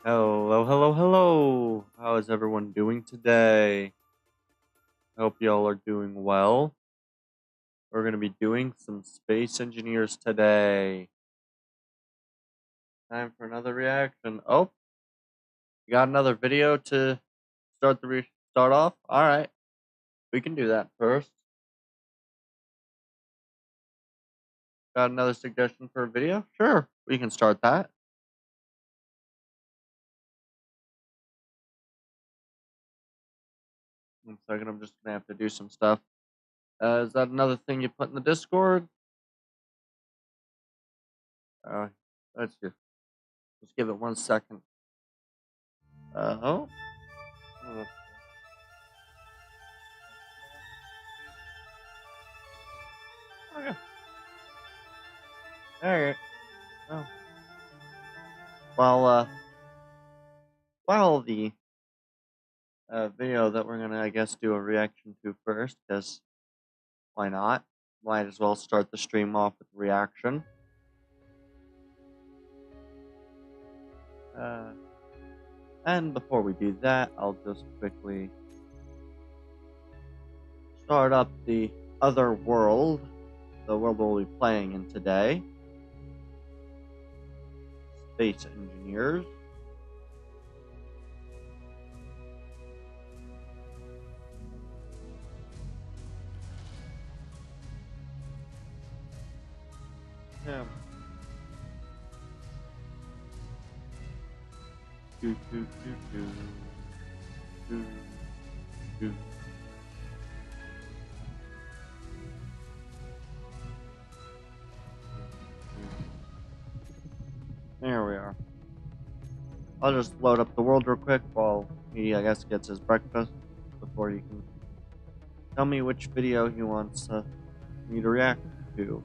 Hello, hello, hello. How is everyone doing today? I hope y'all are doing well. We're going to be doing some space engineers today. Time for another reaction. Oh, you got another video to start off? All right. We can do that first. Got another suggestion for a video? Sure, we can start that. One second, I'm just going to have to do some stuff. Is that another thing you put in the Discord? Let's just give it 1 second. Oh. Okay. Alright. Oh. Well, the video that we're gonna, I guess, do a reaction to first, because why not? Might as well start the stream off with reaction. And before we do that, I'll just quickly start up the other world, the world we'll be playing in today. Space Engineers. Yeah. Do, do, do, do. Do, do. There we are. I'll just load up the world real quick while he, I guess, gets his breakfast before he can tell me which video he wants me to react to.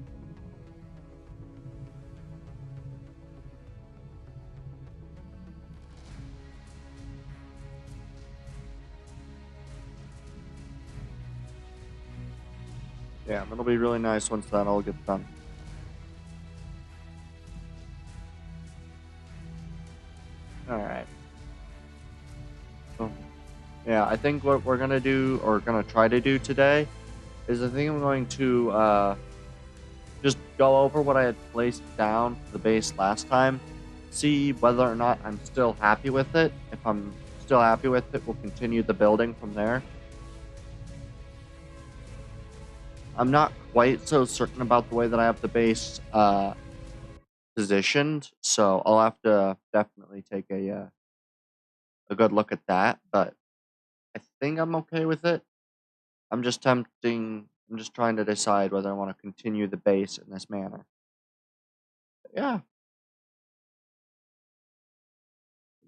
Yeah, that'll be really nice once that all gets done. Alright. So, yeah, I think what we're gonna do, or gonna try to do today, is I think I'm going to just go over what I had placed down for the base last time, see whether or not I'm still happy with it. If I'm still happy with it, we'll continue the building from there. I'm not quite so certain about the way that I have the base positioned, so I'll have to definitely take a good look at that. But I think I'm okay with it. I'm just trying to decide whether I want to continue the base in this manner. But yeah,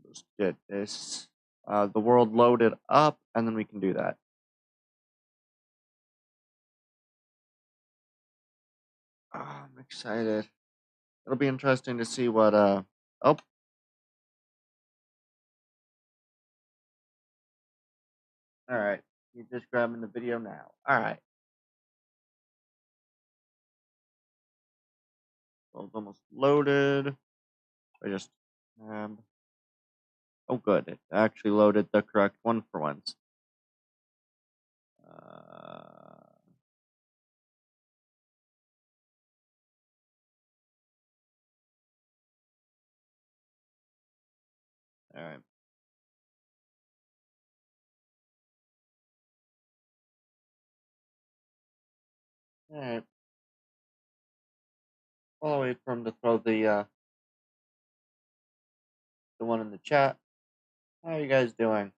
let's get this the world loaded up, and then we can do that. Oh, I'm excited. It'll be interesting to see what oh, All right. You're just grabbing the video now. All right. So it's almost loaded. I just oh, good. It actually loaded the correct one for once. All right. All right. I'll wait for him to throw the one in the chat. How are you guys doing?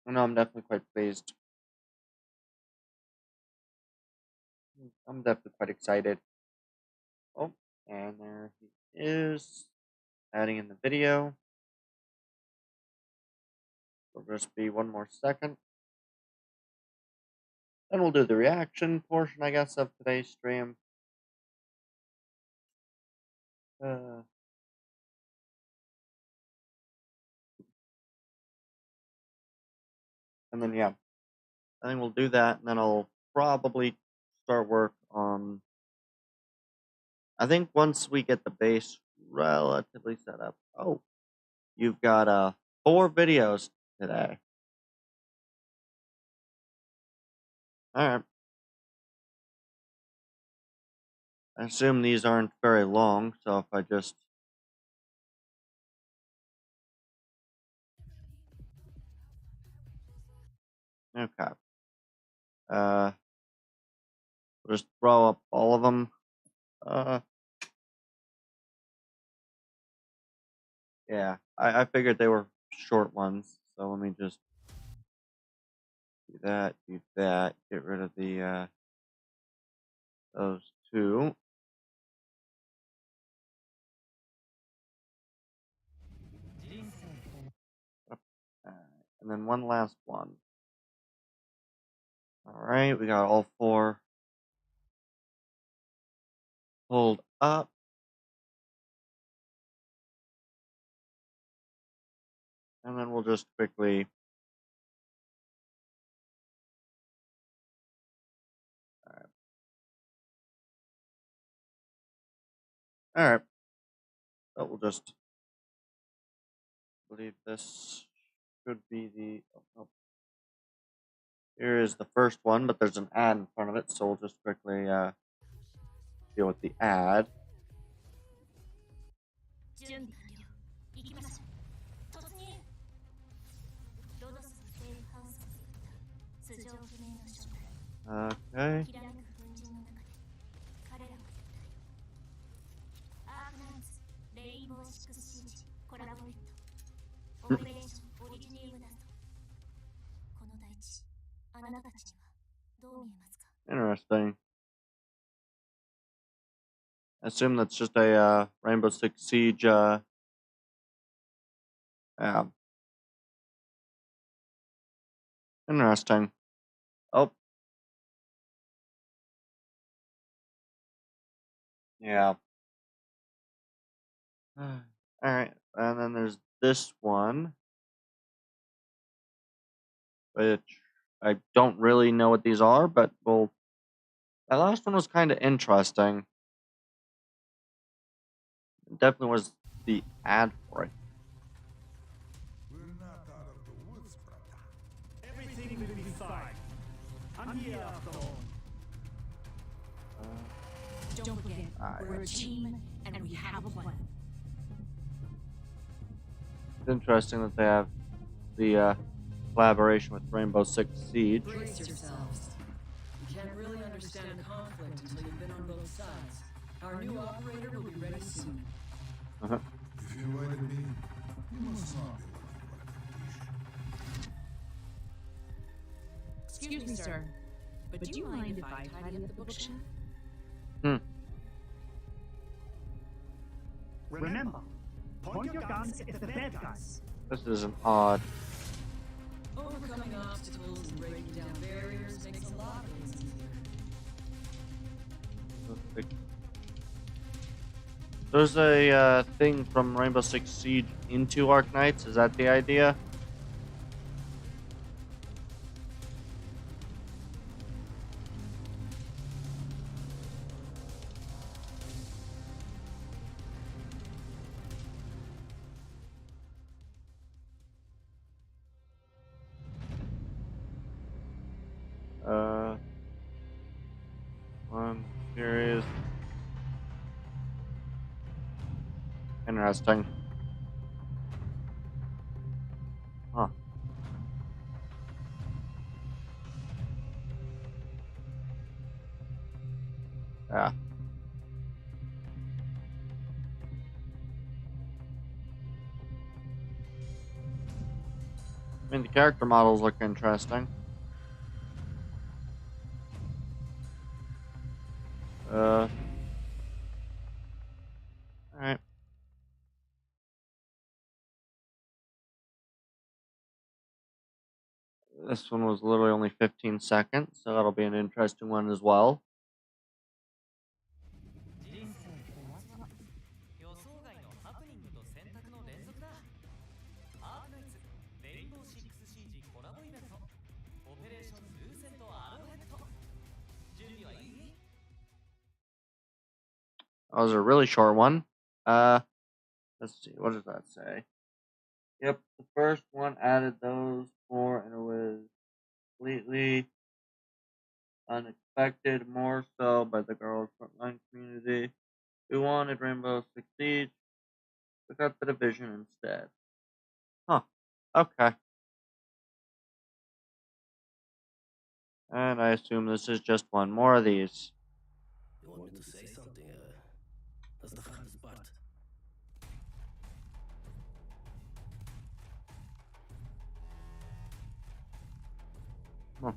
I know I'm definitely quite pleased. I'm definitely quite excited. Oh, and there he is, adding in the video. It'll just be one more second. Then we'll do the reaction portion, I guess, of today's stream. And then, yeah, I think we'll do that, and then I'll probably start work on. I think once we get the base relatively set up. Oh, you've got 4 videos today. All right. I assume these aren't very long, so if I just okay, we'll just throw up all of them. Yeah, I figured they were short ones, so let me just do that, get rid of the those 2. And then one last one. All right, we got all 4 pulled up. And then we'll just quickly all right. So we'll just believe this should be the here is the first one, but there's an ad in front of it, so we'll just quickly deal with the ad. Okay. Interesting. I assume that's just a Rainbow Six Siege. Yeah. Interesting. Oh. Yeah. All right, and then there's this one, which I don't really know what these are, but well, that last one was kind of interesting. It definitely was the ad for it. We're not out of the woods, brother. Everything will be fine. I'm here after all. Don't forget, we're a team and we have a plan. It's interesting that they have the collaboration with Rainbow Six Siege. Brace yourselves. You can't really understand conflict until you've been on both sides. Our new operator will be ready soon. If you invited me, you must not be looking for a temptation. Excuse me, sir, but do you mind if I tidy up the bookshelf? Remember, point your guns at the bad guys. This is an odd. Overcoming obstacles and breaking down barriers makes a lot of things easier. There's a thing from Rainbow Six Siege into Arc Knights. Is that the idea? interesting. Huh. Yeah. I mean, the character models look interesting. Alright. This one was literally only 15 seconds, so that'll be an interesting one as well. 人生ってわずか予想外のハプニングと選択の連続だ。アークナイツレインボー 6CG コラボイベントオペレーションルーセントアローヘッド準備はいい？ That was a really short one. Let's see, what does that say? Yep, the first one added those four, and it was completely unexpected, more so by the girls' frontline community who wanted Rainbow Six Siege, but got the division instead. Huh. Okay. And I assume this is just one more of these. You want me to say something? That's the hardest part. Huh.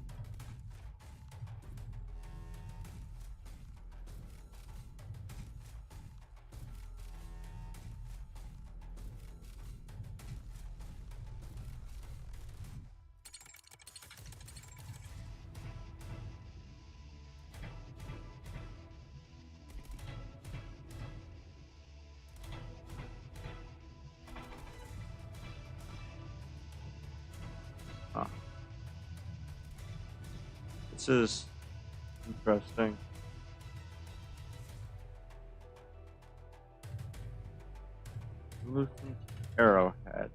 This is interesting. Lucent Arrowhead.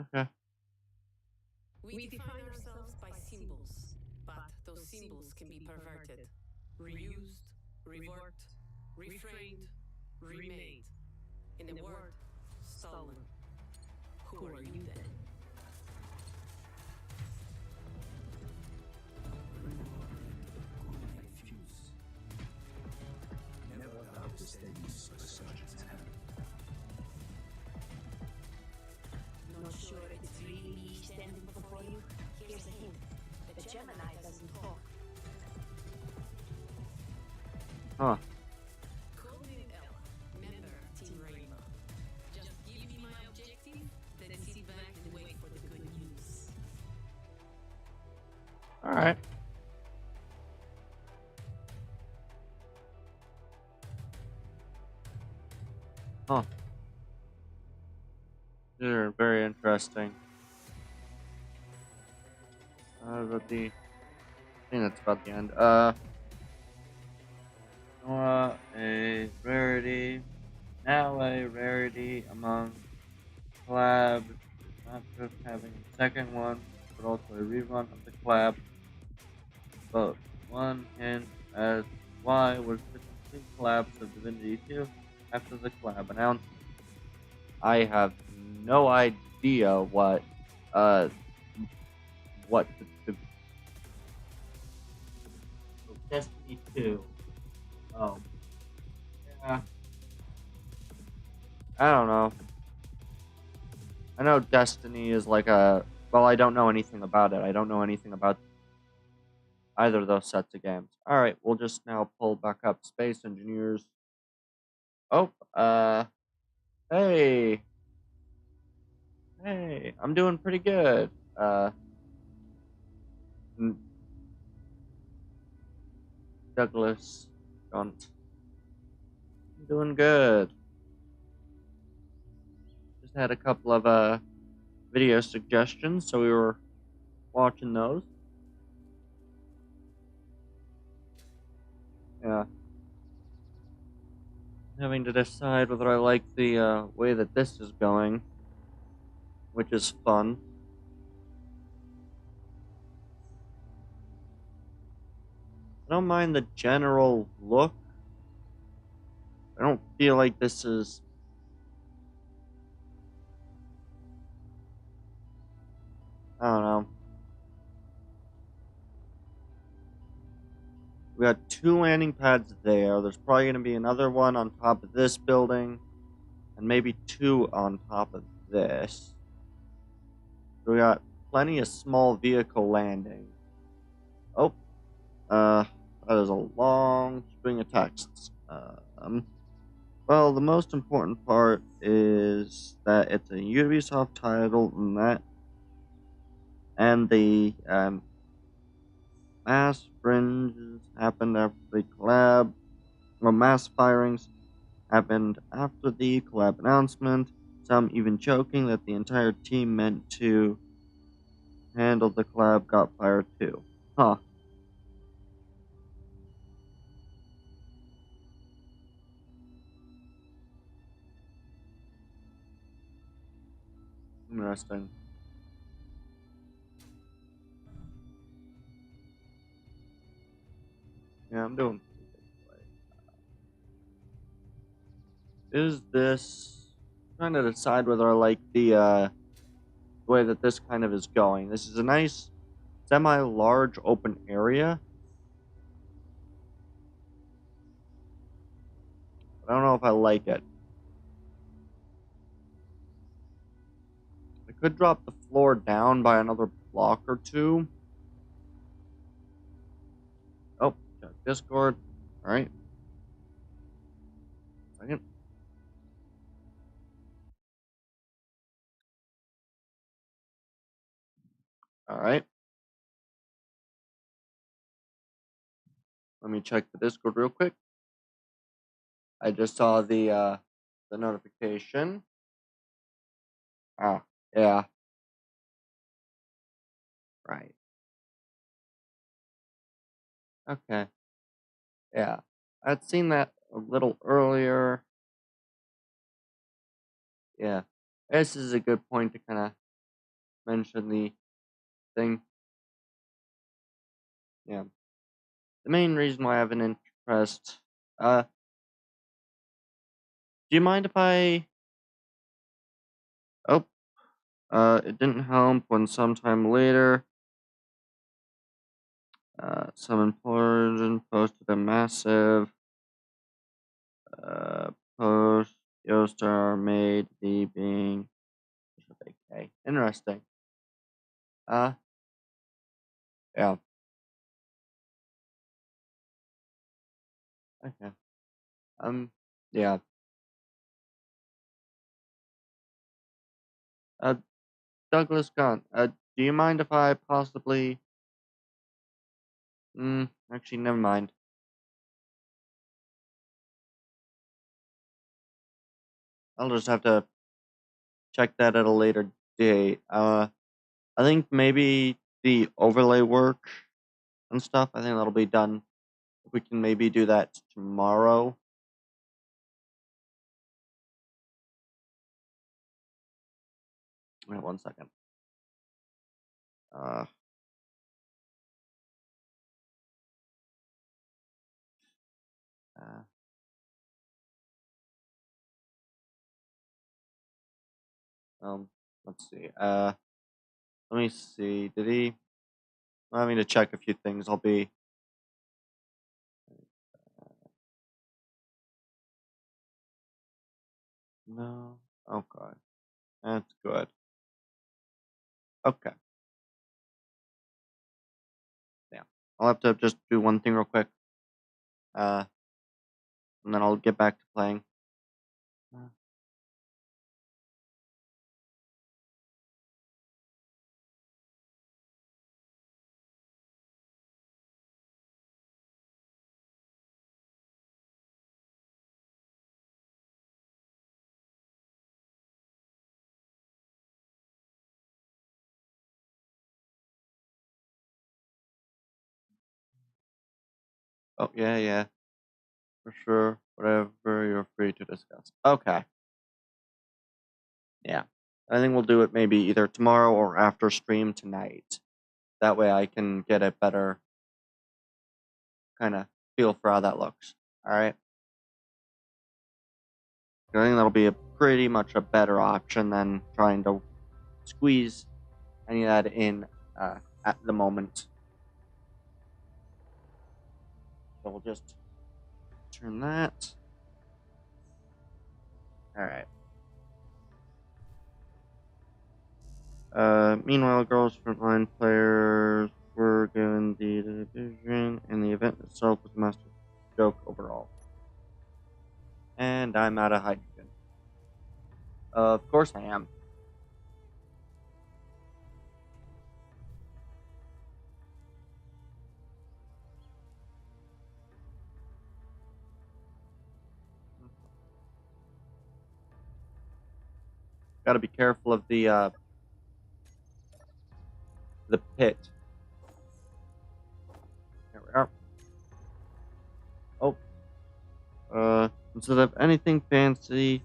Okay. We define ourselves by symbols, but those symbols can be perverted, reused, reworked, reframed, remade. In a word, stolen. Who are you then? Never doubt the steadiness of a surgeon's hand. Not sure it's really me standing before you? Here's a hint. The Gemini doesn't talk. Huh. Codename Ella, member Team Rainbow. Just give me my objective, then sit back and wait for the good news. Alright. Huh. These are very interesting. But I think that's about the end. Nora, a rarity. Now a rarity among collabs. Not just having a second one, but also a rerun of the collab. But one hint as why was the complete collapse of Divinity 2 after the collab announcement. I have no idea what the Destiny 2. Oh. Yeah. I don't know. I know Destiny is like a well, I don't know anything about it. I don't know anything about either of those sets of games. Alright, we'll just now pull back up Space Engineers. Oh, hey. Hey, I'm doing pretty good. Douglas Gunt. I'm doing good. Just had a couple of video suggestions, so we were watching those. Yeah. Having to decide whether I like the way that this is going, which is fun. I don't mind the general look. I don't feel like this is. I don't know. We got 2 landing pads there. There's probably going to be another one on top of this building, and maybe 2 on top of this. So we got plenty of small vehicle landing. Oh, that is a long string of texts. Well, the most important part is that it's a Ubisoft title, and the mass fringes happened after the collab, or mass firings happened after the collab announcement. Some even joking that the entire team meant to handle the collab got fired too. Huh. Interesting. Yeah, I'm doing pretty good. Is this trying to decide whether I like the way that this kind of is going? This is a nice semi-large open area. But I don't know if I like it. I could drop the floor down by another block or 2. Oh, check Discord. Alright. Second. Alright. Let me check the Discord real quick. I just saw the notification. Ah, yeah. Right. Okay. Yeah. I'd seen that a little earlier. Yeah. This is a good point to kind of mention the thing. Yeah. The main reason why I have an interest. Do you mind if I? Oh, it didn't help when sometime later, some employer posted a massive post. Yoastar made the being. Okay, interesting. Uh, yeah. Okay. Yeah. Uh, Douglas Gunn. Do you mind if I possibly? Actually, never mind. I'll just have to check that at a later date. I think maybe the overlay work and stuff. I think that'll be done. We can maybe do that tomorrow. Wait 1 second. Uh, uh, let's see. Let me see. Did he? I need to check a few things. I'll be. No. Okay. That's good. Okay. Yeah. I'll have to just do one thing real quick. Uh, and then I'll get back to playing. Uh, Oh, yeah, yeah. For sure. Whatever you're free to discuss. Okay. Yeah. I think we'll do it maybe either tomorrow or after stream tonight. That way I can get a better kind of feel for how that looks. All right. I think that'll be pretty much a better option than trying to squeeze any of that in at the moment. So we'll just turn that. Alright. Meanwhile, girls frontline players were given the division, and the event itself was a master joke overall. And I'm out of hydrogen. Of course I am. Got to be careful of the pit. There we are. Oh, instead of anything fancy,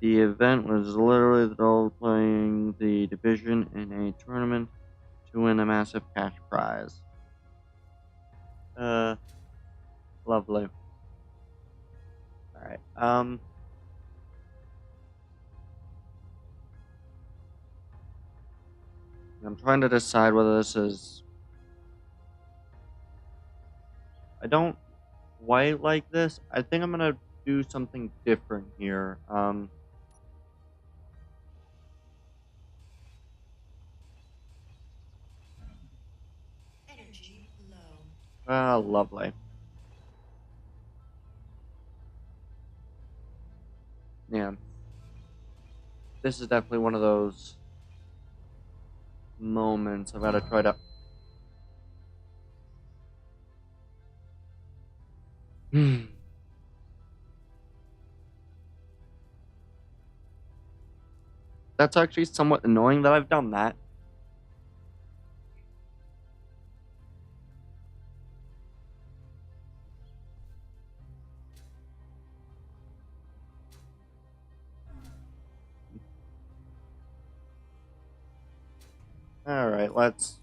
the event was literally the doll playing the division in a tournament to win a massive cash prize. Lovely. Alright, I'm trying to decide whether this is... I don't quite like this. I think I'm gonna do something different here. Energy low. Lovely. Yeah. This is definitely one of those moments I've got to try to... That's actually somewhat annoying that I've done that. Alright, let's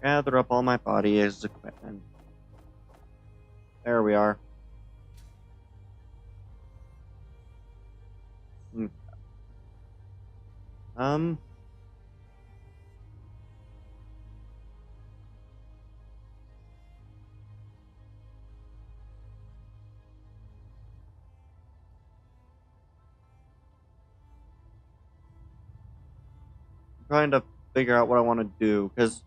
gather up all my body as equipment. There we are. Okay. Trying to figure out what I want to do, because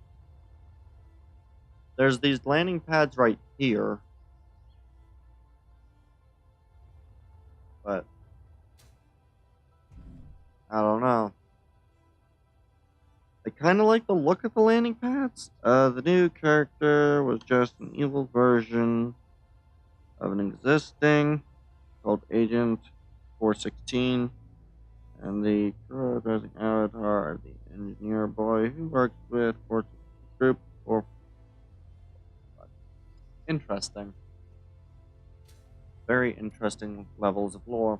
there's these landing pads right here, but I don't know. I kind of like the look of the landing pads. The new character was just an evil version of an existing called Agent 416, and the dressing avatar of the engineer boy who works with Force's group for... Interesting. Very interesting levels of lore.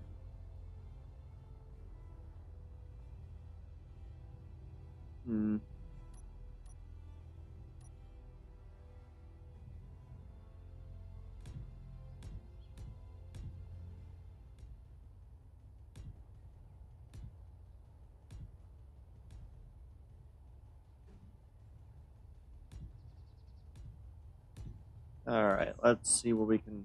Alright, let's see what we can...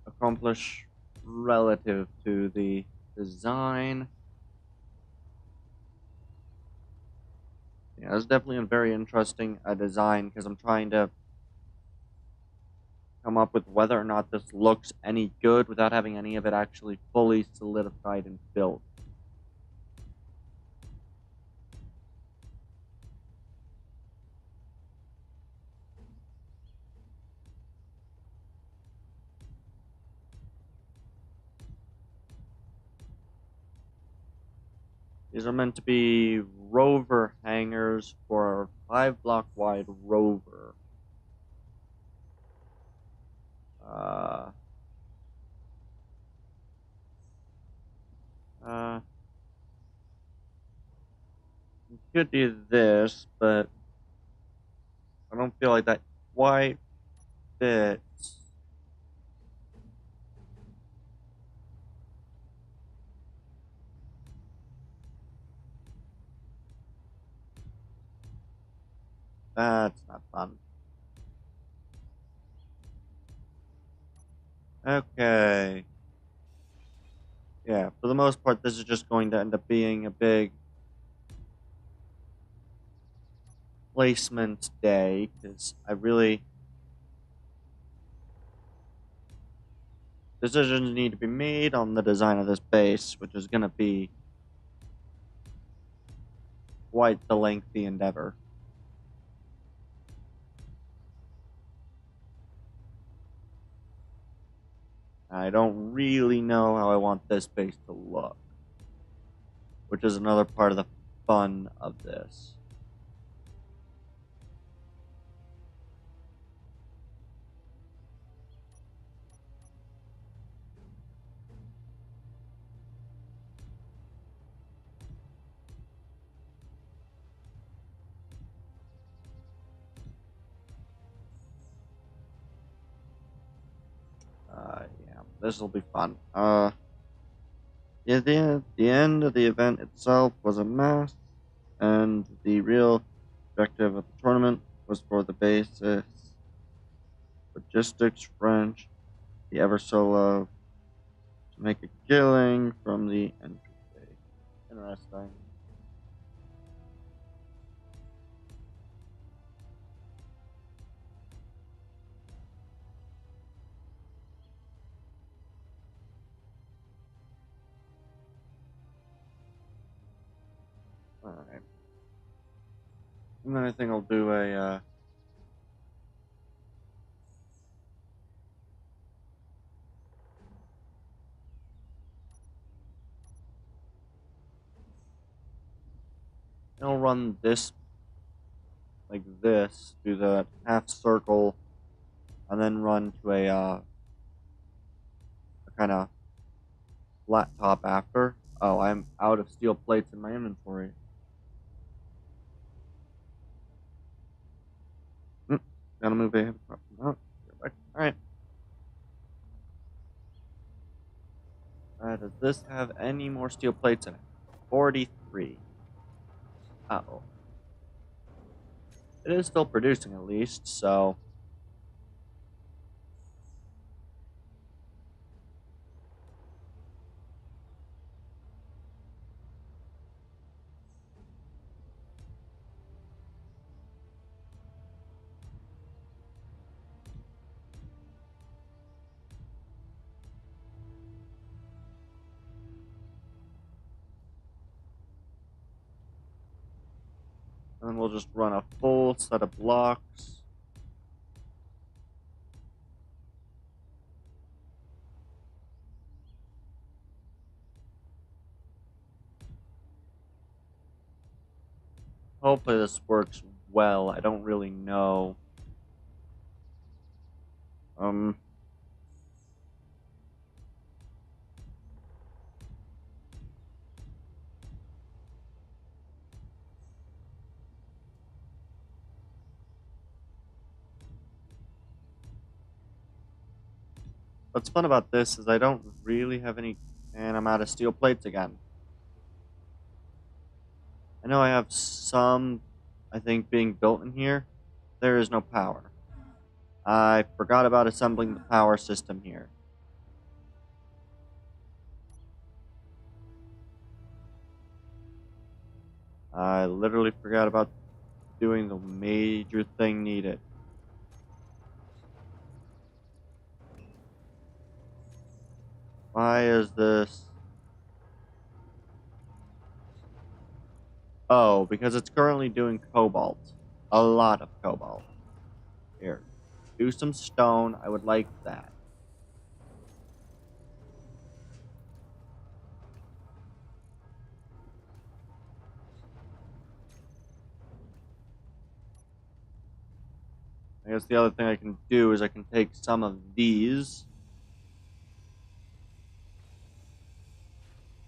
accomplish relative to the design. Yeah, it's definitely a very interesting design, because I'm trying to come up with whether or not this looks any good without having any of it actually fully solidified and built. These are meant to be rover hangars for a 5-block wide rover. You could do this, but I don't feel like that quite bits. That's not fun. Okay. Yeah, for the most part, this is just going to end up being a big placement day, because decisions need to be made on the design of this base, which is going to be quite the lengthy endeavor. I don't really know how I want this base to look, which is another part of the fun of this. Yeah, this will be fun. Yeah, the end of the event itself was a mess, and the real objective of the tournament was for the basis, logistics, French, the ever so low, to make a killing from the entry fee. Interesting. Alright. And then I think I'll do I'll run this like this, do the half circle, and then run to a kind of flat top after. Oh, I'm out of steel plates in my inventory. Gotta move a oh, alright. Does this have any more steel plates in it? 43. Uh-oh. It is still producing at least, so... And then we'll just run a full set of blocks. Hopefully this works well. I don't really know. What's fun about this is I don't really have any... And I'm out of steel plates again. I know I have some, I think, being built in here. There is no power. I forgot about assembling the power system here. I literally forgot about doing the major thing needed. Why is this? Oh, because it's currently doing cobalt. A lot of cobalt. Here. Do some stone. I would like that. I guess the other thing I can do is I can take some of these.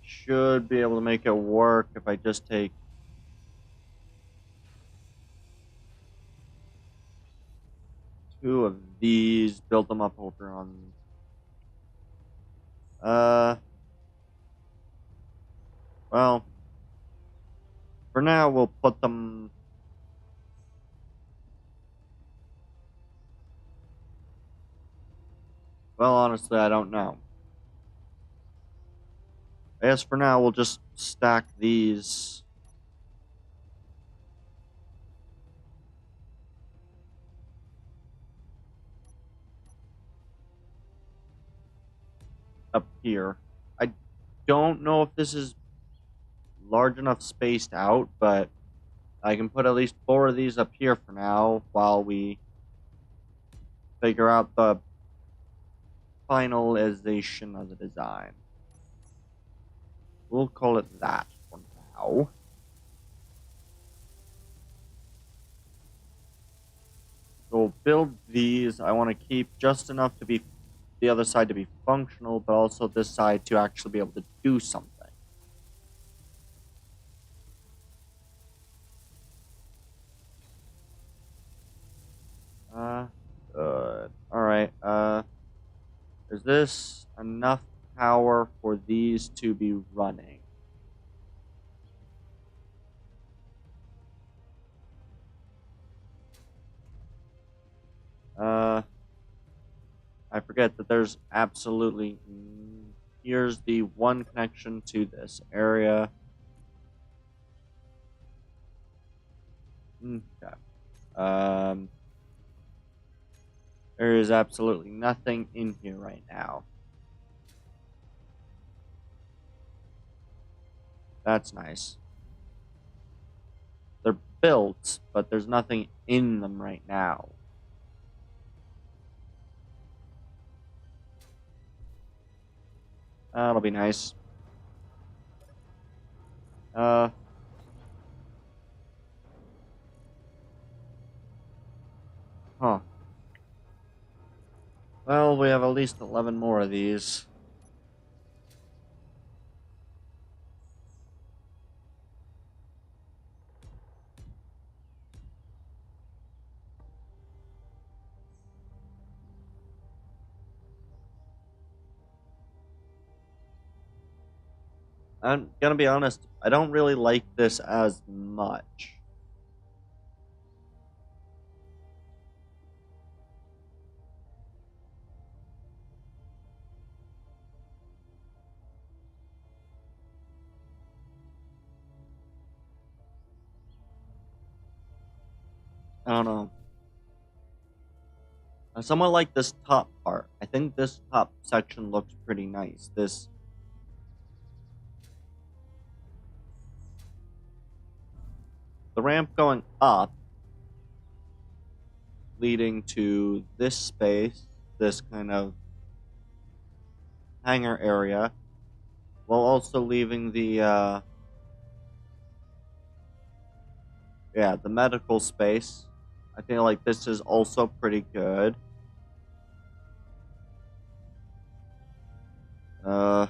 Should be able to make it work if I just take two of these, build them up over on. Well, for now we'll put them. Well, honestly, I don't know. I guess for now we'll just stack these. Up here. I don't know if this is large enough spaced out, but I can put at least 4 of these up here for now while we figure out the finalization of the design. We'll call it that for now. So we'll build these. I want to keep just enough to be the other side to be functional, but also this side to actually be able to do something. Good. Alright, is this enough power for these to be running? I forget that there's absolutely... Here's the one connection to this area. Okay. There is absolutely nothing in here right now. That's nice. They're built, but there's nothing in them right now. That'll be nice. Huh. Well, we have at least 11 more of these. I'm gonna be honest, I don't really like this as much. I don't know. I somewhat like this top part. I think this top section looks pretty nice. The ramp going up, leading to this space, this kind of hangar area, while also leaving the medical space. I feel like this is also pretty good. I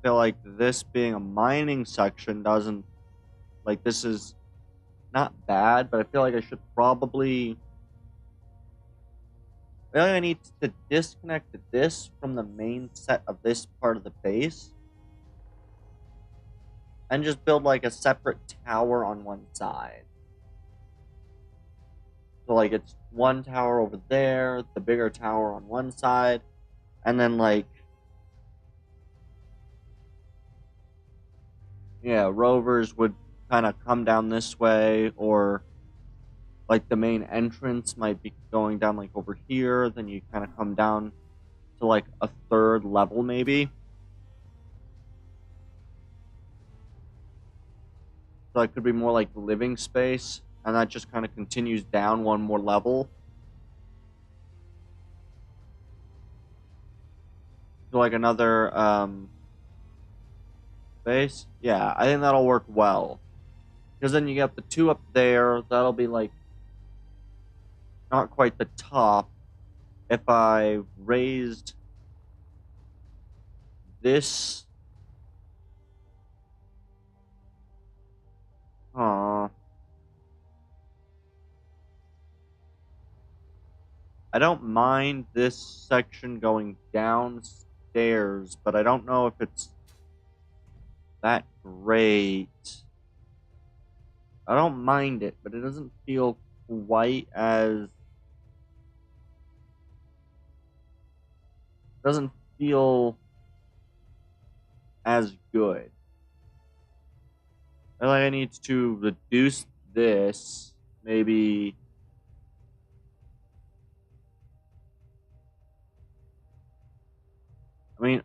feel like this being a mining section doesn't, like, this is not bad, but I feel like I should probably, I need to disconnect this from the main set of this part of the base and just build like a separate tower on one side. So like it's one tower over there, the bigger tower on one side, and then like, yeah, rovers would kind of come down this way, or like the main entrance might be going down like over here, then you kind of come down to like a 3rd level maybe. So it could be more like living space, and that just kind of continues down one more level. So like another base. Yeah, I think that'll work well. Because then you get the 2 up there, that'll be like not quite the top. If I raised this Aw. I don't mind this section going downstairs, but I don't know if it's that great. I don't mind it, but it doesn't feel quite as... doesn't feel as good. I feel like I need to reduce this, maybe... I mean...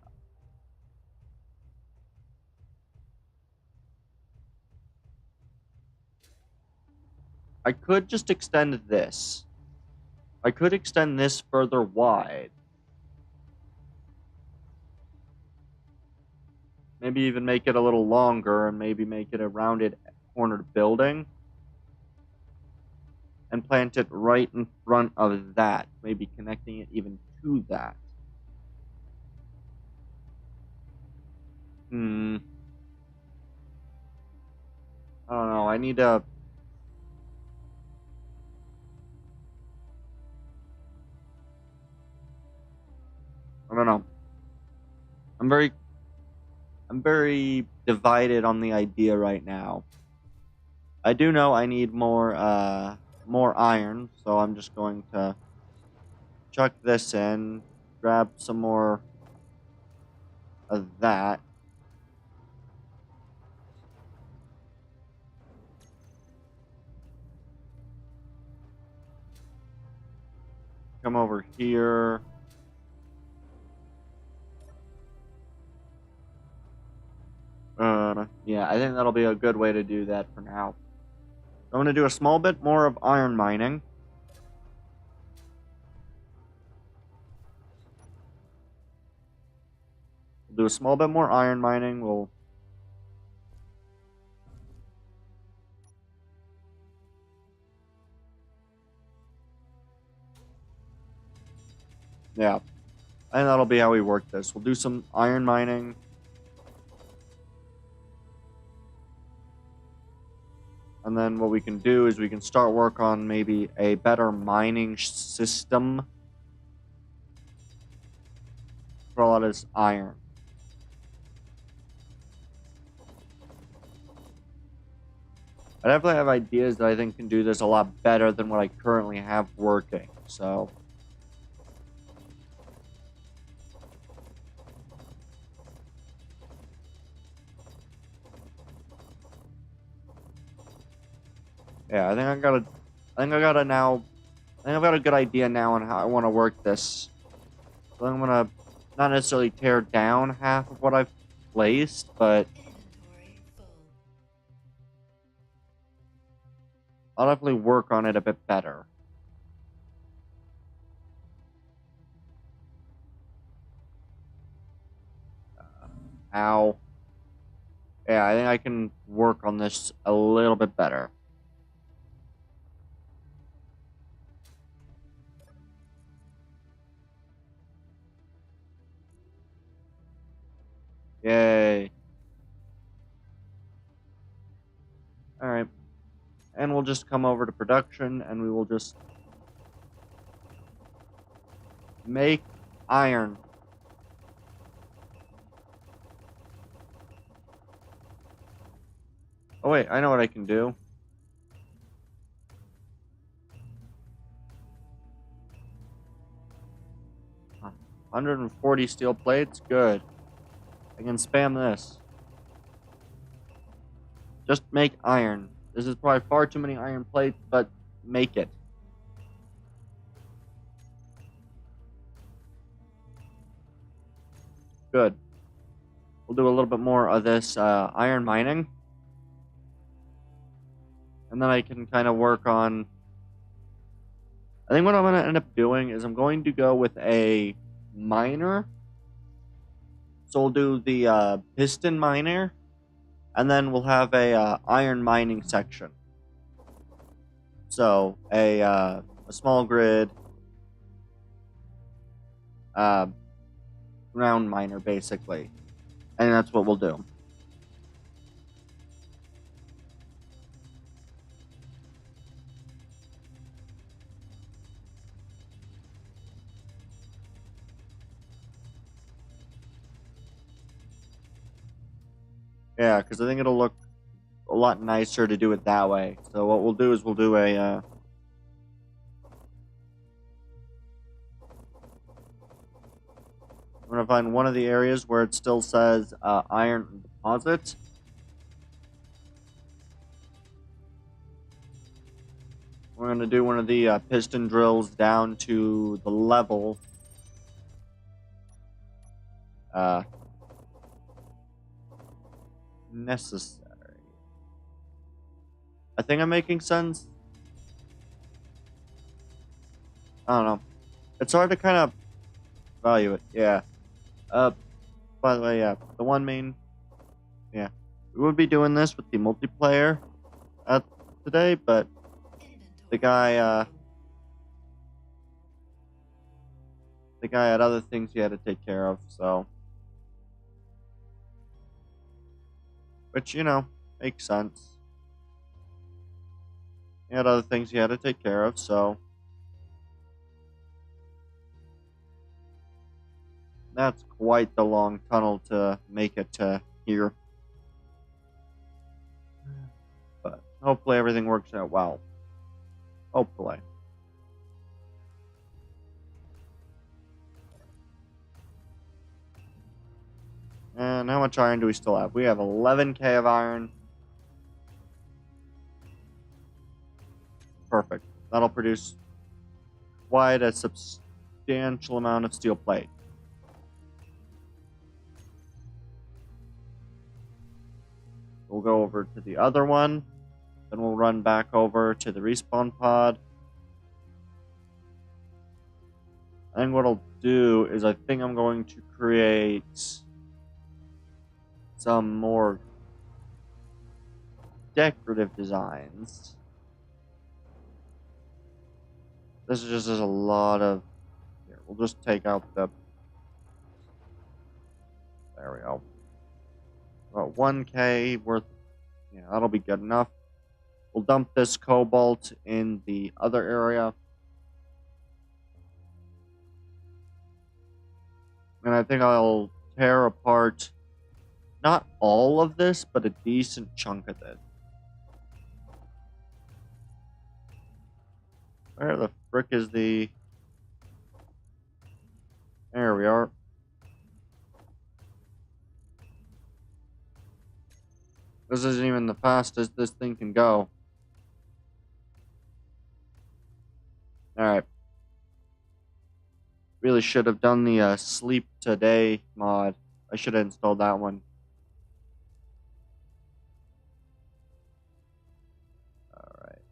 I could just extend this. I could extend this further wide. Maybe even make it a little longer and maybe make it a rounded cornered building. And plant it right in front of that. Maybe connecting it even to that. I don't know. I need to... I don't know. I'm very divided on the idea right now. I do know I need more iron, so I'm just going to chuck this in, grab some more of that. Come over here. Yeah, I think that'll be a good way to do that for now. I'm going to do a small bit more of iron mining. We'll do a small bit more iron mining. We'll... Yeah. I think that'll be how we work this. We'll do some iron mining. And then what we can do is we can start work on maybe a better mining system for all of this iron. I definitely have ideas that I think can do this a lot better than what I currently have working, so... Yeah, I think I've got a good idea now on how I want to work this. So I'm gonna not necessarily tear down half of what I've placed, but I'll definitely work on it a bit better. Ow. Yeah, I think I can work on this a little bit better. Yay. Alright. And we'll just come over to production and we will just make iron. Oh wait, I know what I can do. Huh. 140 steel plates? Good. I can spam this. Just make iron. This is probably far too many iron plates, but make it. Good. We'll do a little bit more of this iron mining. And then I can kind of work on... I think what I'm going to end up doing is I'm going to go with a miner. So we'll do the piston miner. And then we'll have a iron mining section. So a small grid ground miner, basically. And that's what we'll do. Yeah, because I think it'll look a lot nicer to do it that way. So what we'll do is we'll do a I'm gonna find one of the areas where it still says iron deposit. We're gonna do one of the piston drills down to the level necessary. I think I'm making sense. I don't know. It's hard to kind of value it. Yeah. By the way, yeah, the one main. Yeah, we would be doing this with the multiplayer today, but the guy had other things he had to take care of. So, which makes sense. He had other things he had to take care of. So. That's quite the long tunnel to make it to here. But hopefully everything works out well. Hopefully. And how much iron do we still have? We have 11k of iron. Perfect. That'll produce quite a substantial amount of steel plate. We'll go over to the other one. Then we'll run back over to the respawn pod. I think what I'll do is I think I'm going to create some more decorative designs. This is just a lot of... Here, we'll just take out the... There we go. About 1k worth. Yeah, that'll be good enough. We'll dump this cobalt in the other area. And I think I'll tear apart not all of this, but a decent chunk of it. Where the frick is the... There we are. This isn't even the fastest this thing can go. Alright. Really should have done the sleep today mod. I should have installed that one. Alright.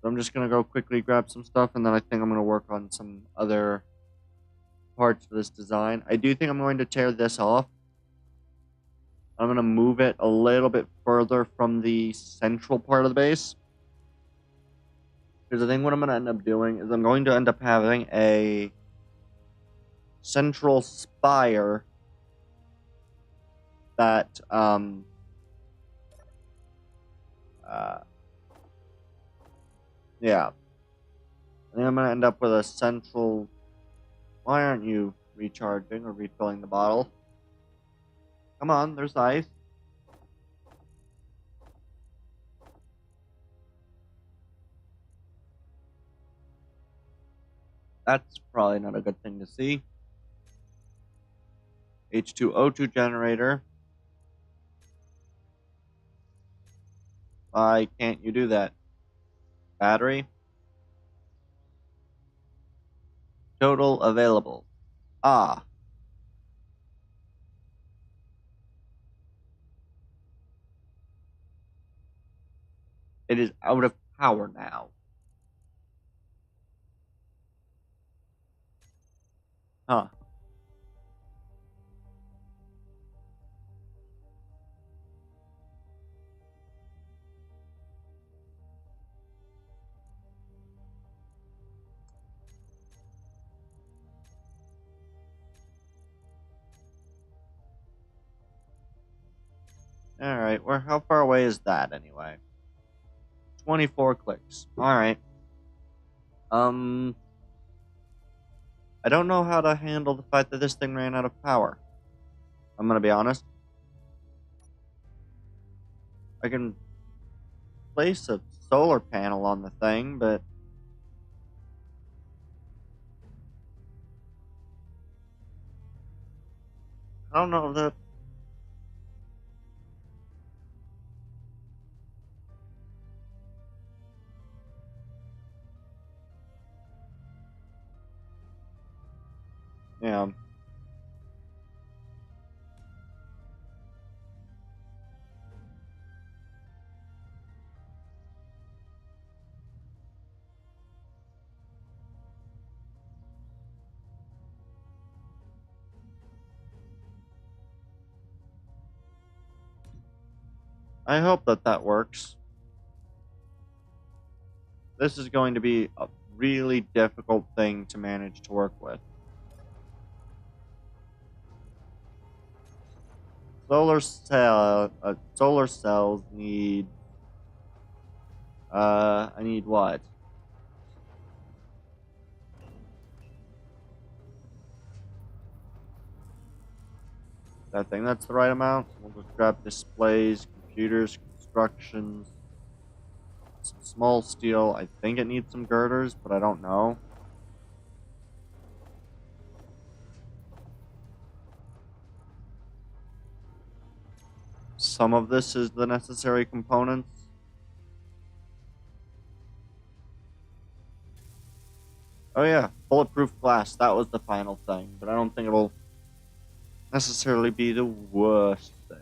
So I'm just going to go quickly grab some stuff, and then I think I'm going to work on some other parts for this design. I do think I'm going to tear this off. I'm going to move it a little bit further from the central part of the base. Because I think what I'm going to end up doing is I'm going to end up having a central spire that, yeah. I think I'm going to end up with a central... Why aren't you recharging or refilling the bottle? Come on, there's ice. That's probably not a good thing to see. H2O2 generator. Why can't you do that? Battery. Total available. Ah. It is out of power now. Huh. Alright, how far away is that anyway? 24 clicks. Alright. I don't know how to handle the fact that this thing ran out of power. I'm gonna be honest. I can place a solar panel on the thing, but I don't know if that. Yeah. I hope that that works. This is going to be a really difficult thing to manage to work with. Solar cells need, I need what? That thing, that's the right amount. We'll just grab displays, computers, constructions, some small steel. I think it needs some girders, but I don't know. Some of this is the necessary components. Oh yeah, bulletproof glass. That was the final thing, but I don't think it'll necessarily be the worst thing.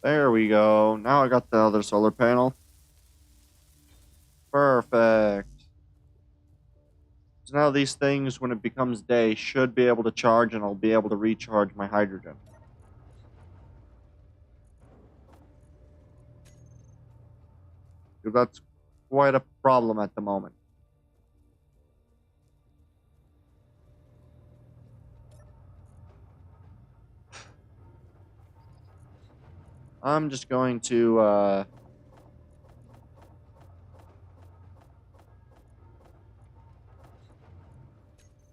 There we go. Now I got the other solar panel. Perfect. So now these things, when it becomes day, should be able to charge, and I'll be able to recharge my hydrogen. Because that's quite a problem at the moment. I'm just going to, I'm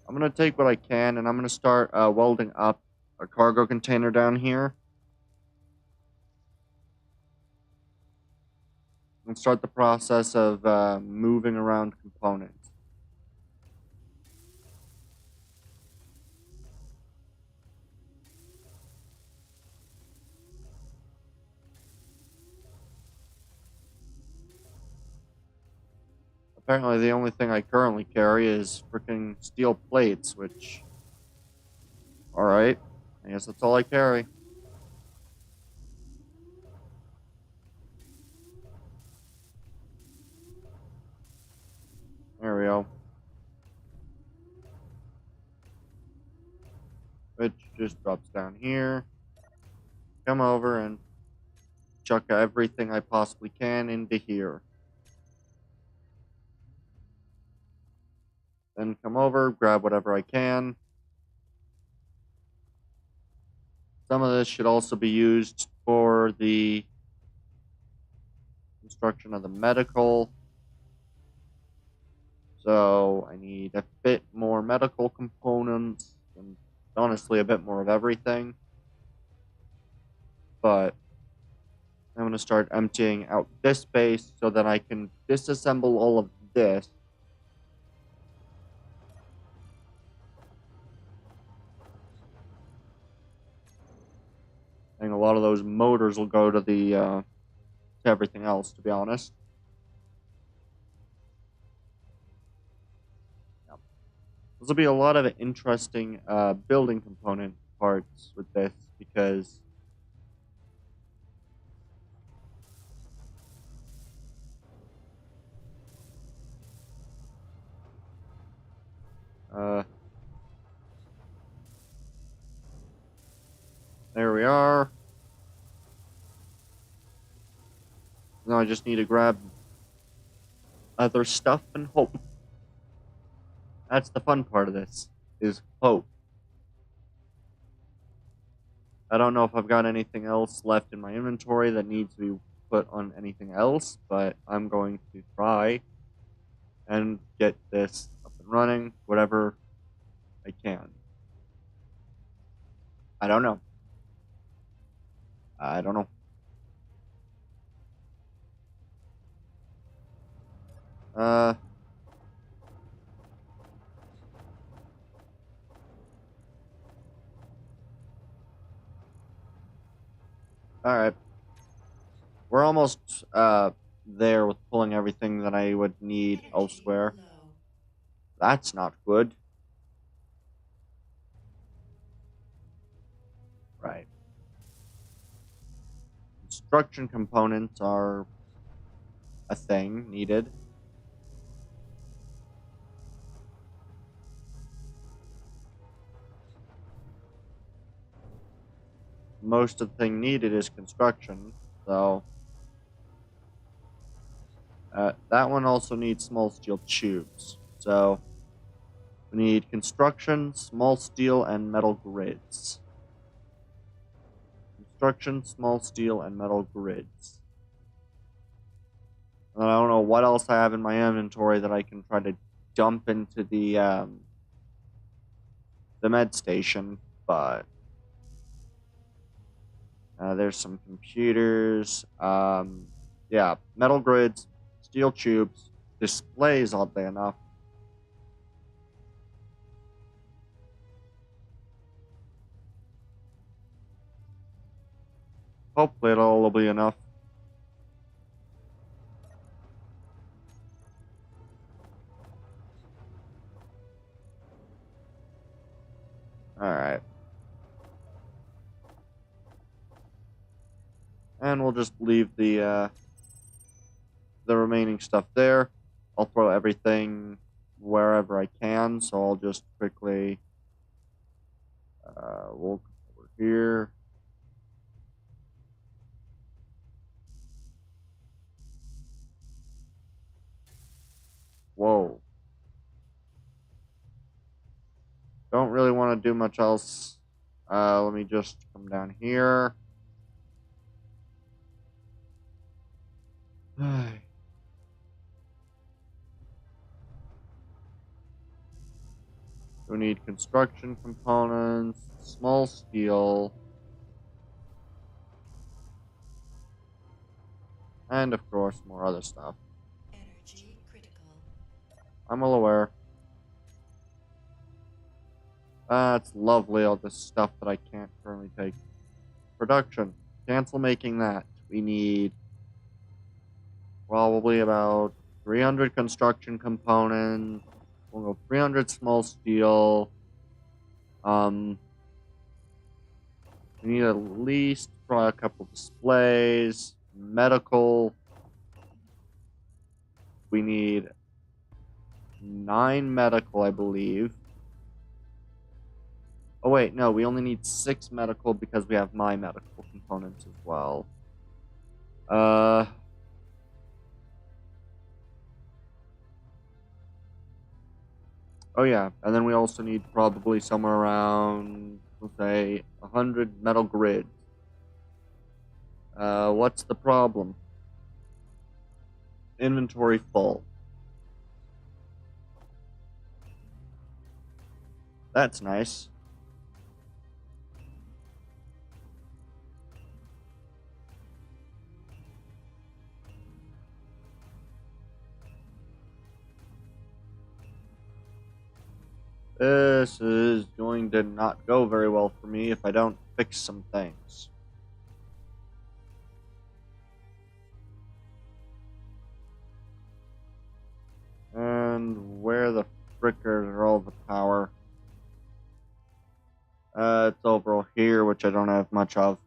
going to take what I can, and I'm going to start welding up a cargo container down here. And start the process of moving around components. Apparently the only thing I currently carry is freaking steel plates, which... Alright. I guess that's all I carry. There we go. Which just drops down here. Come over and chuck everything I possibly can into here. Then come over, grab whatever I can. Some of this should also be used for the construction of the medical. So I need a bit more medical components and honestly a bit more of everything. But I'm going to start emptying out this space so that I can disassemble all of this. I think a lot of those motors will go to the to everything else, to be honest. Yeah. This will be a lot of interesting building component parts with this because there we are. Now I just need to grab other stuff and hope. That's the fun part of this, is hope. I don't know if I've got anything else left in my inventory that needs to be put on anything else, but I'm going to try and get this up and running, whatever I can. I don't know. I don't know. Uh, Alright. We're almost there with pulling everything that I would need elsewhere. That's not good. Right. Construction components are a thing needed. Most of the thing needed is construction, so that one also needs small steel tubes. So we need construction, small steel, and metal grids. Construction, small steel, and metal grids. And I don't know what else I have in my inventory that I can try to dump into the med station, but there's some computers. Yeah, metal grids, steel tubes, displays, oddly enough. Hopefully it'll be enough. Alright. And we'll just leave the remaining stuff there. I'll throw everything wherever I can, so I'll just quickly we'll come over here. Whoa. Don't really want to do much else. Let me just come down here. We need construction components, small steel, and of course more other stuff. Energy critical. I'm well aware. That's lovely, all this stuff that I can't currently take. Production. Cancel making that. We need probably about 300 construction components. We'll go 300 small steel. We need at least probably a couple displays. Medical. We need 9 medical, I believe. Oh wait, no, we only need 6 medical because we have my medical components as well. Oh yeah, and then we also need probably somewhere around, let's say, 100 metal grids. What's the problem? Inventory full. That's nice. This is going to not go very well for me if I don't fix some things. And where the frickers are all the power? It's over here, which I don't have much of.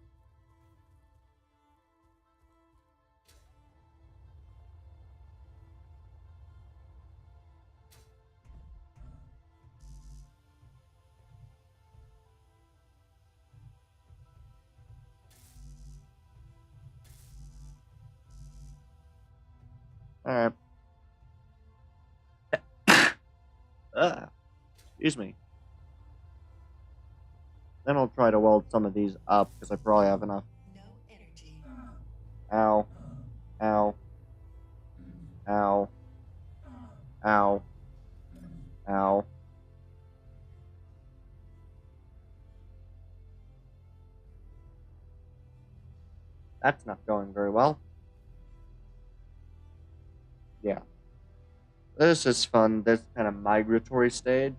Alright. Excuse me. Then I'll try to weld some of these up because I probably have enough. No energy. Ow. Ow. Ow. Ow. Ow. That's not going very well. Yeah. This is fun, this kind of migratory stage.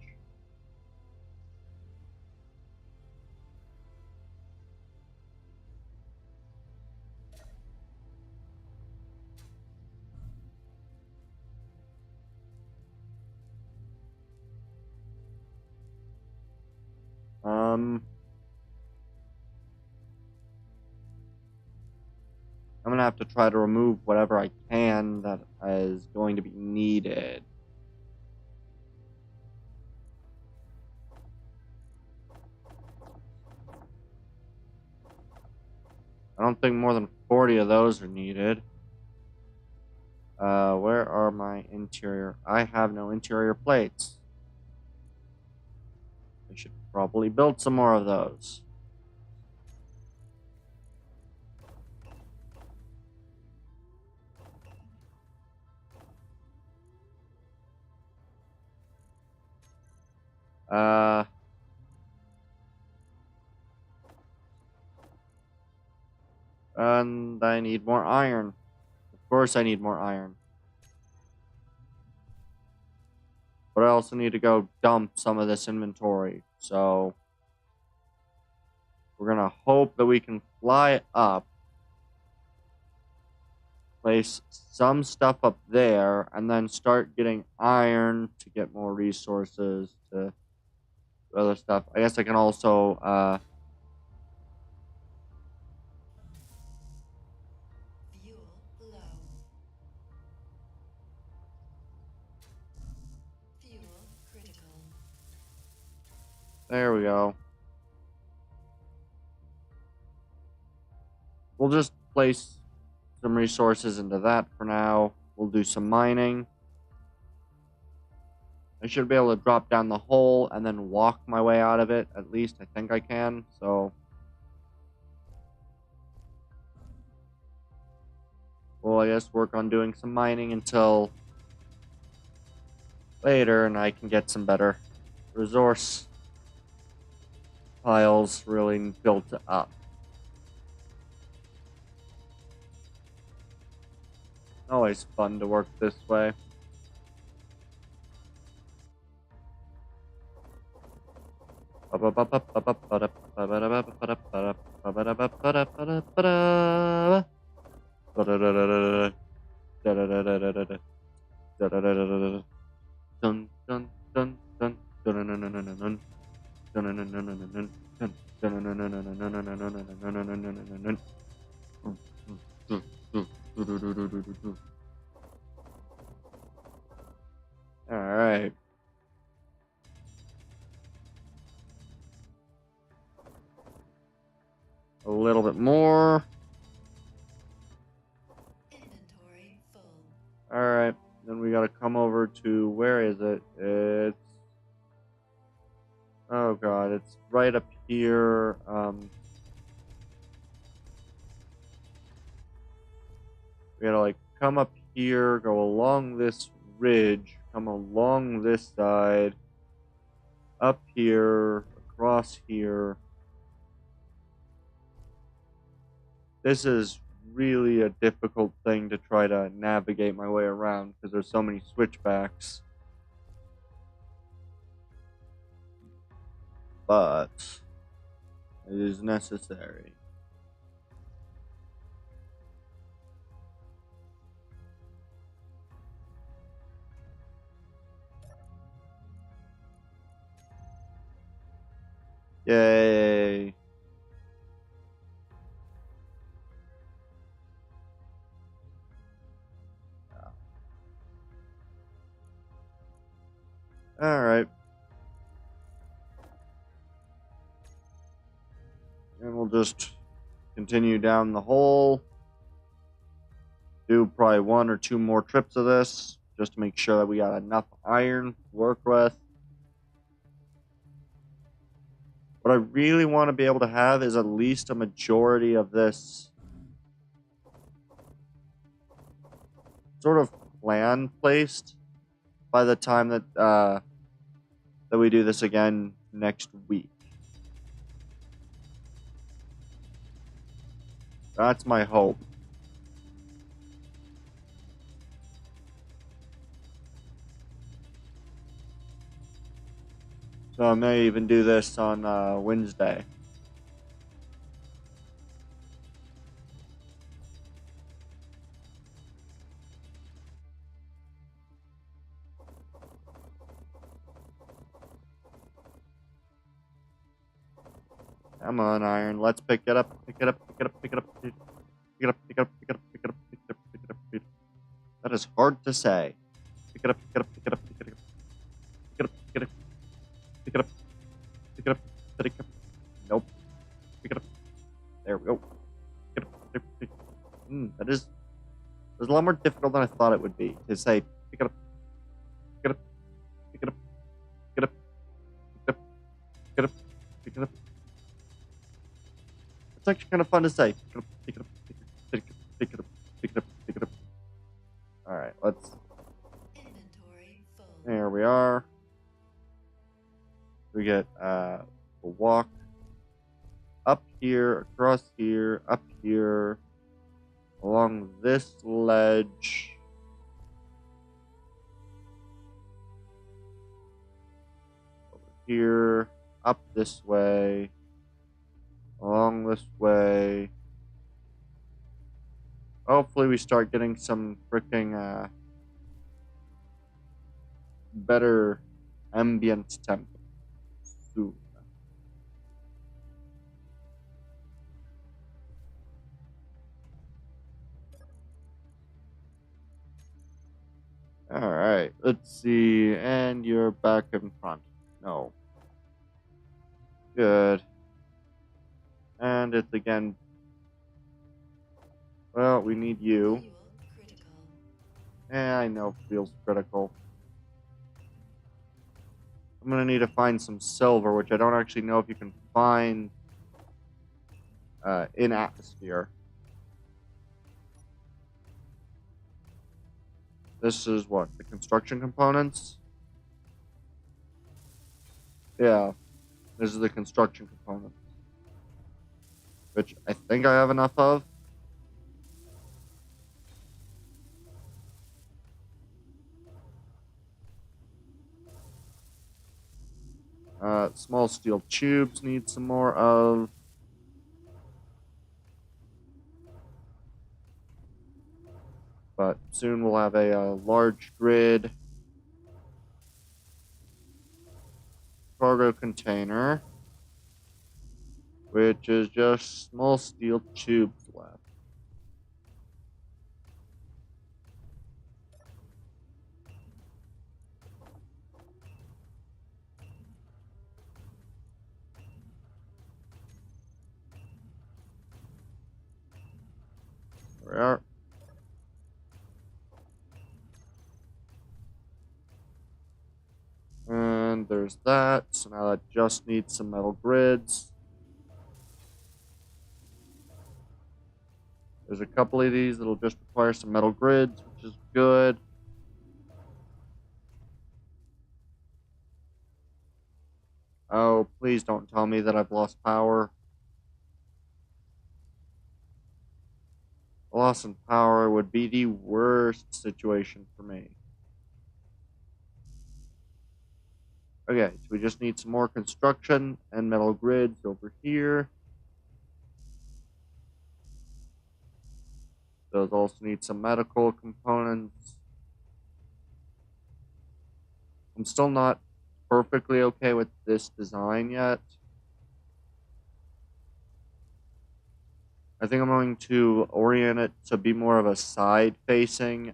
I'm gonna have to try to remove whatever I can that is going to be needed. I don't think more than 40 of those are needed. Where are my interior? I have no interior plates. I should probably build some more of those. And I need more iron. Of course I need more iron. But I also need to go dump some of this inventory. So we're gonna hope that we can fly up, place some stuff up there, and then start getting iron to get more resources to other stuff. I guess I can also Fuel low. Fuel critical. there we go. We'll just place some resources into that for now. We'll do some mining. I should be able to drop down the hole and then walk my way out of it. At least I think I can. So we'll, I guess, work on doing some mining until later, and I can get some better resource piles really built up. Always fun to work this way. All right. A little bit more. Inventory full. All right. Then we got to come over to, where is it? It's, oh god, it's right up here. We gotta like come up here, go along this ridge, come along this side, up here, across here. This is really a difficult thing to try to navigate my way around because there's so many switchbacks. But it is necessary. Yay. All right. And we'll just continue down the hole. Do probably 1 or 2 more trips of this just to make sure that we got enough iron to work with. What I really want to be able to have is at least a majority of this sort of plan placed by the time that we do this again next week. That's my hope. So I may even do this on Wednesday. Come on, Iron. Let's pick it up. Pick it up. Pick it up. Pick it up. Pick it up. Pick it up. Pick it up. Pick it up. Pick it up. Pick it up. Pick it up. That is hard to say. Pick it up. Pick it up. Pick it up. Pick it up. Pick it up. Pick it up. Pick it up. Pick it up. Pick it up. Nope. Pick it up. There we go. Pick it up. Pick it up. That is a lot more difficult than I thought it would be to say. Pick it up. Pick it up. Pick it up. Pick it up. Pick it up. Pick it up. Pick it up. It's actually kind of fun to say. Pick it up. Pick it up. Pick it up. Pick it up. Pick it up. Pick it up. All right. Let's. Inventory full. There we are. We get we'll walk up here, across here, up here, along this ledge. Over here, up this way, along this way. Hopefully we start getting some freaking better ambient temp soon. All right, let's see. And you're back in front. No. Good. And it's again. Well, we need you. Fuel critical. Yeah, I know feels critical. I'm gonna need to find some silver, which I don't actually know if you can find in atmosphere. This is what? The construction components? Yeah. This is the construction components. Which I think I have enough of. Small steel tubes need some more of. But soon we'll have a large grid cargo container, which is just small steel tubes left. There we are. And there's that. So now that just needs some metal grids. There's a couple of these that'll just require some metal grids, which is good. Oh, please don't tell me that I've lost power. Loss in power would be the worst situation for me. Okay, so we just need some more construction and metal grids over here. Those also need some medical components. I'm still not perfectly okay with this design yet. I think I'm going to orient it to be more of a side-facing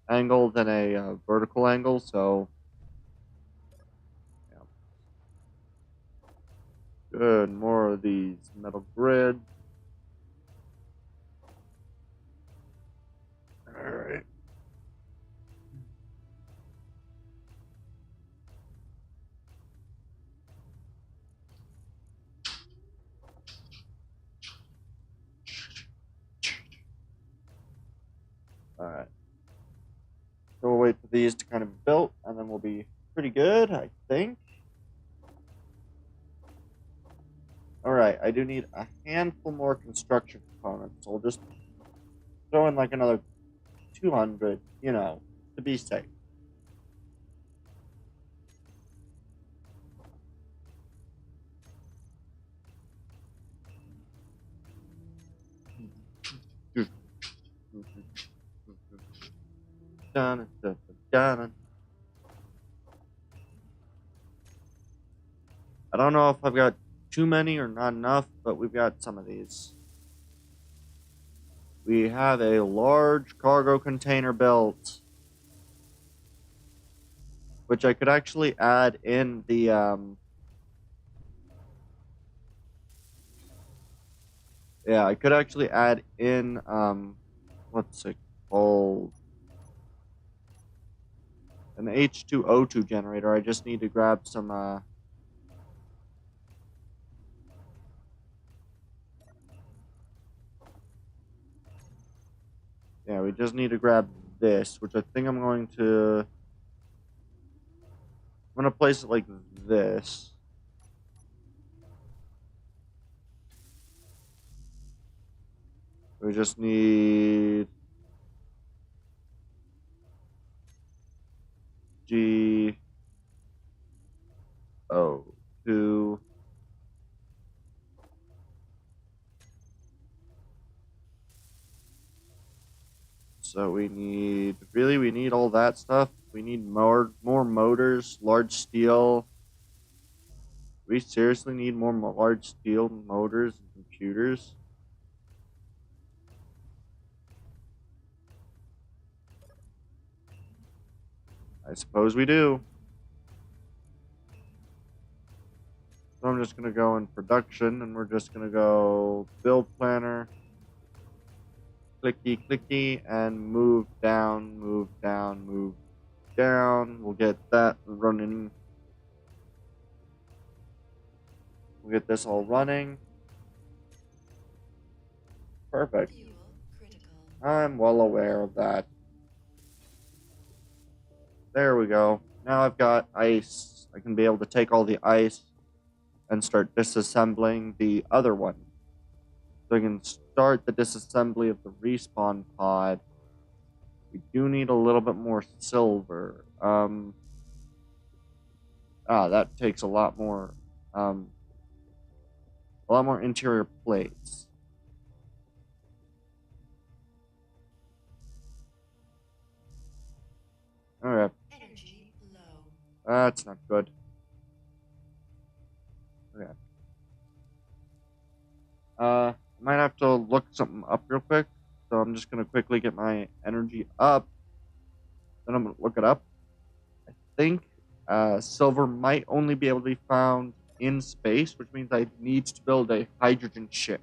angle than a vertical angle, so yeah. Good, more of these metal grids. Alright. wait for these to kind of be built, and then we'll be pretty good, I think. Alright, I do need a handful more construction components, so we'll just throw in like another 200, you know, to be safe. Dun, dun, dun, dun. I don't know if I've got too many or not enough, but we've got some of these. We have a large cargo container built, which I could actually add in the yeah, I could actually add in what's it called? An H2O2 generator. I just need to grab some yeah, we just need to grab this, which I think I'm going to place it like this. We just need G02. So we need all that stuff. We need more motors, large steel. We seriously need more large steel motors and computers. I suppose we do. So I'm just going to go in production, and we're just going to go build planner, clicky, clicky, and move down, move down, move down. We'll get that running. We'll get this all running. Perfect. I'm well aware of that. There we go. Now I've got ice. I can be able to take all the ice and start disassembling the other one. So I can start the disassembly of the respawn pod. We do need a little bit more silver. That takes a lot more interior plates. Alright. Energy low. That's not good. Okay. Might have to look something up real quick. So I'm just gonna quickly get my energy up. Then I'm gonna look it up. I think silver might only be able to be found in space, which means I need to build a hydrogen ship.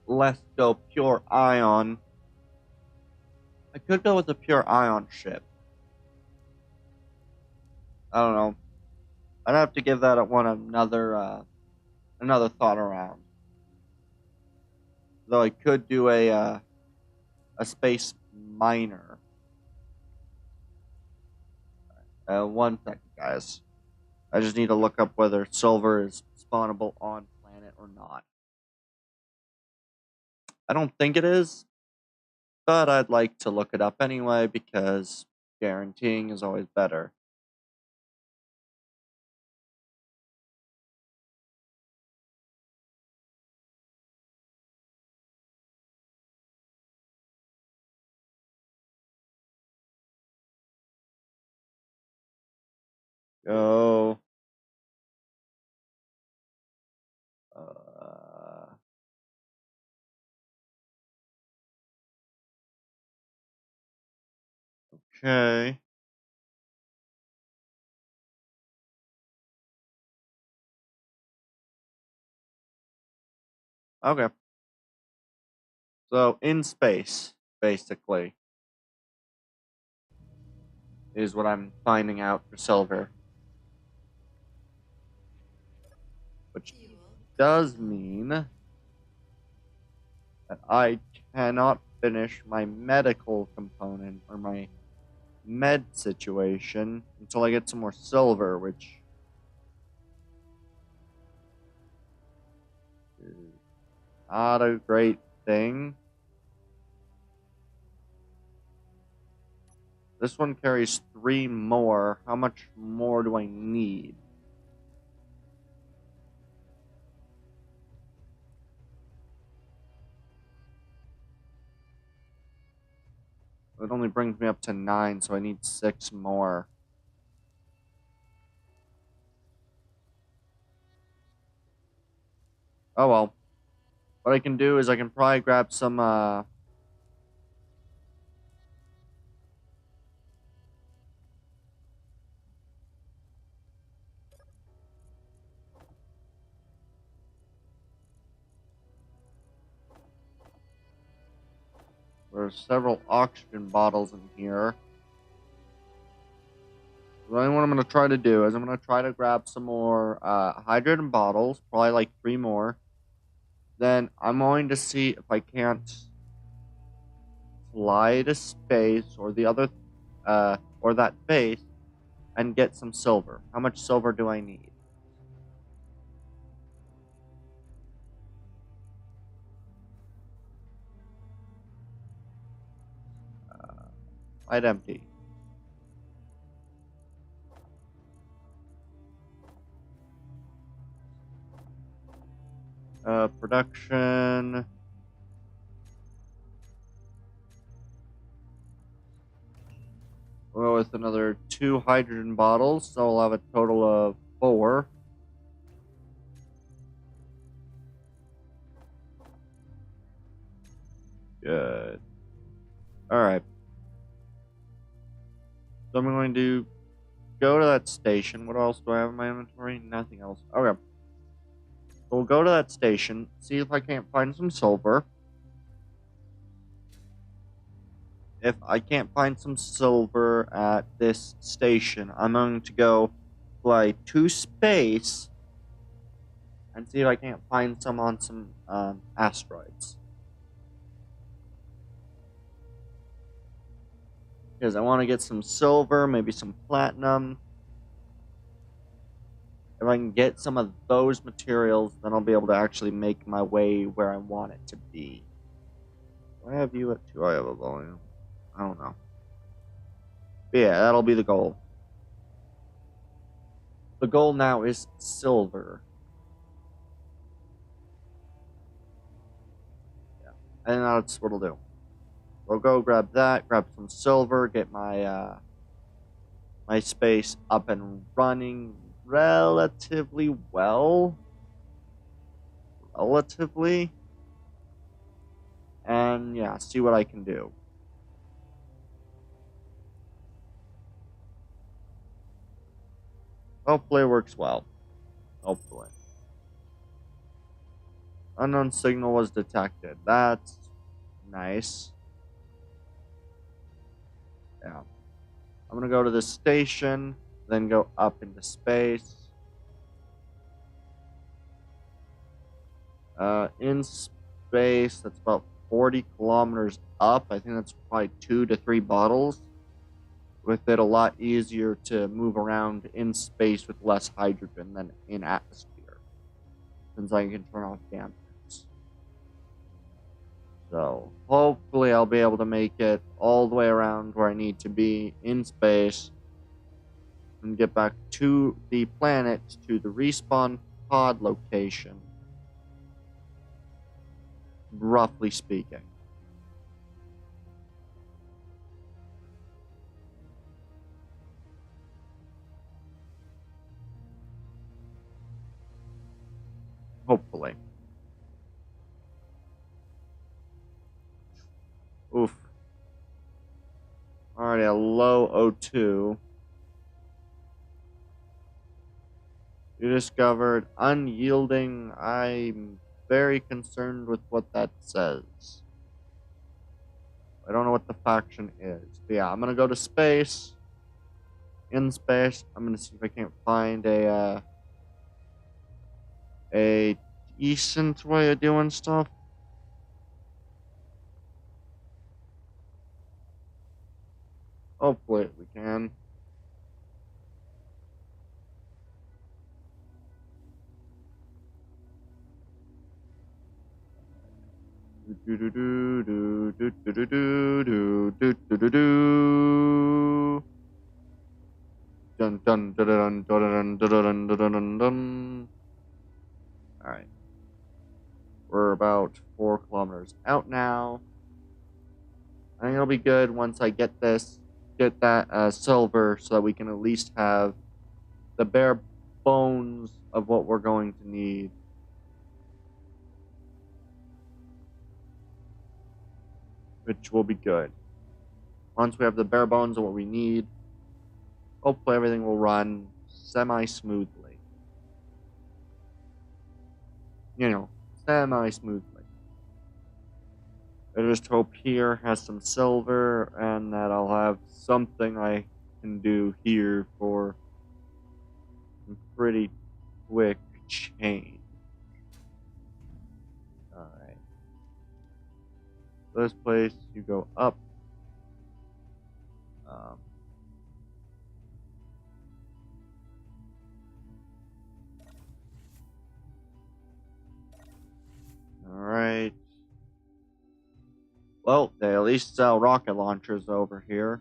Let's go pure ion. I could go with a pure ion ship. I don't know. I'd have to give that one another thought around. Though I could do a space miner. One second, guys. I just need to look up whether silver is spawnable on planet or not. I don't think it is, but I'd like to look it up anyway because guaranteeing is always better. Go. Okay. Okay. So in space, basically, is what I'm finding out for silver. Which does mean that I cannot finish my medical component or my med situation until I get some more silver, which is not a great thing. This one carries 3 more. How much more do I need? It only brings me up to 9, so I need 6 more. Oh well. What I can do is I can probably grab some, there's several oxygen bottles in here. What I'm going to try to do is I'm going to try to grab some more hydrogen bottles, probably like 3 more. Then I'm going to see if I can't fly to space or the other, or that base and get some silver. How much silver do I need? I'd empty. Production. Well, with another 2 hydrogen bottles, so I'll have a total of 4. Good. Alright. So I'm going to go to that station. What else do I have in my inventory? Nothing else. Okay. So we'll go to that station, see if I can't find some silver. If I can't find some silver at this station, I'm going to go fly to space and see if I can't find some on some asteroids. Because I want to get some silver, maybe some platinum. If I can get some of those materials, then I'll be able to actually make my way where I want it to be. Do I have you at 2? I have a volume. I don't know. But yeah, that'll be the goal. The goal now is silver. Yeah, and that's what I'll do. We'll go grab that, grab some silver, get my my space up and running relatively well. And yeah, see what I can do. Hopefully it works well. Hopefully. Unknown signal was detected. That's nice. Yeah. I'm gonna go to the station, then go up into space. In space, that's about 40 kilometers up. I think that's probably 2 to 3 bottles. With it a lot easier to move around in space with less hydrogen than in atmosphere, since I can turn off dampers. So hopefully I'll be able to make it all the way around where I need to be in space and get back to the planet, to the respawn pod location, roughly speaking. Hopefully. Oof. Already a low O2. You discovered unyielding. I'm very concerned with what that says. I don't know what the faction is. But yeah, I'm gonna go to space. In space, I'm gonna see if I can't find a decent way of doing stuff. Hopefully we can. Do do do do do do do do do do do do. Dun dun dun dun dun dun dun dun dun dun. All right, we're about 4 kilometers out now. I think it'll be good once I get that silver, so that we can at least have the bare bones of what we're going to need. Which will be good. Once we have the bare bones of what we need, hopefully everything will run semi-smoothly. You know, semi-smoothly. I just hope here has some silver, and that I'll have something I can do here for some pretty quick change. Alright. This place, you go up. Alright. Well, they at least sell rocket launchers over here.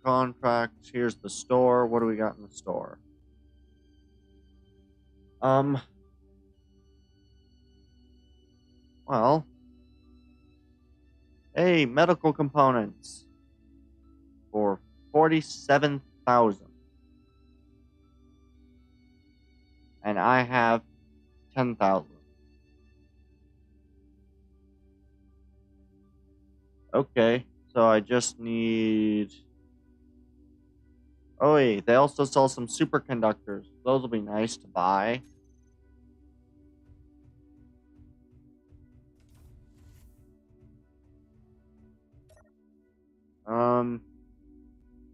Contracts. Here's the store. What do we got in the store? Well, hey, medical components for 47,000, and I have 10,000. Okay, so I just need. Oh wait, they also sell some superconductors. Those will be nice to buy.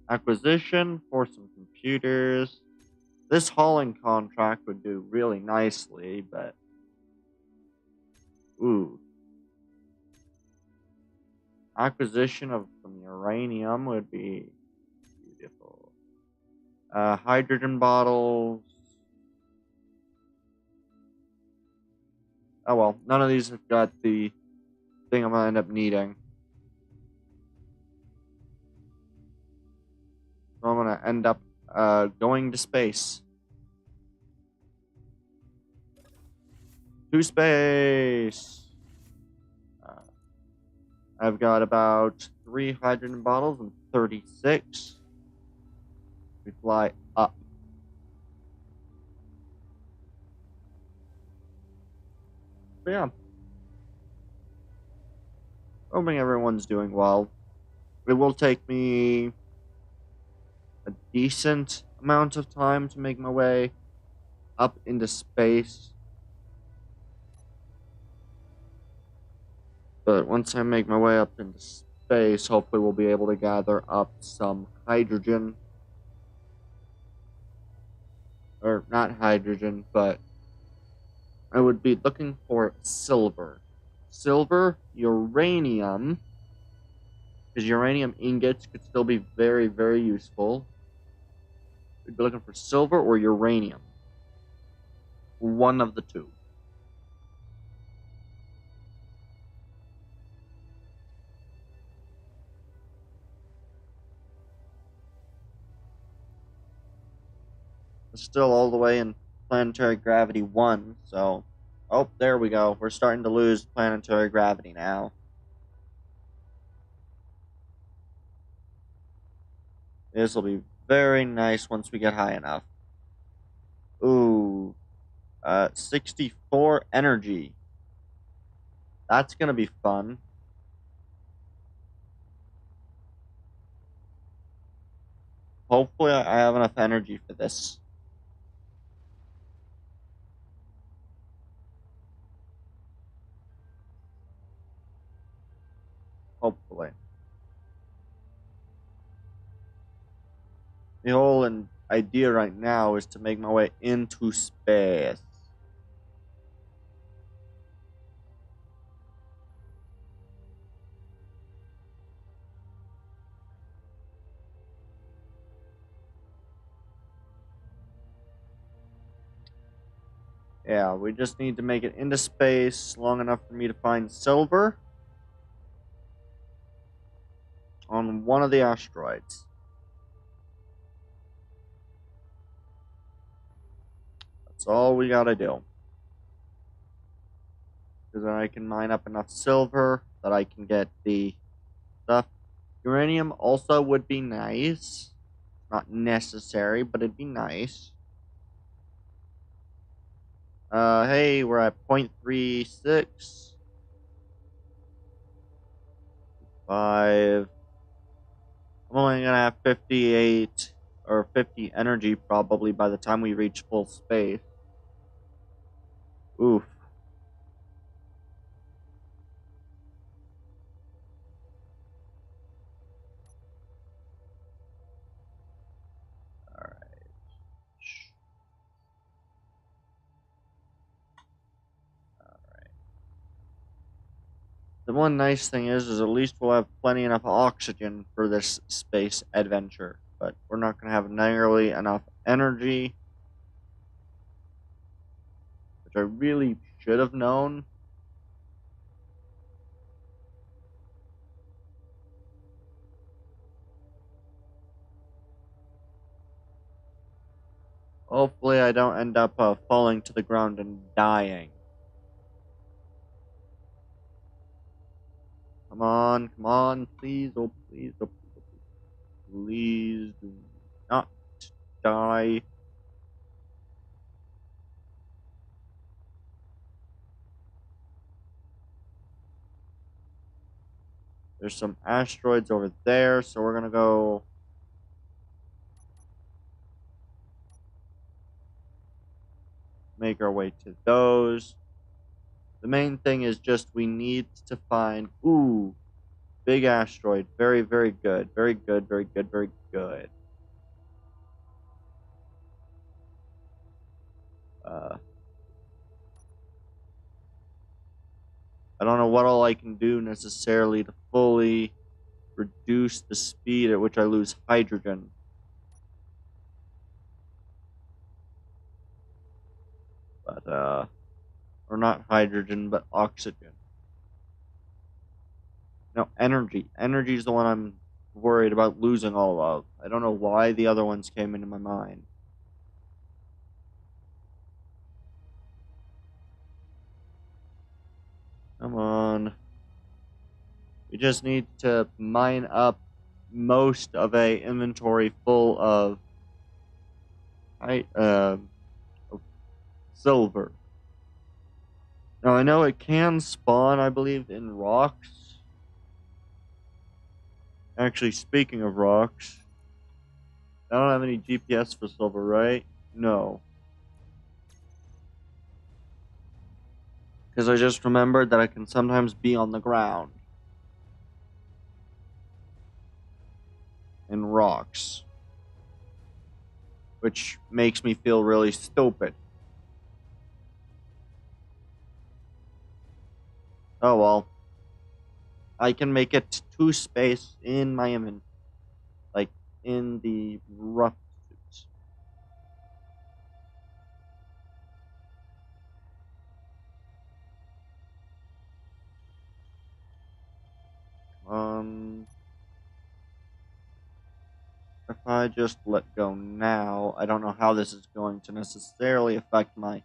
Acquisition for some computers. This hauling contract would do really nicely, but ooh. Acquisition of some uranium would be beautiful. Hydrogen bottles. Oh well, none of these have got the thing I'm gonna end up needing. So I'm gonna end up going to space. To space! I've got about 3 hydrogen bottles and 36. We fly up. But yeah. Hoping everyone's doing well. It will take me a decent amount of time to make my way up into space. But once I make my way up into space, hopefully we'll be able to gather up some hydrogen. Or not hydrogen, but I would be looking for silver. Silver, uranium, because uranium ingots could still be very, very useful. We'd be looking for silver or uranium. One of the two. Still all the way in planetary gravity 1, so. Oh, there we go. We're starting to lose planetary gravity now. This will be very nice once we get high enough. Ooh. 64 energy. That's gonna be fun. Hopefully I have enough energy for this. Hopefully. The whole idea right now is to make my way into space. Yeah, we just need to make it into space long enough for me to find silver on one of the asteroids. That's all we gotta do. Because then I can mine up enough silver that I can get the stuff. Uranium also would be nice. Not necessary, but it'd be nice. Hey, we're at 0.36. 5. I'm only gonna have 58 or 50 energy probably by the time we reach full space. Oof. Alright. The one nice thing is at least we'll have plenty enough oxygen for this space adventure. But we're not gonna have nearly enough energy, which I really should have known. Hopefully I don't end up falling to the ground and dying. Come on, please, oh please, oh please, oh, please. Please do not die. There's some asteroids over there, so we're gonna go make our way to those. The main thing is just we need to find, ooh, big asteroid. Very, very good. Very good, very good, very good. I don't know what all I can do necessarily to fully reduce the speed at which I lose hydrogen. But, or not hydrogen, but oxygen. No, energy. Energy is the one I'm worried about losing all of. I don't know why the other ones came into my mind. Come on. We just need to mine up most of a inventory full of of silver. Now I know it can spawn, I believe, in rocks. Actually, speaking of rocks, I don't have any GPS for silver, right? No. Because I just remembered that I can sometimes be on the ground. In rocks. Which makes me feel really stupid. Oh well. I can make it to space in my inventory. Like, in the rough suits. If I just let go now, I don't know how this is going to necessarily affect my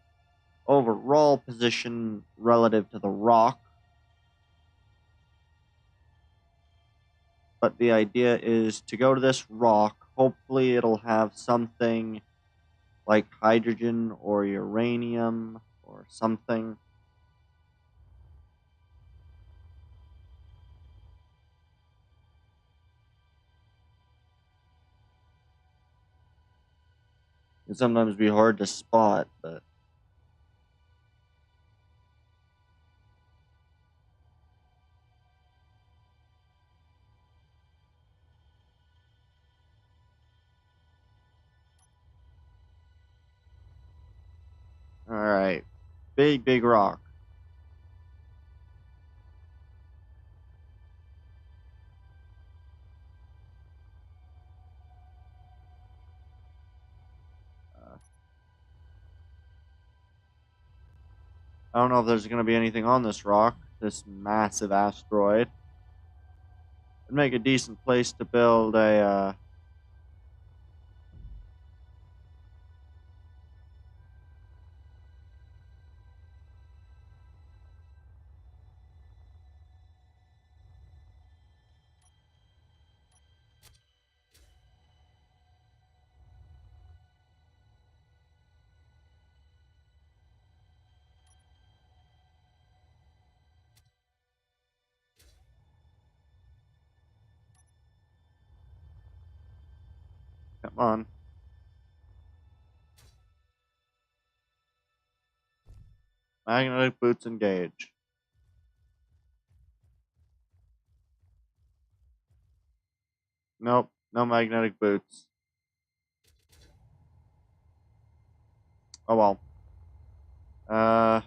overall position relative to the rock. But the idea is to go to this rock. Hopefully it'll have something like hydrogen or uranium or something. It can sometimes be hard to spot, but alright. Big, big rock. I don't know if there's going to be anything on this rock, this massive asteroid. It'd make a decent place to build a, come on. Magnetic boots engage. Nope, no magnetic boots. Oh well. Uh,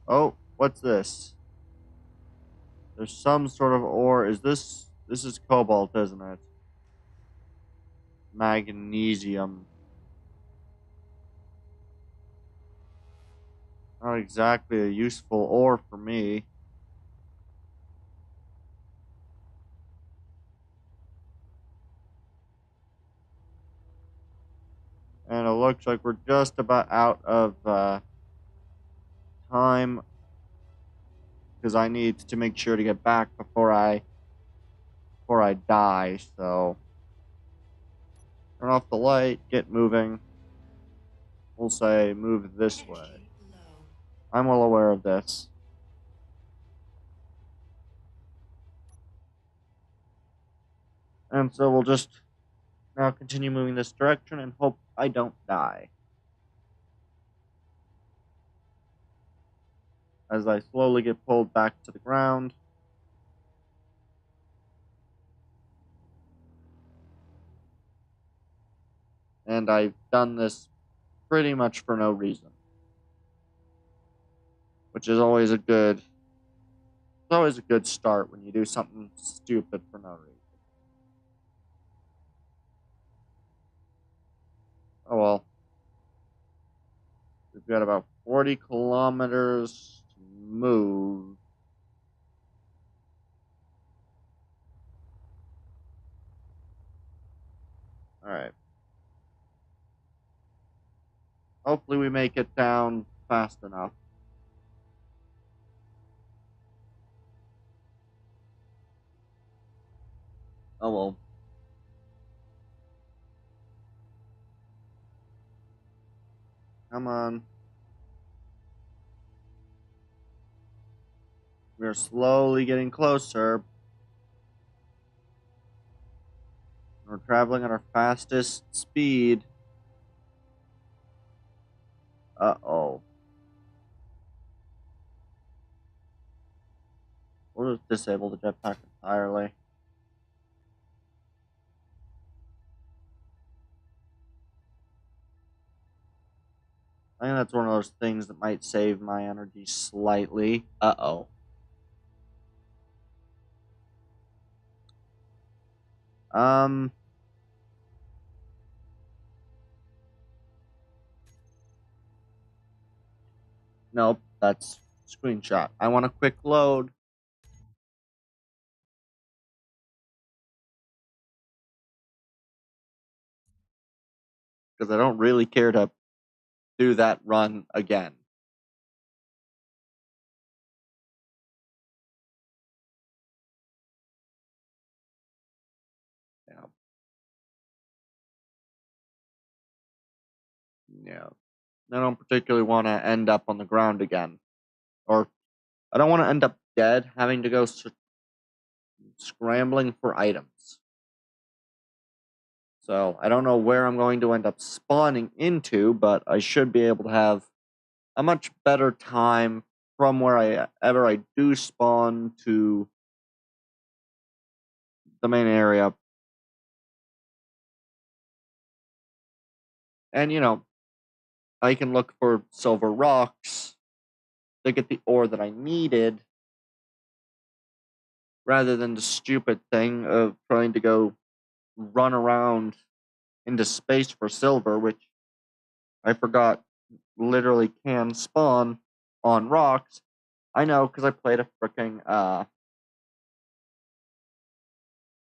oh, what's this? There's some sort of ore. This is cobalt, isn't it? Magnesium. Not exactly a useful ore for me. And it looks like we're just about out of time because I need to make sure to get back before I die. So turn off the light, get moving. We'll say move this way. I'm well aware of this. And so we'll just now continue moving this direction and hope I don't die. As I slowly get pulled back to the ground. And I've done this pretty much for no reason. Which is always a good start when you do something stupid for no reason. Oh well. We've got about 40 kilometers to move. Alright. Hopefully we make it down fast enough. Oh well. Come on. We're slowly getting closer. We're traveling at our fastest speed. Uh-oh. We'll just disable the jetpack entirely. I think that's one of those things that might save my energy slightly. Uh-oh. Nope, that's screenshot. I want a quick load. Because I don't really care to do that run again. Yeah. Yeah. I don't particularly want to end up on the ground again. Or I don't want to end up dead having to go scrambling for items. So I don't know where I'm going to end up spawning into, but I should be able to have a much better time from wherever I do spawn to the main area. And, I can look for silver rocks to get the ore that I needed rather than the stupid thing of trying to go run around into space for silver, which I forgot literally can spawn on rocks. I know because I played a freaking I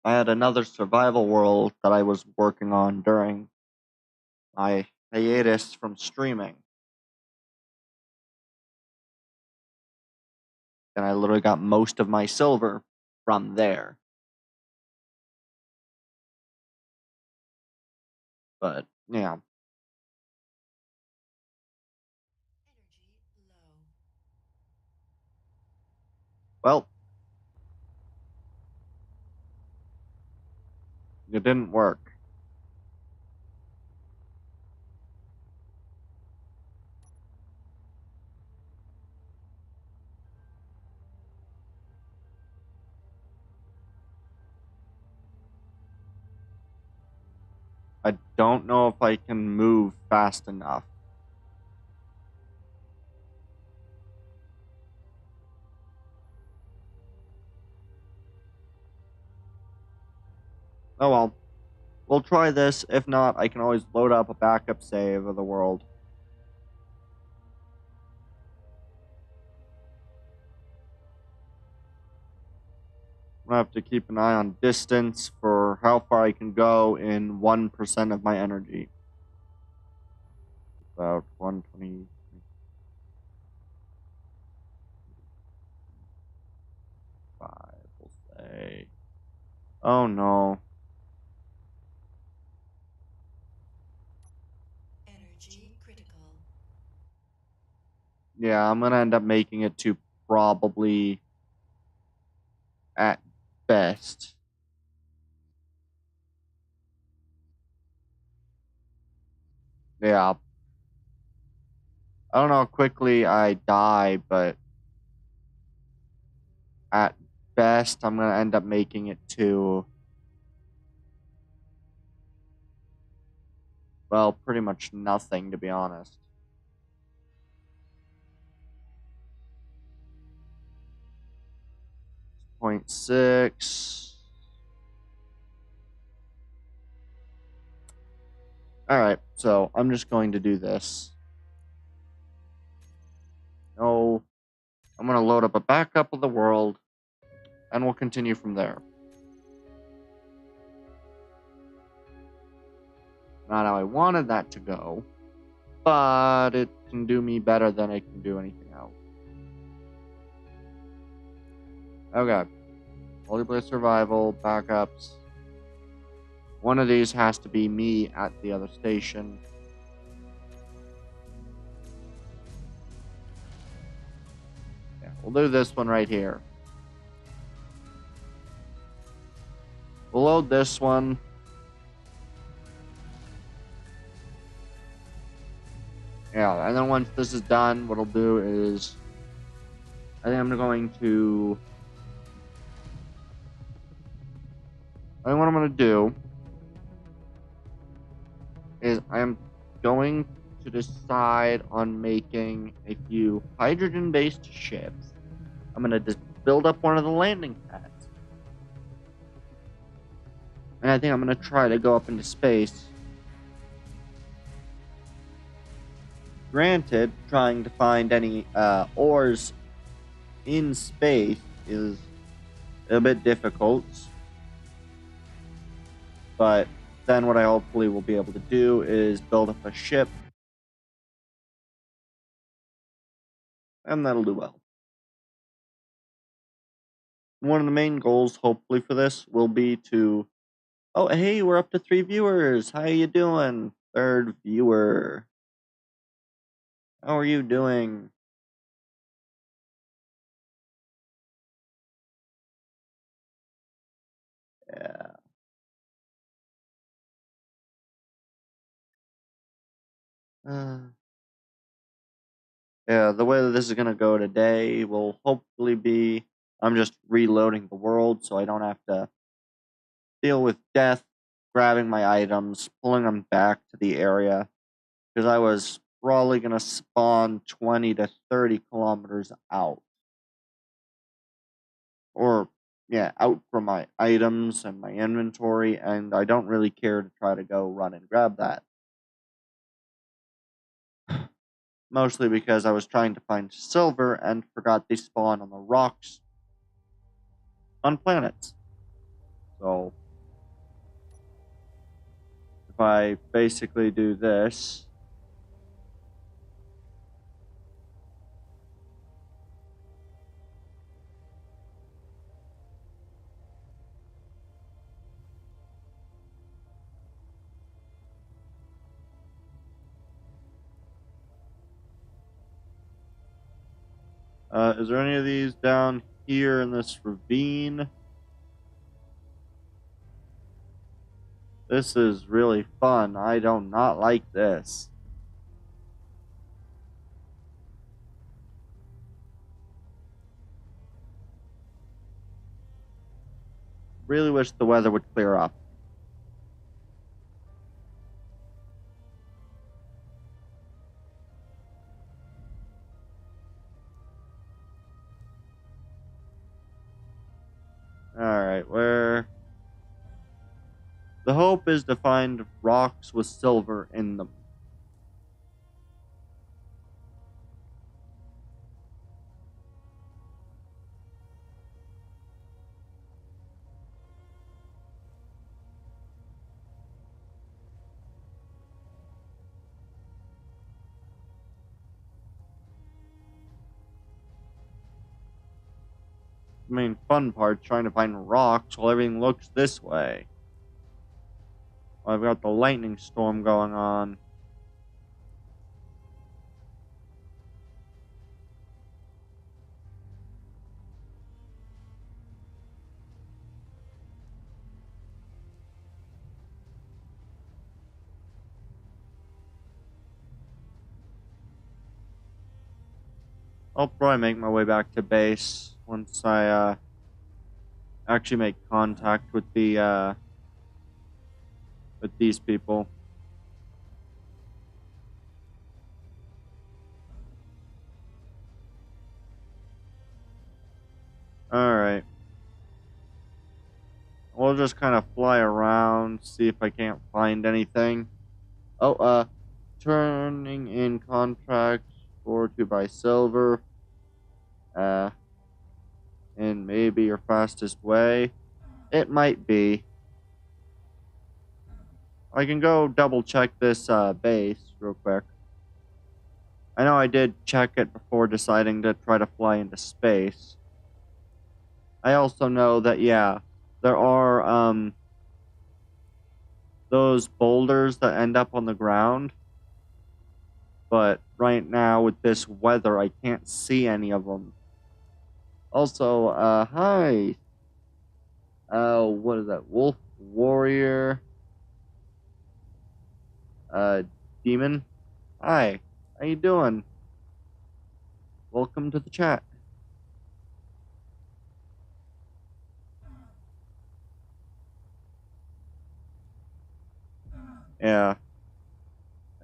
had another survival world that I was working on during my hiatus from streaming. And I literally got most of my silver from there. But yeah. Well, it didn't work. I don't know if I can move fast enough. Oh well. We'll try this. If not, I can always load up a backup save of the world. I'm gonna have to keep an eye on distance for how far I can go in 1% of my energy. About 120. We'll say. Oh no. Energy critical. Yeah, I'm gonna end up making it to probably at best. Yeah. I don't know how quickly I die, but at best, I'm gonna end up making it to, well, pretty much nothing, to be honest. 0.6. Alright, so I'm just going to do this. No. I'm going to load up a backup of the world, and we'll continue from there. Not how I wanted that to go, but it can do me better than it can do anything else. Okay. Multiplayer survival, backups. One of these has to be me at the other station. Yeah, we'll do this one right here. We'll load this one. Yeah, and then once this is done, what I'll do is I think what I'm going to do is I'm going to decide on making a few hydrogen-based ships. I'm going to just build up one of the landing pads. And I think I'm going to try to go up into space. Granted, trying to find any ores in space is a bit difficult. But then what I hopefully will be able to do is build up a ship. And that'll do well. One of the main goals, hopefully, for this will be to... Oh, hey, we're up to 3 viewers. How you doing? Third viewer. How are you doing? Yeah. Yeah, the way that this is going to go today will hopefully be... I'm just reloading the world so I don't have to deal with death, grabbing my items, pulling them back to the area. Because I was probably going to spawn 20 to 30 kilometers out. Or yeah, out from my items and my inventory, and I don't really care to try to go run and grab that. Mostly because I was trying to find silver and forgot they spawn on the rocks on planets. So, if I basically do this, is there any of these down here in this ravine? This is really fun. I do not like this. Really wish the weather would clear up. Alright, where... The hope is to find rocks with silver in them. The main fun part trying to find rocks while everything looks this way. Well, I've got the lightning storm going on. I'll probably make my way back to base once I actually make contact with these people. Alright. We'll just kind of fly around, see if I can't find anything. Oh, turning in contracts for to buy silver. And maybe your fastest way. It might be. I can go double check this base real quick. I know I did check it before deciding to try to fly into space. I also know that, yeah, there are those boulders that end up on the ground. But right now with this weather, I can't see any of them. Also, hi. What is that? Wolf Warrior. Demon. Hi. How you doing? Welcome to the chat. Yeah.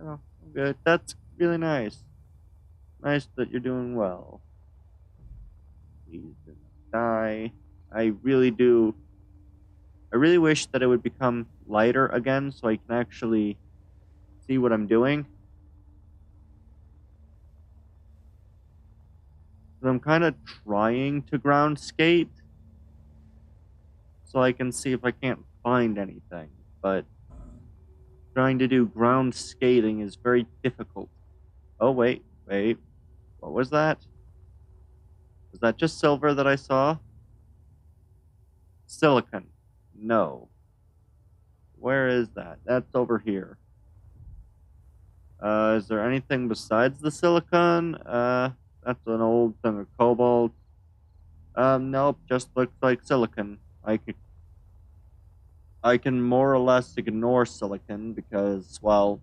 Oh, I'm good. That's really nice. Nice that you're doing well. Please do not die. I really do. I really wish that it would become lighter again so I can actually see what I'm doing. I'm kind of trying to ground skate so I can see if I can't find anything, but trying to do ground skating is very difficult. Oh, wait. What was that? Was that just silver that I saw? Silicon. No. Where is that? That's over here. Is there anything besides the silicon? That's an old thing of cobalt. Nope, just looks like silicon. I can more or less ignore silicon because, well,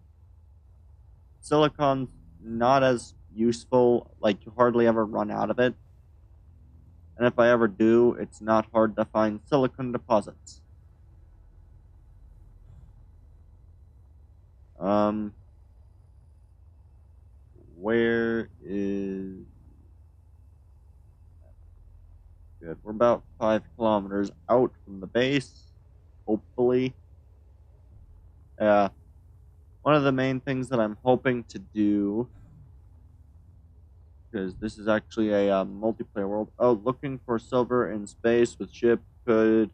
silicon's not as useful, like you hardly ever run out of it. And if I ever do, it's not hard to find silicon deposits. Where is... Good. We're about 5 kilometers out from the base, hopefully. One of the main things that I'm hoping to do, because this is actually a multiplayer world. Oh, looking for silver in space with ship could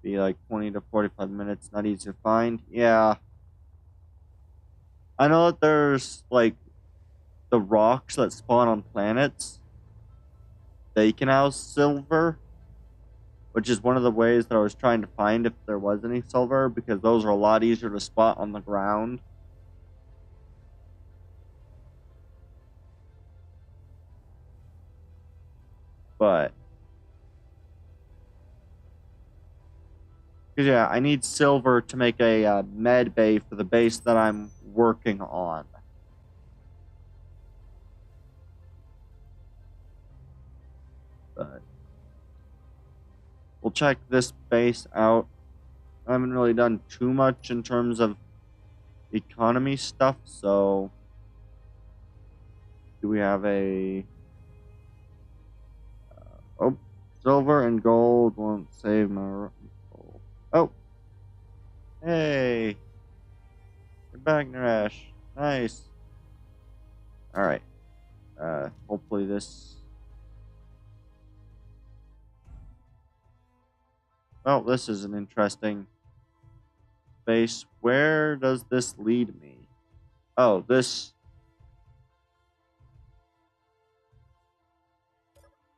be like 20 to 45 minutes. Not easy to find. Yeah. I know that there's like the rocks that spawn on planets. They can house silver, which is one of the ways that I was trying to find if there was any silver, because those are a lot easier to spot on the ground. But yeah, I need silver to make a med bay for the base that I'm working on. But we'll check this base out. I haven't really done too much in terms of economy stuff, so do we have a oh, silver and gold won't save my gold. Oh, hey, you're back, Naresh. Nice. All right. Hopefully this. Well, this is an interesting base. Where does this lead me? Oh, this.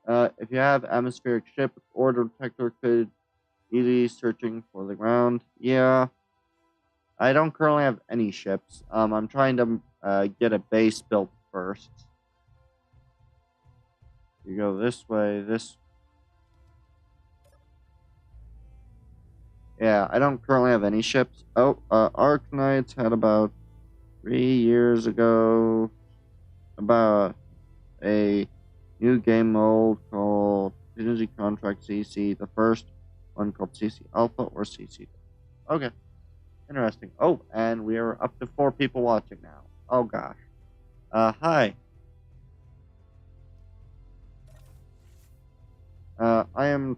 If you have atmospheric ship, order detector could easily searching for the ground. Yeah. I don't currently have any ships. I'm trying to get a base built first. You go this way, this. Yeah, I don't currently have any ships. Oh, Arknights had about 3 years ago about a new game mode called Contingency Contract CC. The first one called CC Alpha or CC. Okay. Interesting. Oh, and we are up to 4 people watching now. Oh gosh. Hi. I am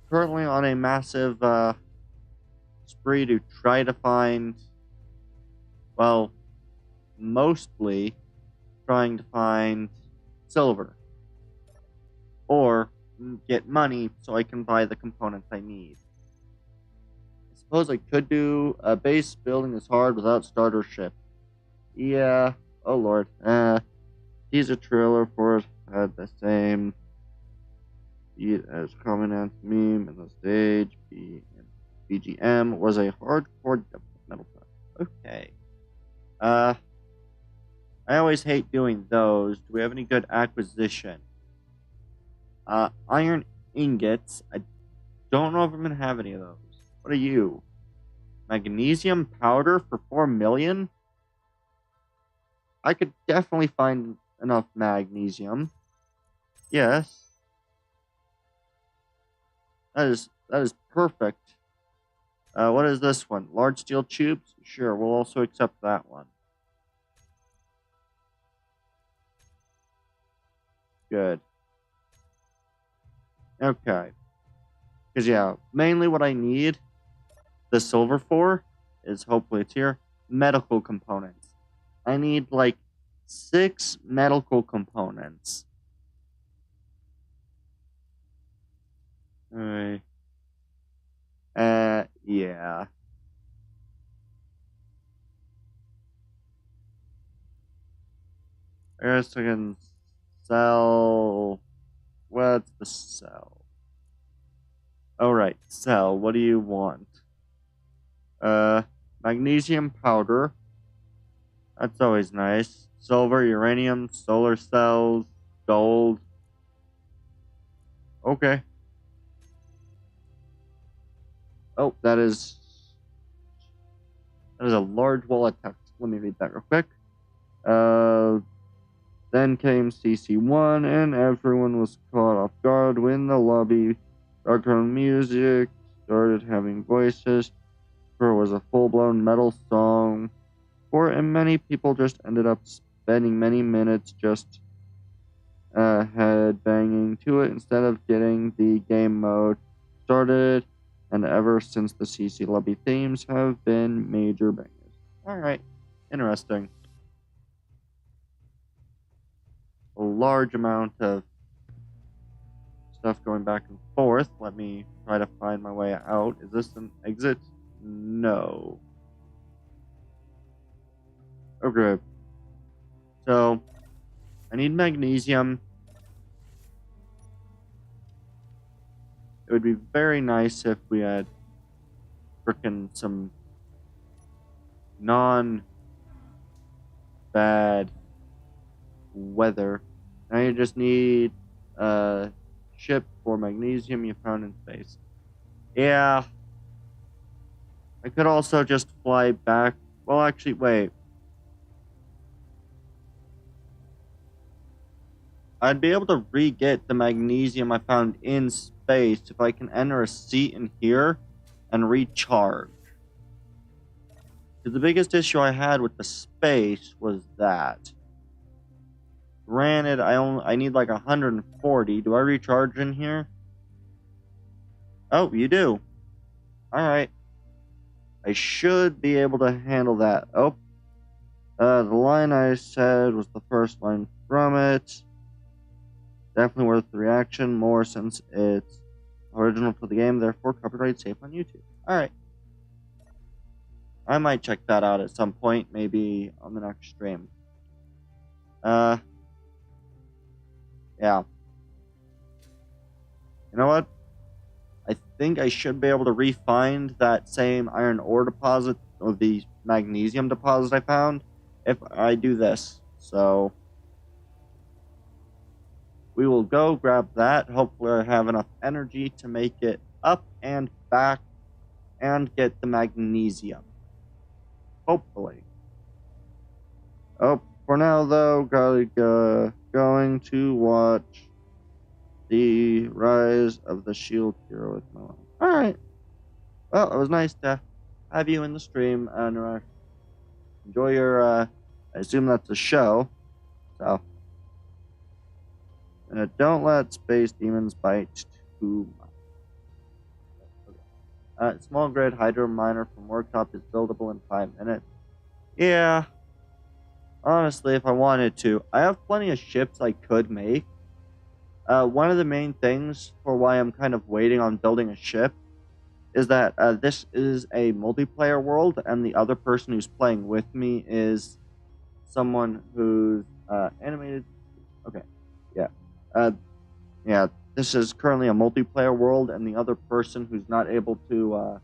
currently on a massive spree to try to find, well, mostly trying to find silver or get money so I can buy the components I need. I suppose I could do a base building is hard without starter ship. Yeah, oh lord. He's a trailer for it had the same beat as Commandant's meme in the stage. BGM was a hardcore metal player. Okay. I always hate doing those. Do we have any good acquisition? Iron ingots. I don't know if I'm gonna have any of those. What are you? Magnesium powder for 4 million? I could definitely find enough magnesium. Yes. That is perfect. What is this one? Large steel tubes? Sure, we'll also accept that one. Good. Okay. Because, yeah, mainly what I need the silver for is, hopefully it's here, medical components. I need, like, 6 medical components. Alright. Yeah. I guess I can sell. What's the sell? Alright, sell. What do you want? Magnesium powder. That's always nice. Silver, uranium, solar cells, gold. Okay. Oh, that is a large wall of text. Let me read that real quick. Then came CC1, and everyone was caught off guard when the lobby background music started having voices. It was a full-blown metal song, and many people just ended up spending many minutes just head banging to it instead of getting the game mode started. And ever since the CC lobby themes have been major bangers. Alright, interesting. A large amount of stuff going back and forth. Let me try to find my way out. Is this an exit? No. Okay. So, I need magnesium. It would be very nice if we had frickin' some non-bad weather. Now you just need a ship for magnesium you found in space. Yeah. I could also just fly back. Well, actually, wait. I'd be able to re-get the magnesium I found in space if I can enter a seat in here and recharge. Because the biggest issue I had with the space was that. Granted, I need like 140. Do I recharge in here? Oh, you do. Alright. I should be able to handle that. Oh. The line I said was the first line from it. Definitely worth the reaction, more since it's original for the game, therefore copyright safe on YouTube. Alright. I might check that out at some point, maybe on the next stream. Yeah. You know what? I think I should be able to re-find that same iron ore deposit, or the magnesium deposit I found, if I do this. So, we will go grab that. Hopefully I have enough energy to make it up and back and get the magnesium. Hopefully. Oh, for now though, going to watch the Rise of the Shield Hero with my life. Alright. Well, it was nice to have you in the stream, and enjoy your, I assume that's a show, so. Don't let space demons bite too much. Small grid hydro miner from worktop is buildable in 5 minutes. Yeah. Honestly, if I wanted to. I have plenty of ships I could make. One of the main things for why I'm kind of waiting on building a ship is that this is a multiplayer world, and the other person who's playing with me is someone who's animated. Okay, yeah. Yeah, this is currently a multiplayer world, and the other person who's not able to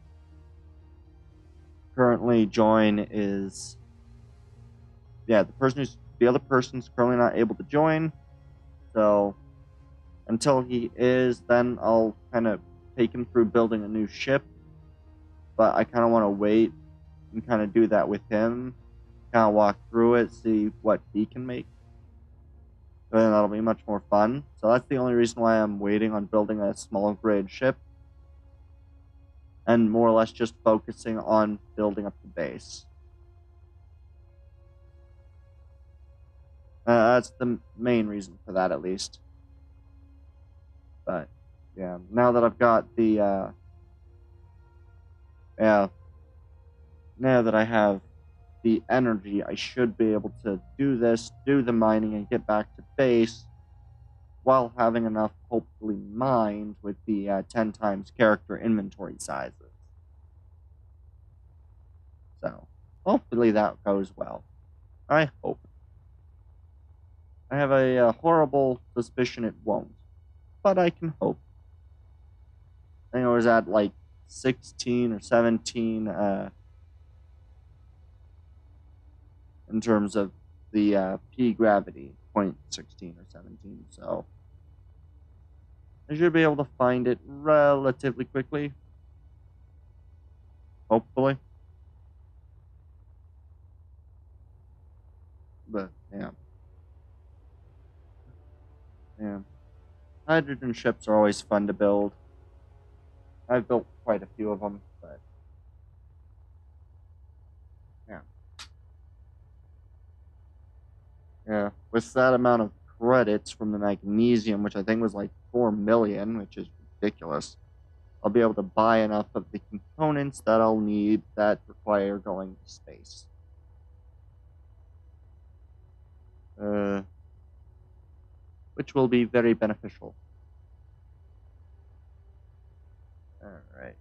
currently join is, yeah, the other person's currently not able to join. So until he is, then I'll kind of take him through building a new ship. But I kind of want to wait and kind of do that with him, kind of walk through it, see what he can make. And that'll be much more fun. So that's the only reason why I'm waiting on building a small grade ship. And more or less just focusing on building up the base. That's the main reason for that, at least. But, yeah, now that I've got the, now that I have the energy, I should be able to do this, do the mining, and get back to base while having enough, hopefully, mined with the 10 times character inventory sizes. So, hopefully that goes well. I hope. I have a horrible suspicion it won't, but I can hope. I think I was at like 16 or 17 in terms of the P gravity, 0.16 or 17, so I should be able to find it relatively quickly. Hopefully. But, yeah. Yeah. Hydrogen ships are always fun to build. I've built quite a few of them, but yeah. Yeah, with that amount of credits from the magnesium, which I think was like 4 million, which is ridiculous, I'll be able to buy enough of the components that I'll need that require going to space. Which will be very beneficial. Alright.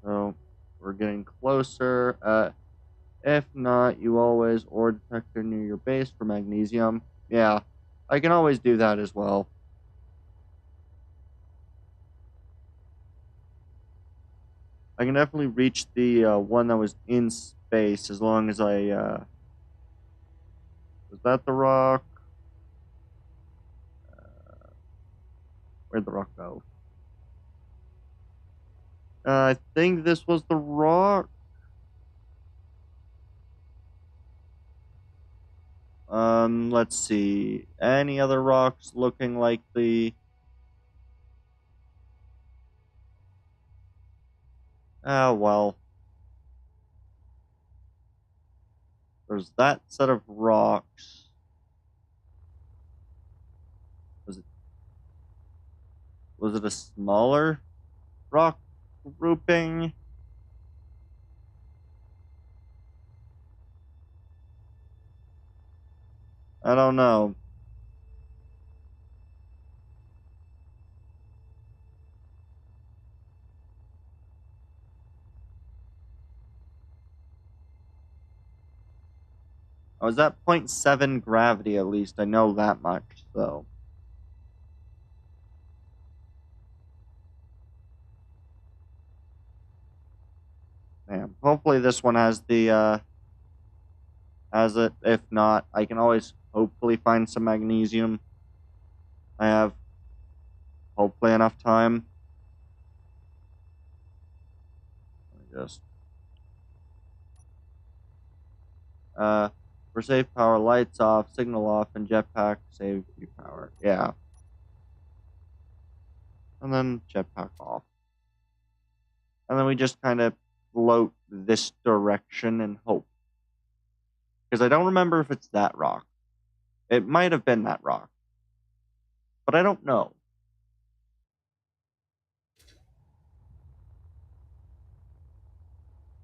So, we're getting closer. If not, you always ore detector near your base for magnesium. Yeah, I can always do that as well. I can definitely reach the one that was in space as long as I, was that the rock? Where'd the rock go? I think this was the rock. Let's see. Any other rocks looking likely? Ah, well. There's that set of rocks. Was it a smaller rock grouping? I don't know. I was at 0.7 gravity at least. I know that much, so. Man, hopefully this one has the, has it. If not, I can always hopefully find some magnesium. I have hopefully enough time. Let me just. For safe power, lights off, signal off, and jetpack save you power. Yeah. And then jetpack off. And then we just kind of float this direction and hope. Because I don't remember if it's that rock. It might have been that rock. But I don't know.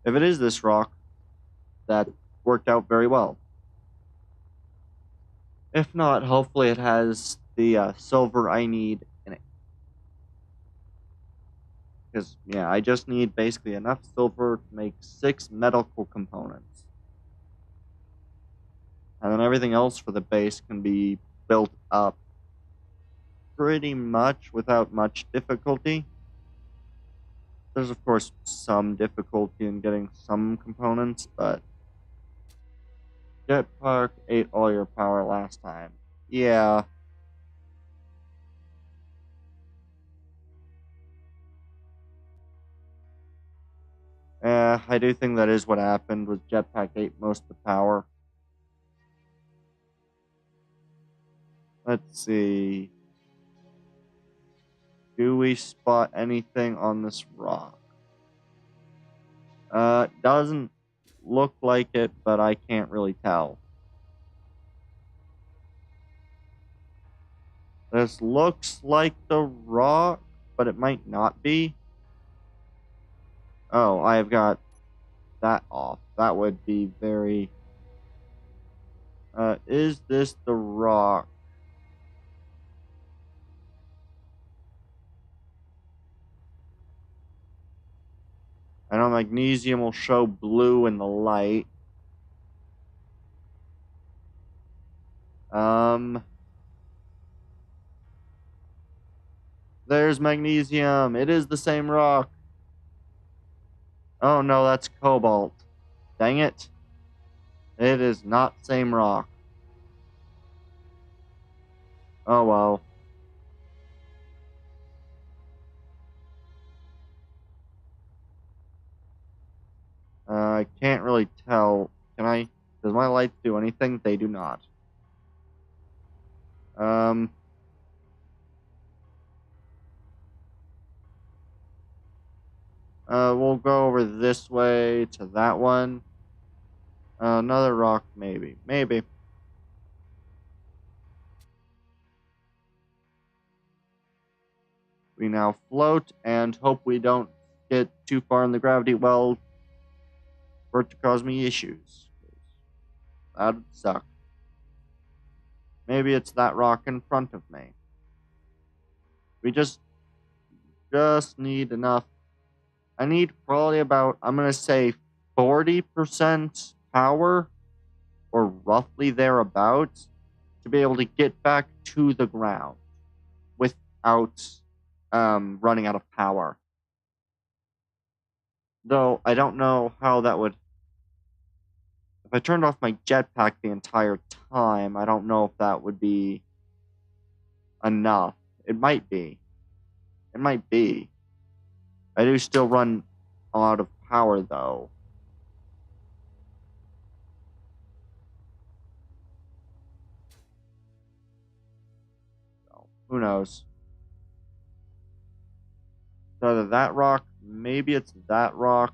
If it is this rock, that worked out very well. If not, hopefully it has the silver I need in it. Because, yeah, I just need basically enough silver to make 6 medical components. And then everything else for the base can be built up pretty much without much difficulty. There's, of course, some difficulty in getting some components, but jetpack ate all your power last time. Yeah. I do think that is what happened, was jetpack ate most of the power. Let's see. Do we spot anything on this rock? Doesn't look like it, but I can't really tell. This looks like the rock, but it might not be. Oh, I've got that off. That would be very... is this the rock? I know magnesium will show blue in the light. There's magnesium. It is the same rock. Oh no, that's cobalt. Dang it. It is not same rock. Oh well. I can't really tell. Can I? Does my lights do anything? They do not. We'll go over this way to that one. Another rock, maybe. Maybe. We now float and hope we don't get too far in the gravity well for it to cause me issues. That would suck. Maybe it's that rock in front of me. We just need enough. I need probably about, I'm going to say 40% power, or roughly thereabouts, to be able to get back to the ground without running out of power. Though I don't know how that would. If I turned off my jetpack the entire time, I don't know if that would be enough. It might be. It might be. I do still run a lot of power, though. So, who knows? It's either that rock, maybe it's that rock.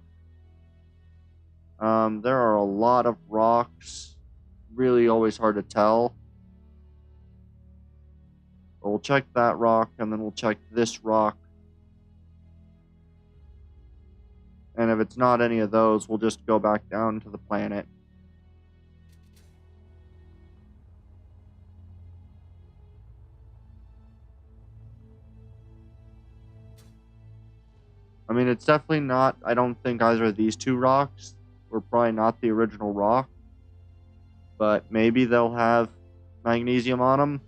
There are a lot of rocks. Really always hard to tell. But we'll check that rock, and then we'll check this rock. And if it's not any of those, we'll just go back down to the planet. I mean, it's definitely not, I don't think either of these two rocks were probably not the original rock. But maybe they'll have magnesium on them.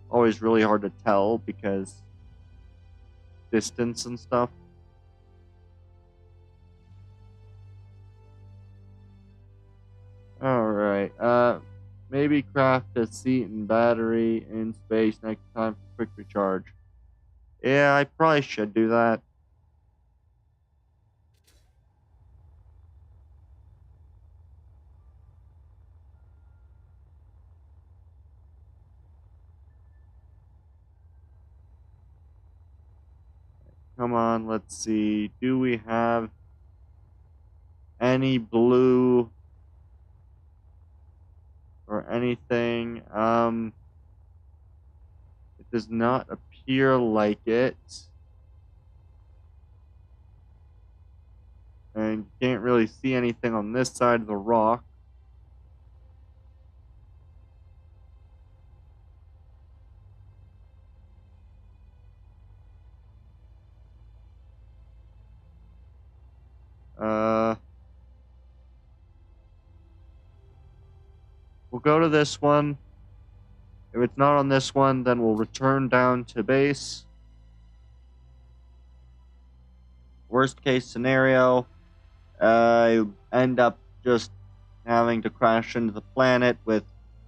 Always really hard to tell because distance and stuff. Alright, maybe craft a seat and battery in space next time for quick recharge. Yeah, I probably should do that. Come on, let's see. Do we have any blue or anything? It does not appear like it. And you can't really see anything on this side of the rock. We'll go to this one. If it's not on this one, then we'll return down to base. Worst case scenario, I end up just having to crash into the planet with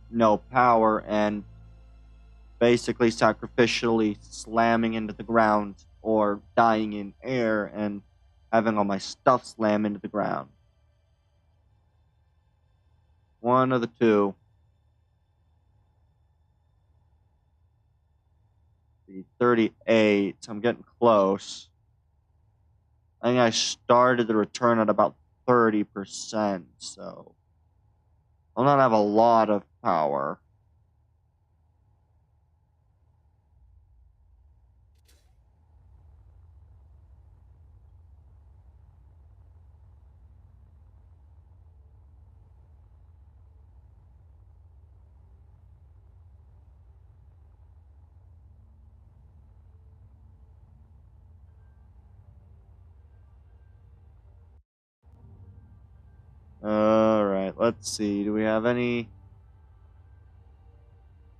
no power and basically sacrificially slamming into the ground or dying in air and having all my stuff slam into the ground. One of the two. The 38. I'm getting close. I think I started the return at about 30%, so I'll not have a lot of power. Alright, let's see. Do we have any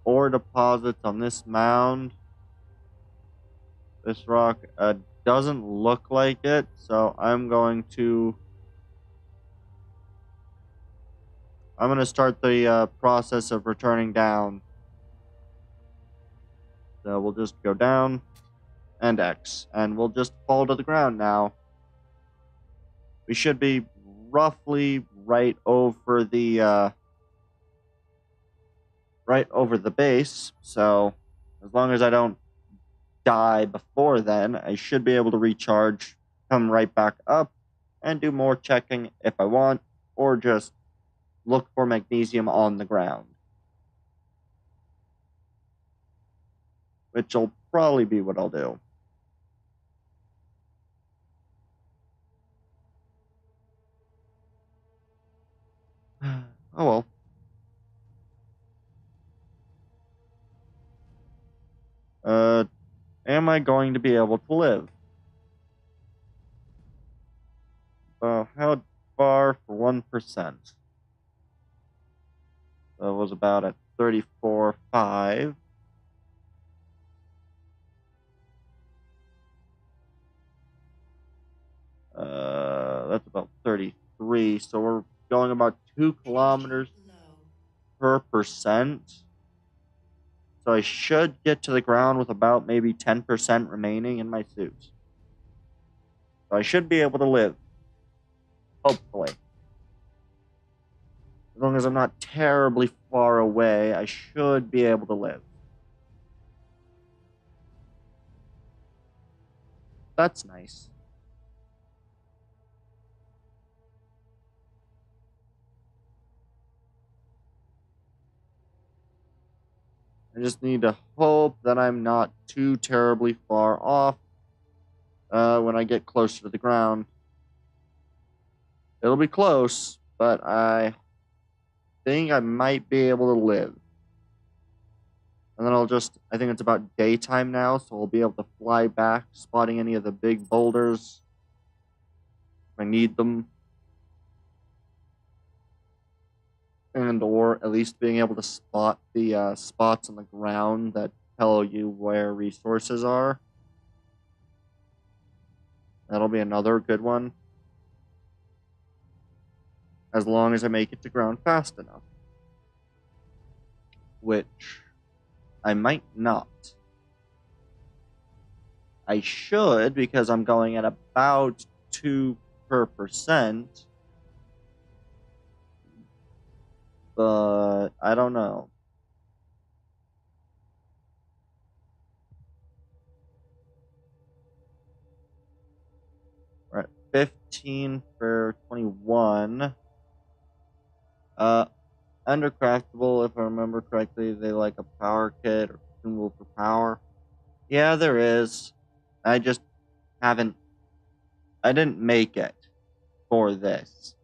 ore deposits on this mound? This rock doesn't look like it, so I'm going to start the process of returning down. So we'll just go down and X, and we'll just fall to the ground now. We should be roughly right over the base, so as long as I don't die before then, I should be able to recharge, come right back up, and do more checking if I want, or just look for magnesium on the ground. which will probably be what I'll do. Oh well. Am I going to be able to live? How far for 1%? That was about at 34.5. That's about 33. So we're going about 2 kilometers per percent. So I should get to the ground with about maybe 10% remaining in my suit. So I should be able to live. Hopefully. As long as I'm not terribly far away, I should be able to live. That's nice. I just need to hope that I'm not too terribly far off when I get closer to the ground. It'll be close, but I think I might be able to live. And then I think it's about daytime now, so I'll be able to fly back, spotting any of the big boulders if I need them. And or at least being able to spot the spots on the ground that tell you where resources are. That'll be another good one. As long as I make it to ground fast enough. Which I might not. I should, because I'm going at about 2 per percent. But I don't know. We're at 15 for 21. Undercraftable, if I remember correctly, they like a power kit or consumable for power. Yeah, there is. I just haven't. I didn't make it for this.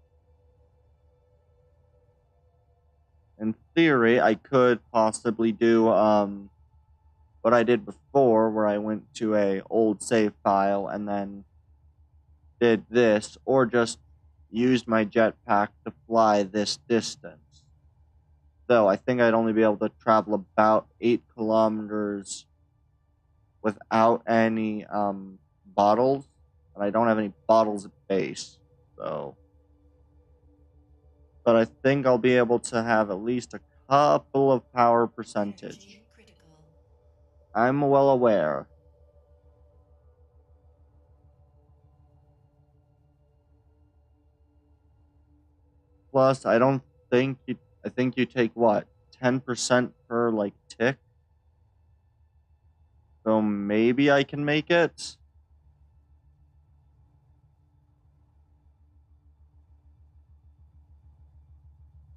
In theory, I could possibly do what I did before, where I went to a old save file and then did this, or just used my jetpack to fly this distance. Though I think I'd only be able to travel about 8 kilometers without any bottles, and I don't have any bottles at base, so. But I think I'll be able to have at least a couple of power percentage. I'm well aware. Plus, I think you take what? 10% per, like, tick? So maybe I can make it?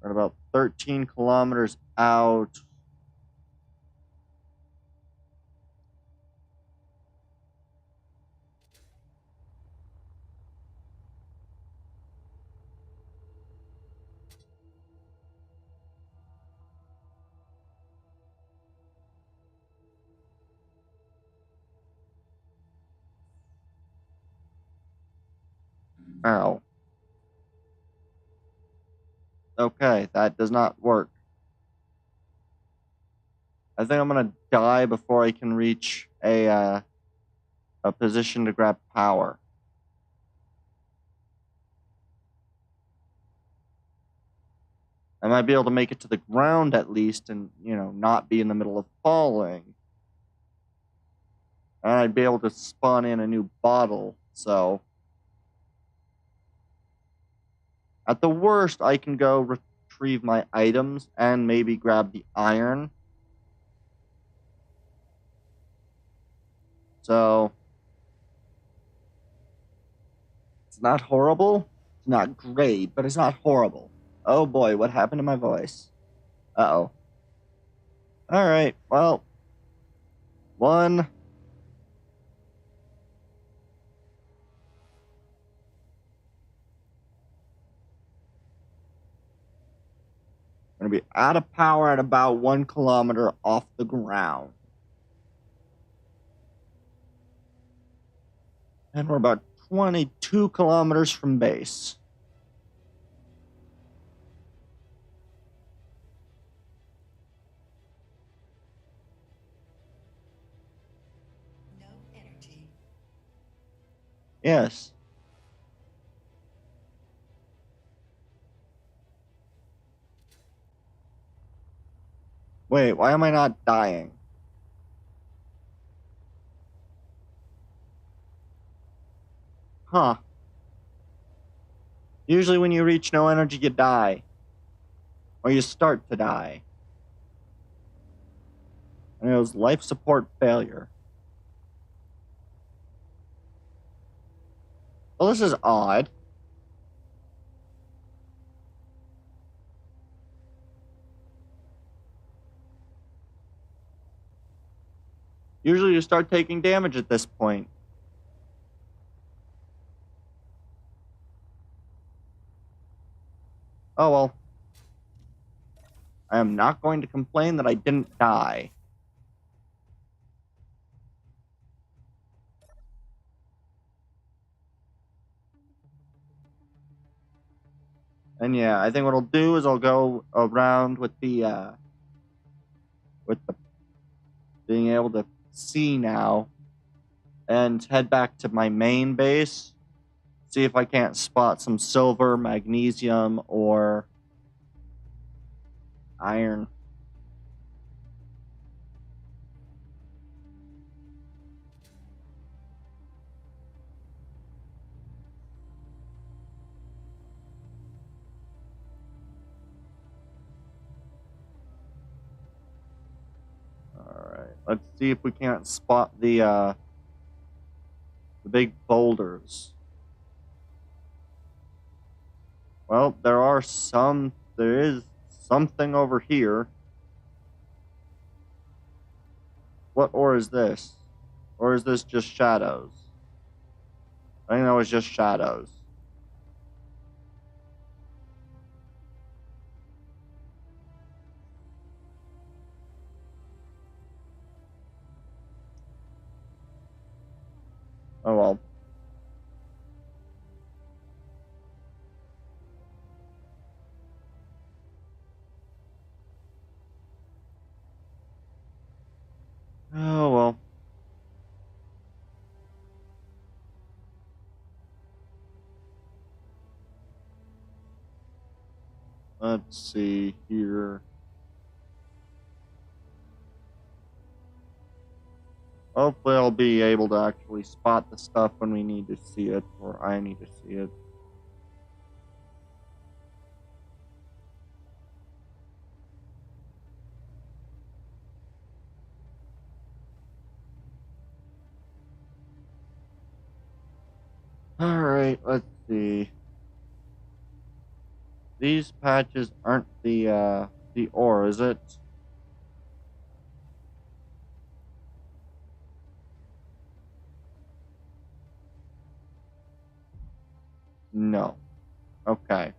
We're at about 13 kilometers out. Ow. Okay, that does not work. I think I'm gonna die before I can reach a position to grab power. I might be able to make it to the ground at least and, not be in the middle of falling. And I'd be able to spawn in a new bottle, so. At the worst, I can go retrieve my items and maybe grab the iron. So. It's not horrible. It's not great, but it's not horrible. Oh boy, what happened to my voice? Uh-oh. Alright, well. 1. Gonna be out of power at about 1 kilometer off the ground. And we're about 22 kilometers from base. No energy. Yes. Wait, why am I not dying? Huh. Usually when you reach no energy, you die. Or you start to die. And it was life support failure. Well, this is odd. Usually you start taking damage at this point. Oh well. I am not going to complain that I didn't die. And yeah, I think what I'll do is I'll go around with the being able to see now and head back to my main base. See if I can't spot some silver, magnesium, or iron. Alright, let's see if we can't spot the big boulders. Well, there is something over here. What ore is this? Or is this just shadows? I think that was just shadows. Oh well. Oh well. Let's see here. Hopefully I'll be able to actually spot the stuff when we need to see it, or I need to see it. Alright, let's see. These patches aren't the ore, is it? No. Okay.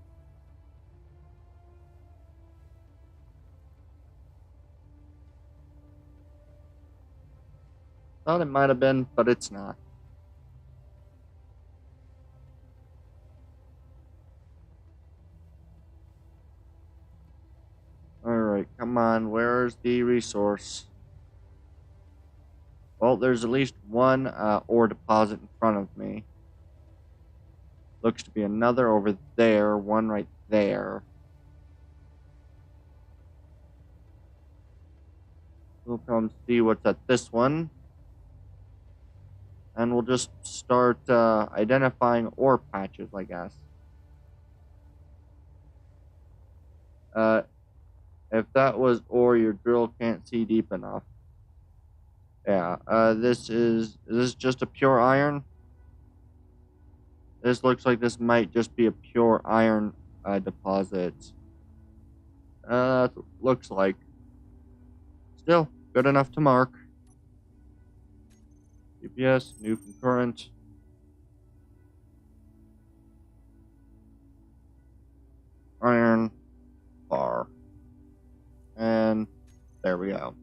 Thought it might have been, but it's not. Alright, come on, where's the resource? Well, there's at least one ore deposit in front of me. Looks to be another over there, one right there. We'll come see what's at this one. And we'll just start identifying ore patches, I guess. If that was ore, your drill can't see deep enough. Yeah, is this just a pure iron? This looks like this might just be a pure iron deposit. Looks like. Still, good enough to mark. DPS, new concurrent. Iron bar. And there we go.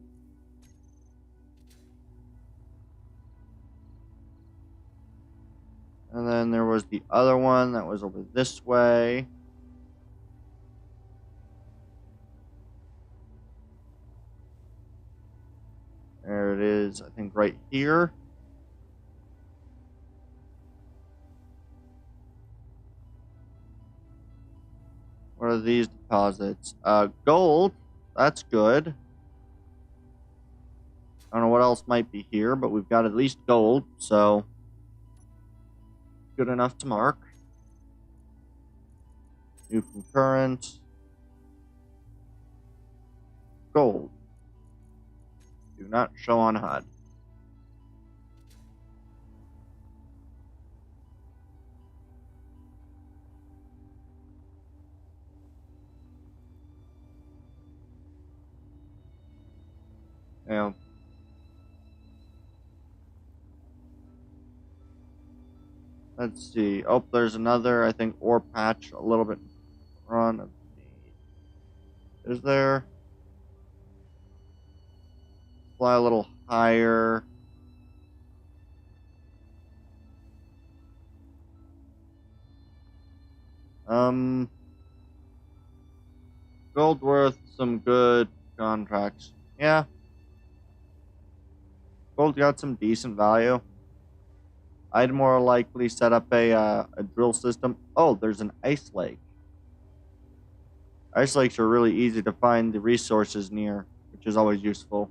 And then there was the other one that was over this way. There it is, I think right here. What are these deposits? Gold. That's good. I don't know what else might be here, but we've got at least gold, so good enough to mark. New concurrent. Gold. Do not show on HUD. Yeah. Let's see. Oh, there's another, I think, ore patch a little bit in front of me. Is there? Fly a little higher. Gold worth some good contracts. Yeah. Gold got some decent value. I'd more likely set up a drill system. Oh, there's an ice lake. Ice lakes are really easy to find the resources near, which is always useful.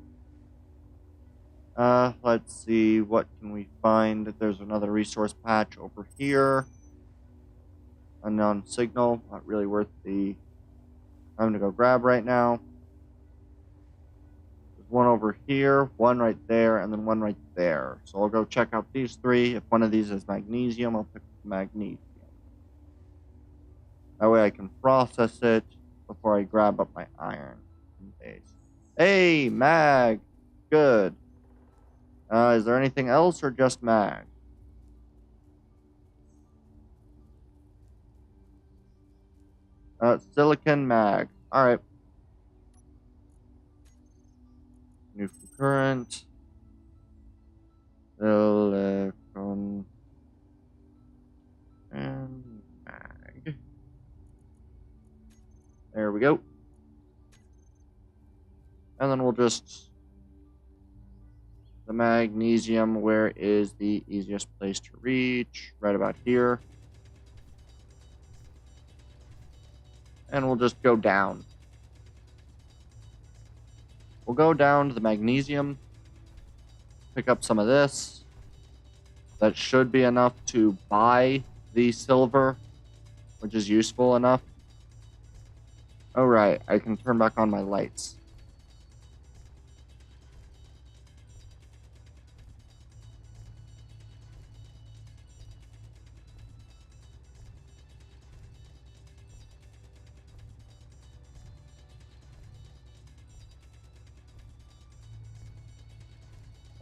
Let's see, what can we find? There's another resource patch over here. Unknown signal, not really worth the time to go grab right now. There's one over here, one right there, and then one right there. So I'll go check out these three. If one of these is magnesium, I'll pick the magnesium. That way I can process it before I grab up my iron base. Hey, mag! Good. Is there anything else or just mag? Silicon mag. Alright. New concurrent. Silicon. And mag. There we go. And then we'll just... The magnesium, where is the easiest place to reach? Right about here. And we'll just go down. We'll go down to the magnesium. Pick up some of this. That should be enough to buy the silver, which is useful enough. Oh, right. I can turn back on my lights.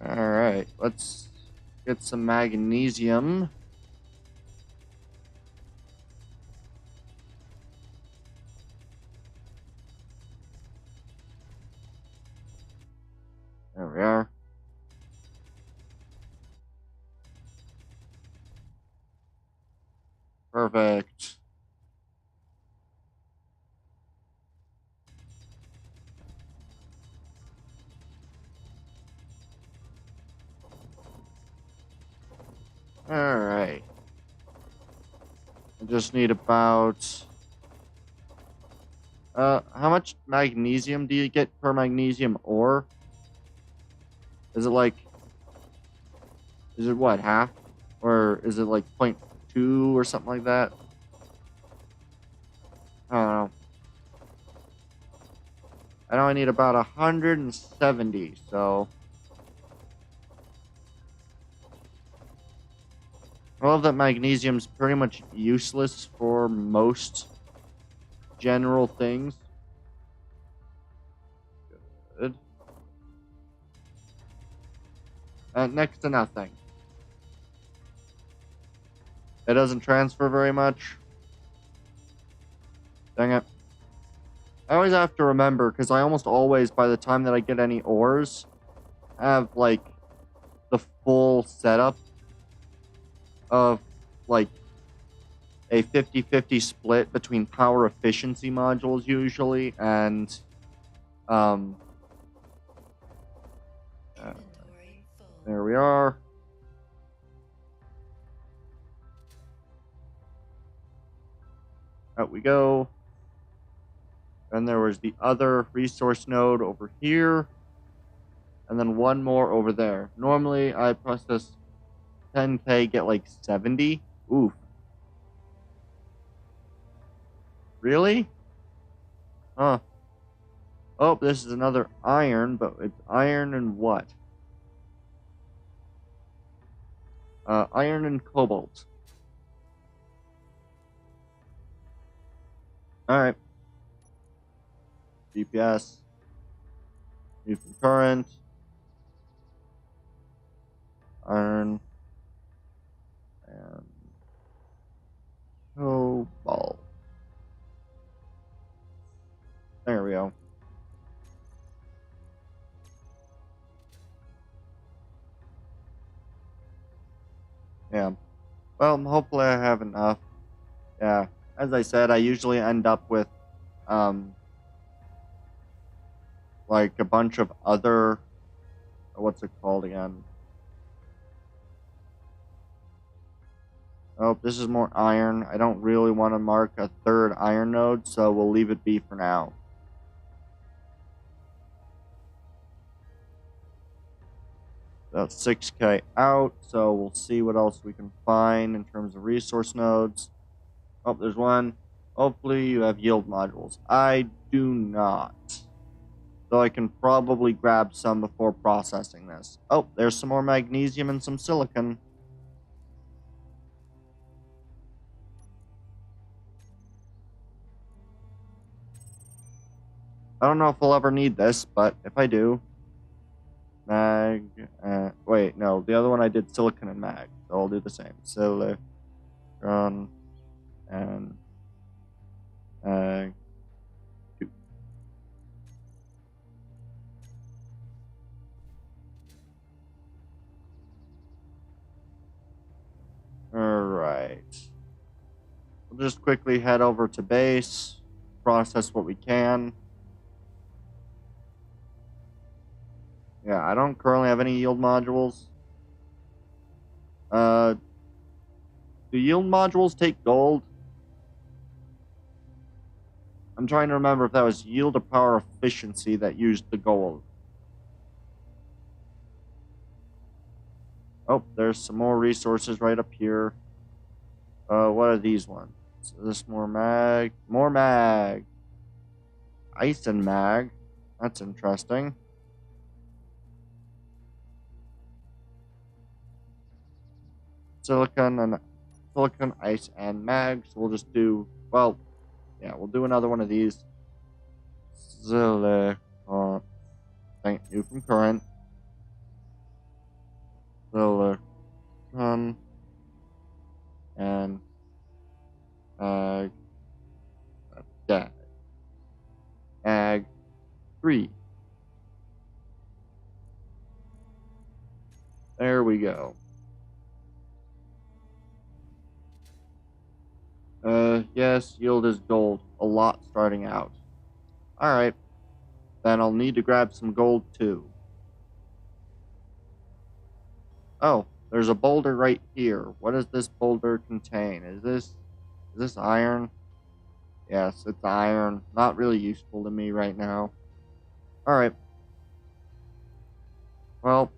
Alright, let's get some magnesium. There we are. Perfect. Alright. I just need about... how much magnesium do you get per magnesium ore? Is it like... Is it what, half? Or is it like 0.2 or something like that? I don't know. I know I need about 170, so... I love that magnesium's pretty much useless for most general things. Good. Next to nothing. It doesn't transfer very much. Dang it. I always have to remember, because I almost always, by the time that I get any ores, have, like, the full setup of, like, a 50-50 split between power efficiency modules, usually, and, Inventory full. there we are. Out we go. And there was the other resource node over here. And then one more over there. Normally, I process 10K, get like 70. Oof. Really? Huh. Oh, this is another iron, but it's iron and what? Iron and cobalt. Alright. GPS. New from current. Iron. And cobalt. There we go. Yeah. Well, hopefully I have enough. Yeah. As I said, I usually end up with, like a bunch of other, what's it called again? Oh, this is more iron. I don't really want to mark a third iron node, so we'll leave it be for now. That's 6K out, so we'll see what else we can find in terms of resource nodes. Oh, there's one. Hopefully you have yield modules. I do not. So I can probably grab some before processing this. Oh, there's some more magnesium and some silicon. I don't know if we'll ever need this, but if I do, wait, no, the other one I did silicon and mag, so I'll do the same. Silicon and mag 2. Alright. We'll just quickly head over to base, process what we can. Yeah, I don't currently have any yield modules. Do yield modules take gold? I'm trying to remember if that was yield or power efficiency that used the gold. Oh, there's some more resources right up here. What are these ones? Is this more mag? More mag. Ice and mag. That's interesting. Silicon, ice, and mag. So we'll just do, well, yeah, we'll do another one of these. Silicon. Thank you from current. Silicon. And yeah. Ag 3. There we go. Yes, yield is gold. A lot starting out. Alright. Then I'll need to grab some gold too. Oh, there's a boulder right here. What does this boulder contain? Is this iron? Yes, it's iron. Not really useful to me right now. Alright. Well,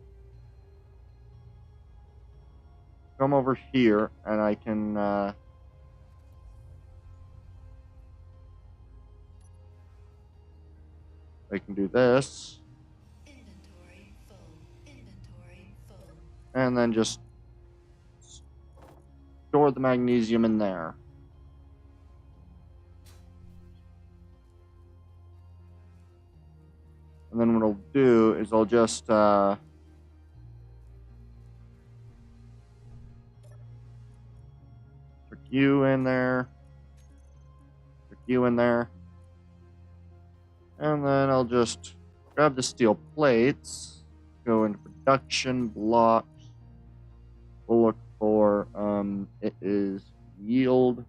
come over here and I can do this. Inventory full. Inventory full. And then just store the magnesium in there. And then what I'll do is I'll just you in there. Stick you in there. And then I'll just grab the steel plates. Go into production blocks. We'll look for, it is yield.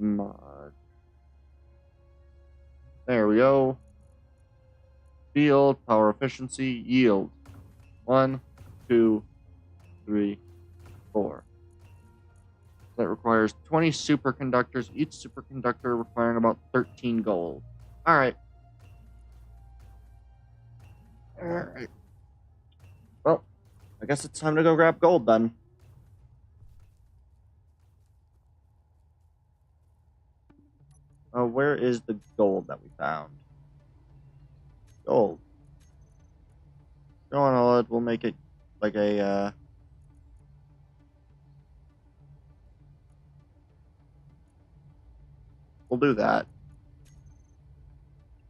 Mod. There we go. Field, power efficiency, yield. 1, 2, 3, 4. That requires 20 superconductors, each superconductor requiring about 13 gold. Alright. Alright. Well, I guess it's time to go grab gold then. Where is the gold that we found? Gold. Go on, OLED. We'll make it like a, we'll do that.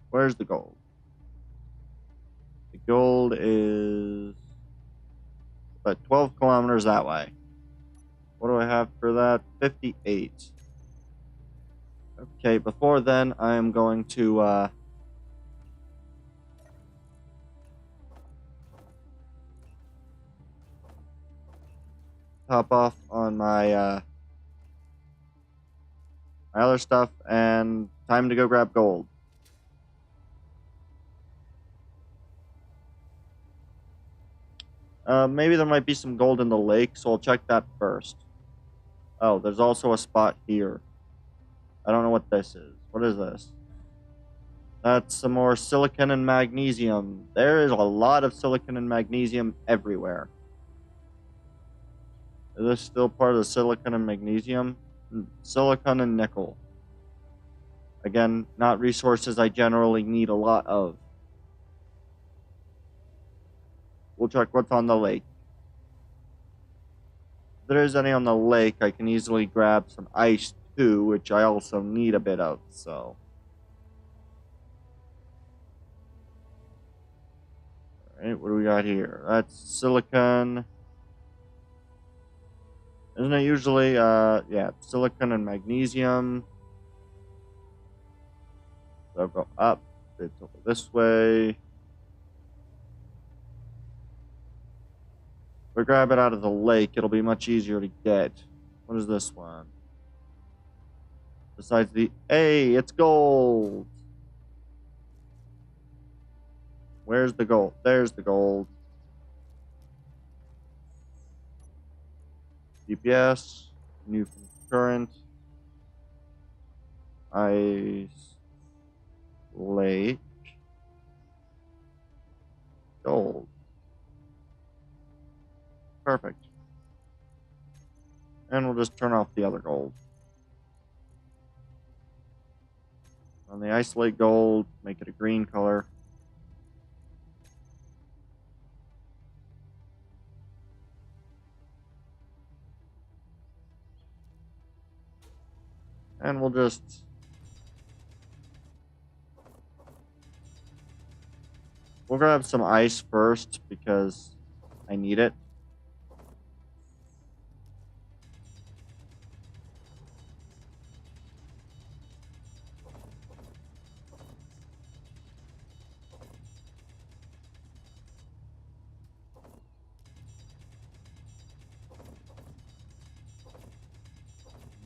Where's the gold? The gold is about 12 kilometers that way. What do I have for that? 58. Okay, before then, I'm going to, top off on my, my other stuff, and time to go grab gold. Maybe there might be some gold in the lake, so I'll check that first. Oh, there's also a spot here. I don't know what this is. What is this? That's some more silicon and magnesium. There is a lot of silicon and magnesium everywhere. Is this still part of the silicon and magnesium? Silicon and nickel. Again, not resources I generally need a lot of. We'll check what's on the lake. If there is any on the lake, I can easily grab some ice too, which I also need a bit of, so. Alright, what do we got here? That's silicon. Isn't it usually, yeah, silicon and magnesium. So I'll go up, it's over this way. If we grab it out of the lake, it'll be much easier to get. What is this one? Besides the, hey, it's gold. Where's the gold? There's the gold. GPS, new current, ice, lake, gold. Perfect. And we'll just turn off the other gold. On the isolate gold, make it a green color. And we'll just we'll grab some ice first because I need it.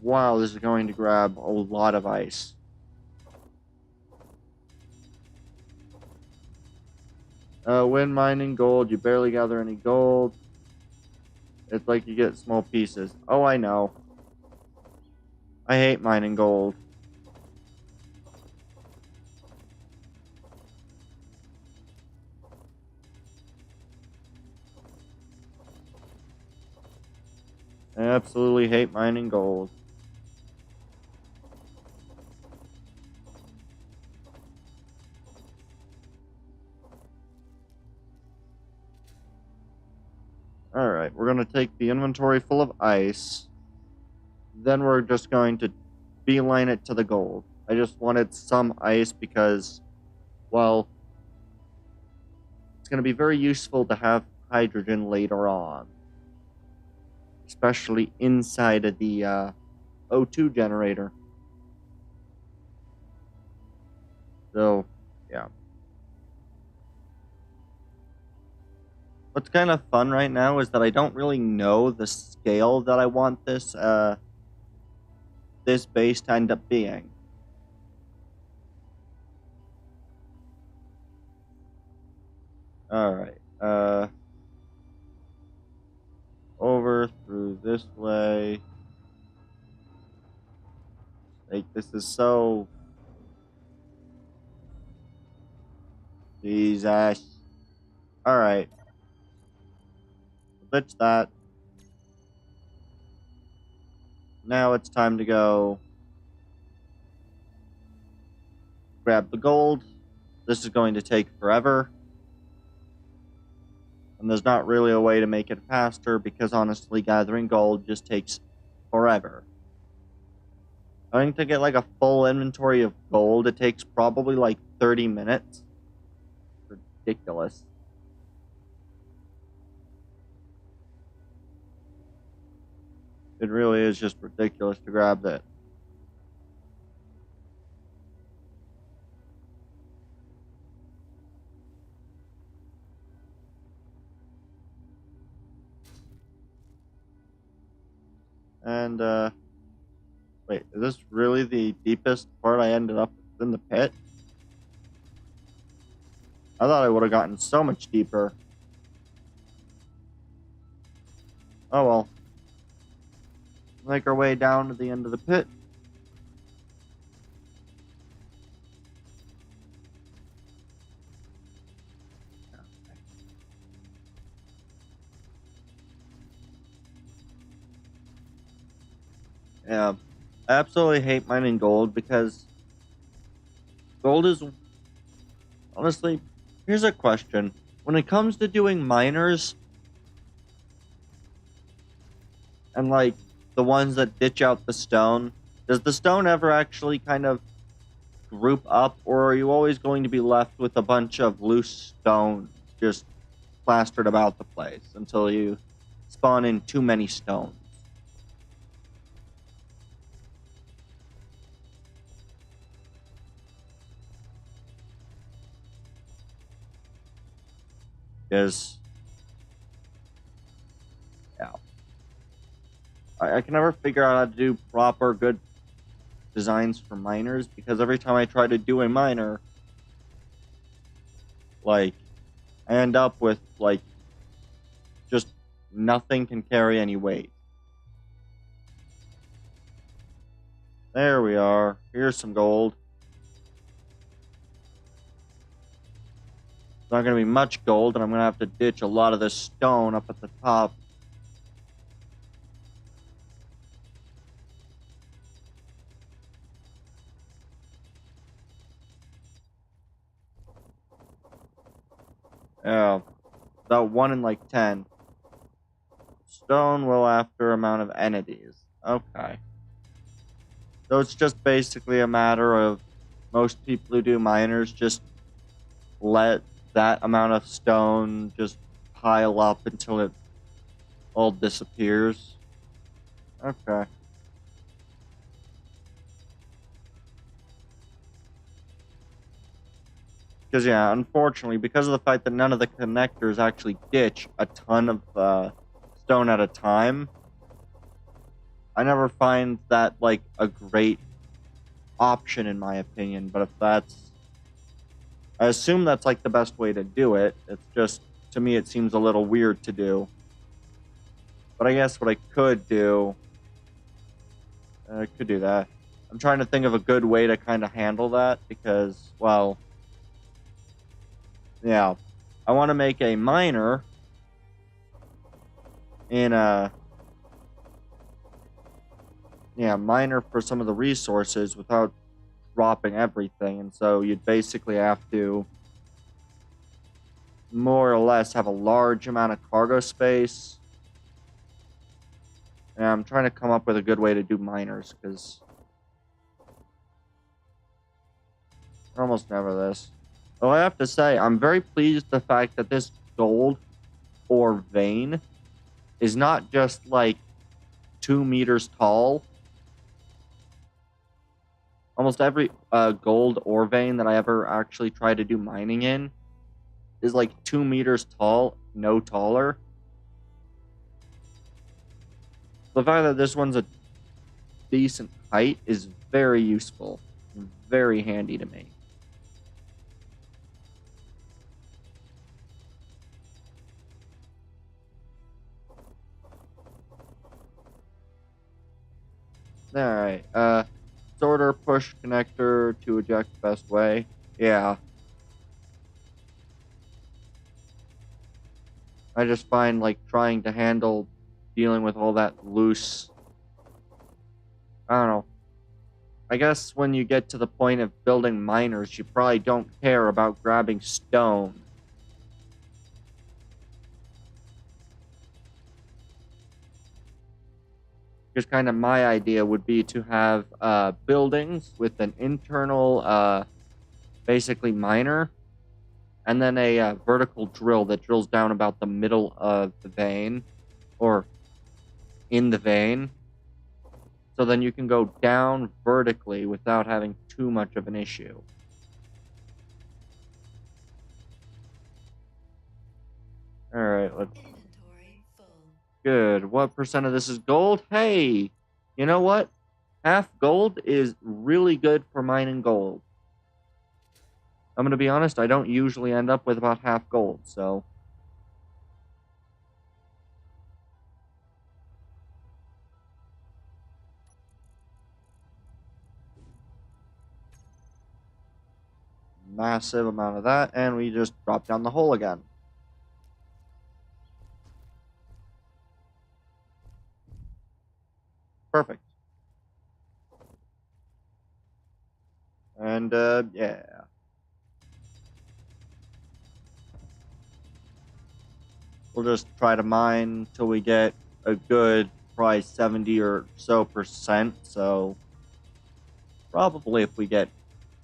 Wow, this is going to grab a lot of ice. When mining gold, you barely gather any gold. It's like you get small pieces. Oh, I know. I hate mining gold. I absolutely hate mining gold. Alright, we're going to take the inventory full of ice. Then we're just going to beeline it to the gold. I just wanted some ice because, well, going to be very useful to have hydrogen later on. Especially inside of the O2 generator. So, yeah. What's kind of fun right now is that I don't really know the scale that I want this this base to end up being. Alright, over through this way. Like, this is so... Jesus. Alright. Ditch that. Now it's time to go grab the gold. This is going to take forever. And there's not really a way to make it faster because honestly gathering gold just takes forever. I think to get like a full inventory of gold, it takes probably like 30 minutes. Ridiculous. It really is just ridiculous to grab that. And, wait, is this really the deepest part I ended up in the pit? I thought I would have gotten so much deeper. Oh well. Make our way down to the end of the pit. Yeah, I absolutely hate mining gold because gold is, honestly, here's a question. When it comes to doing miners, and like the ones that ditch out the stone, does the stone ever actually kind of group up, or are you always going to be left with a bunch of loose stones just plastered about the place until you spawn in too many stones? Because, yeah, I can never figure out how to do proper, good designs for miners, because every time I try to do a miner, like, I end up with, like, just nothing can carry any weight. There we are. Here's some gold. It's not going to be much gold, and I'm going to have to ditch a lot of this stone up at the top. Yeah, about 1 in like 10. Stone will after amount of entities. Okay. So it's just basically a matter of most people who do miners just let that amount of stone just pile up until it all disappears. Okay. Because, yeah, unfortunately, because of the fact that none of the connectors actually ditch a ton of stone at a time, I never find that, like, a great option, in my opinion. But if that's... I assume that's, like, the best way to do it. It's just, to me, it seems a little weird to do. But I guess what I could do... I could do that. I'm trying to think of a good way to kind of handle that, because, well... Yeah. I want to make a miner in a... Yeah, miner for some of the resources without dropping everything. And so you'd basically have to more or less have a large amount of cargo space. And I'm trying to come up with a good way to do miners, because they're almost never this. Well, I have to say, I'm very pleased the fact that this gold ore vein is not just like 2 meters tall. Almost every gold ore vein that I ever actually try to do mining in is like 2 meters tall, no taller. The fact that this one's a decent height is very useful, very handy to me. Alright, sorter, push connector to eject best way. Yeah. I just find, like, trying to handle dealing with all that loose... I don't know. I guess when you get to the point of building miners, you probably don't care about grabbing stone. Just kind of my idea would be to have buildings with an internal, basically miner, and then a vertical drill that drills down about the middle of the vein, or in the vein. So then you can go down vertically without having too much of an issue. Alright, let's... Inventory full. Good. What percent of this is gold? Hey! You know what? Half gold is really good for mining gold. I'm gonna be honest, I don't usually end up with about half gold, so... Massive amount of that, and we just drop down the hole again. Perfect. And, yeah. We'll just try to mine till we get a good, probably 70 or so percent, so... Probably if we get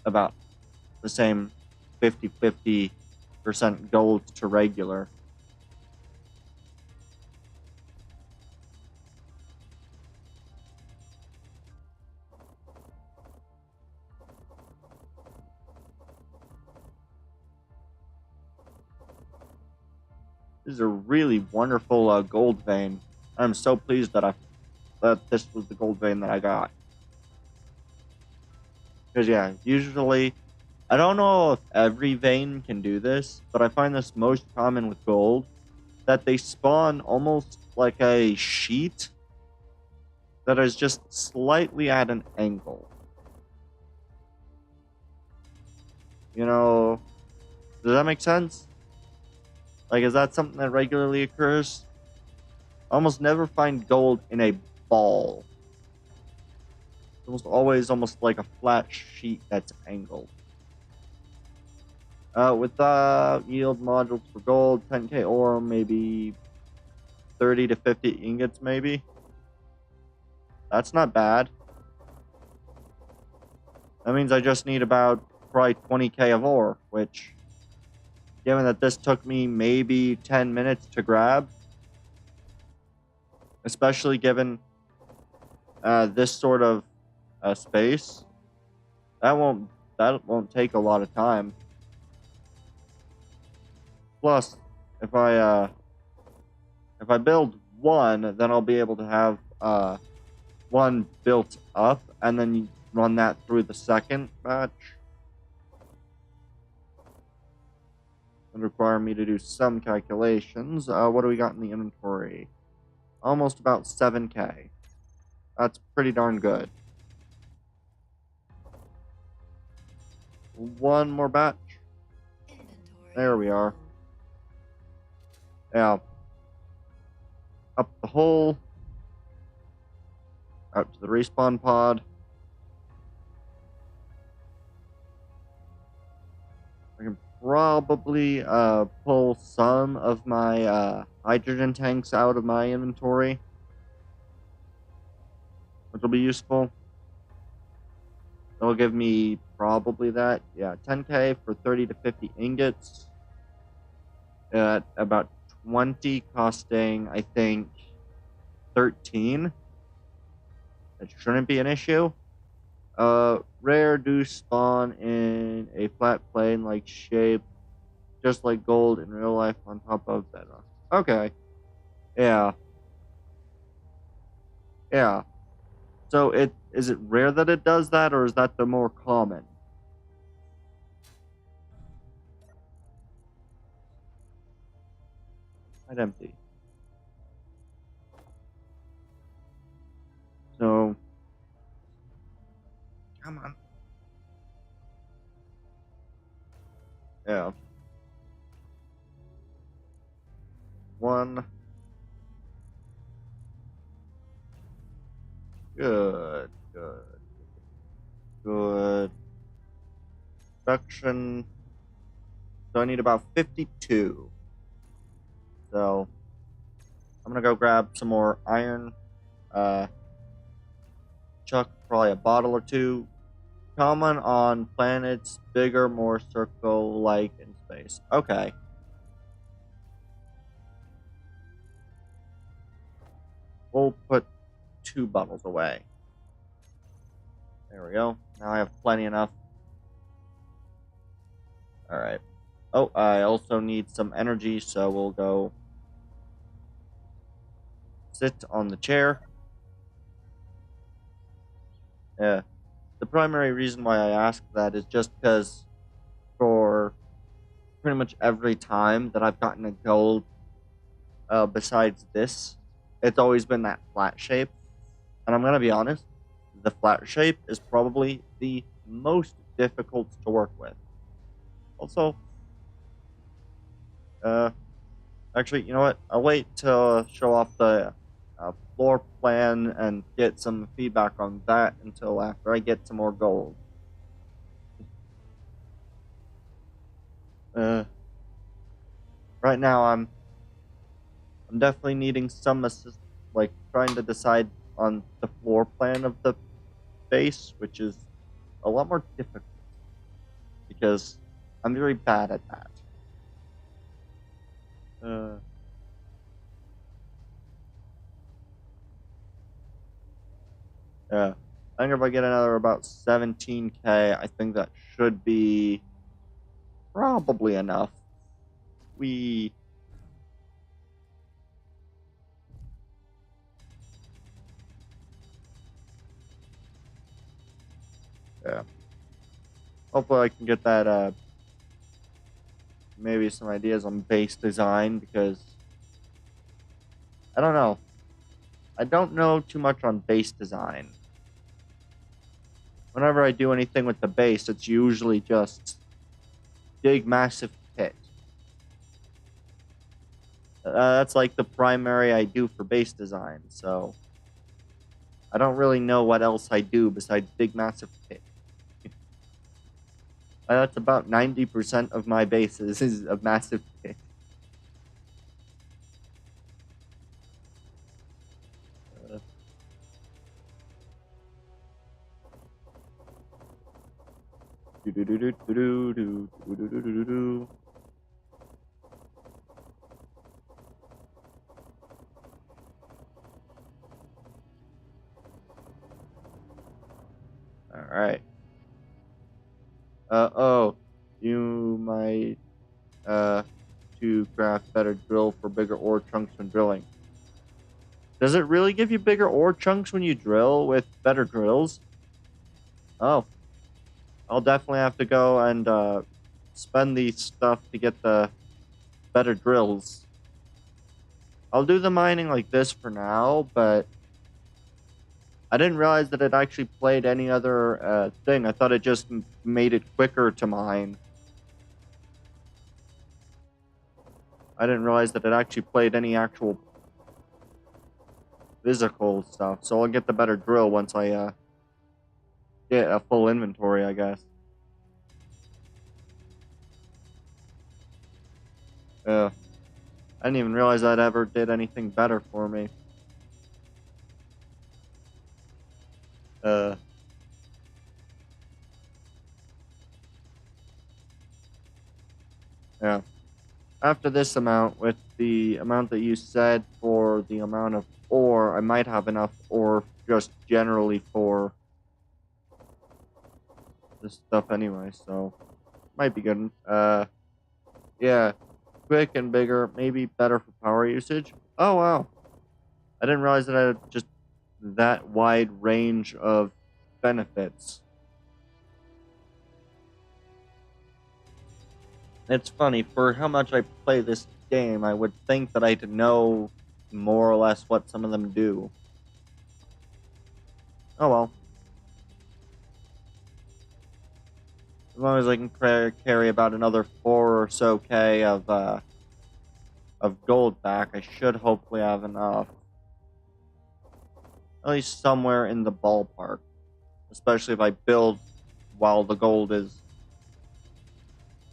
about the same 50-50% gold to regular. This is a really wonderful gold vein. I'm so pleased that this was the gold vein that I got. Because yeah, usually, I don't know if every vein can do this, but I find this most common with gold, that they spawn almost like a sheet that is just slightly at an angle. You know, does that make sense? Like, is that something that regularly occurs? I almost never find gold in a ball. It's almost always almost like a flat sheet that's angled. With yield modules for gold, 10k ore, maybe 30 to 50 ingots, maybe. That's not bad. That means I just need about probably 20k of ore, which, given that this took me maybe 10 minutes to grab, especially given this sort of space, that won't take a lot of time. Plus, if I build one, then I'll be able to have one built up, and then you run that through the second batch. Would require me to do some calculations. What do we got in the inventory? Almost about 7k. That's pretty darn good. One more batch. Inventory There we are. full. Yeah. Up the hole. Out to the respawn pod. I can probably pull some of my hydrogen tanks out of my inventory, which will be useful. That'll give me probably that. Yeah, 10k for 30 to 50 ingots. At about 20, costing, I think, 13. That shouldn't be an issue. Rare do spawn in a flat plane-like shape, just like gold in real life on top of bedrock. Okay. Yeah. Yeah. So is it rare that it does that, or is that the more common? Quite empty. So, come on. Yeah. One. Good. Good. Good. Production. So I need about 52. So I'm gonna go grab some more iron. Chuck probably a bottle or two. Common on planets, bigger, more circle-like in space. Okay. We'll put 2 bottles away. There we go. Now I have plenty enough. Alright. Oh, I also need some energy, so we'll go sit on the chair. Yeah. The primary reason why I ask that is just because for pretty much every time that I've gotten a gold besides this, it's always been that flat shape. And I'm going to be honest, the flat shape is probably the most difficult to work with. Also, actually, you know what? I'll wait to show off the floor plan and get some feedback on that until after I get some more gold. Right now, I'm definitely needing some assist, like trying to decide on the floor plan of the base, which is a lot more difficult because I'm very bad at that. Yeah. I think if I get another about 17k, I think that should be probably enough. Yeah. Hopefully I can get that, maybe some ideas on base design, because I don't know. I don't know too much on base design. Whenever I do anything with the base, it's usually just big, massive pit. That's like the primary I do for base design, so I don't really know what else I do besides big, massive pit. That's about 90% of my bases is a massive pit. Alright. Oh. You might, to craft better drill for bigger ore chunks when drilling. Does it really give you bigger ore chunks when you drill with better drills? Oh. I'll definitely have to go and, spend the stuff to get the better drills. I'll do the mining like this for now, but I didn't realize that it actually played any other thing. I thought it just made it quicker to mine. I didn't realize that it actually played any actual physical stuff. So I'll get the better drill once I get a full inventory, I guess. I didn't even realize that ever did anything better for me. after this amount, with the amount that you said for the amount of ore, I might have enough ore just generally for this stuff anyway, so might be good. Yeah, quick and bigger, maybe better for power usage. Oh wow, I didn't realize that I had just that wide range of benefits. It's funny, for how much I play this game, I would think that I'd know more or less what some of them do. Oh well. As long as I can carry about another 4 or so K of gold back, I should hopefully have enough. At least somewhere in the ballpark. Especially if I build while the gold is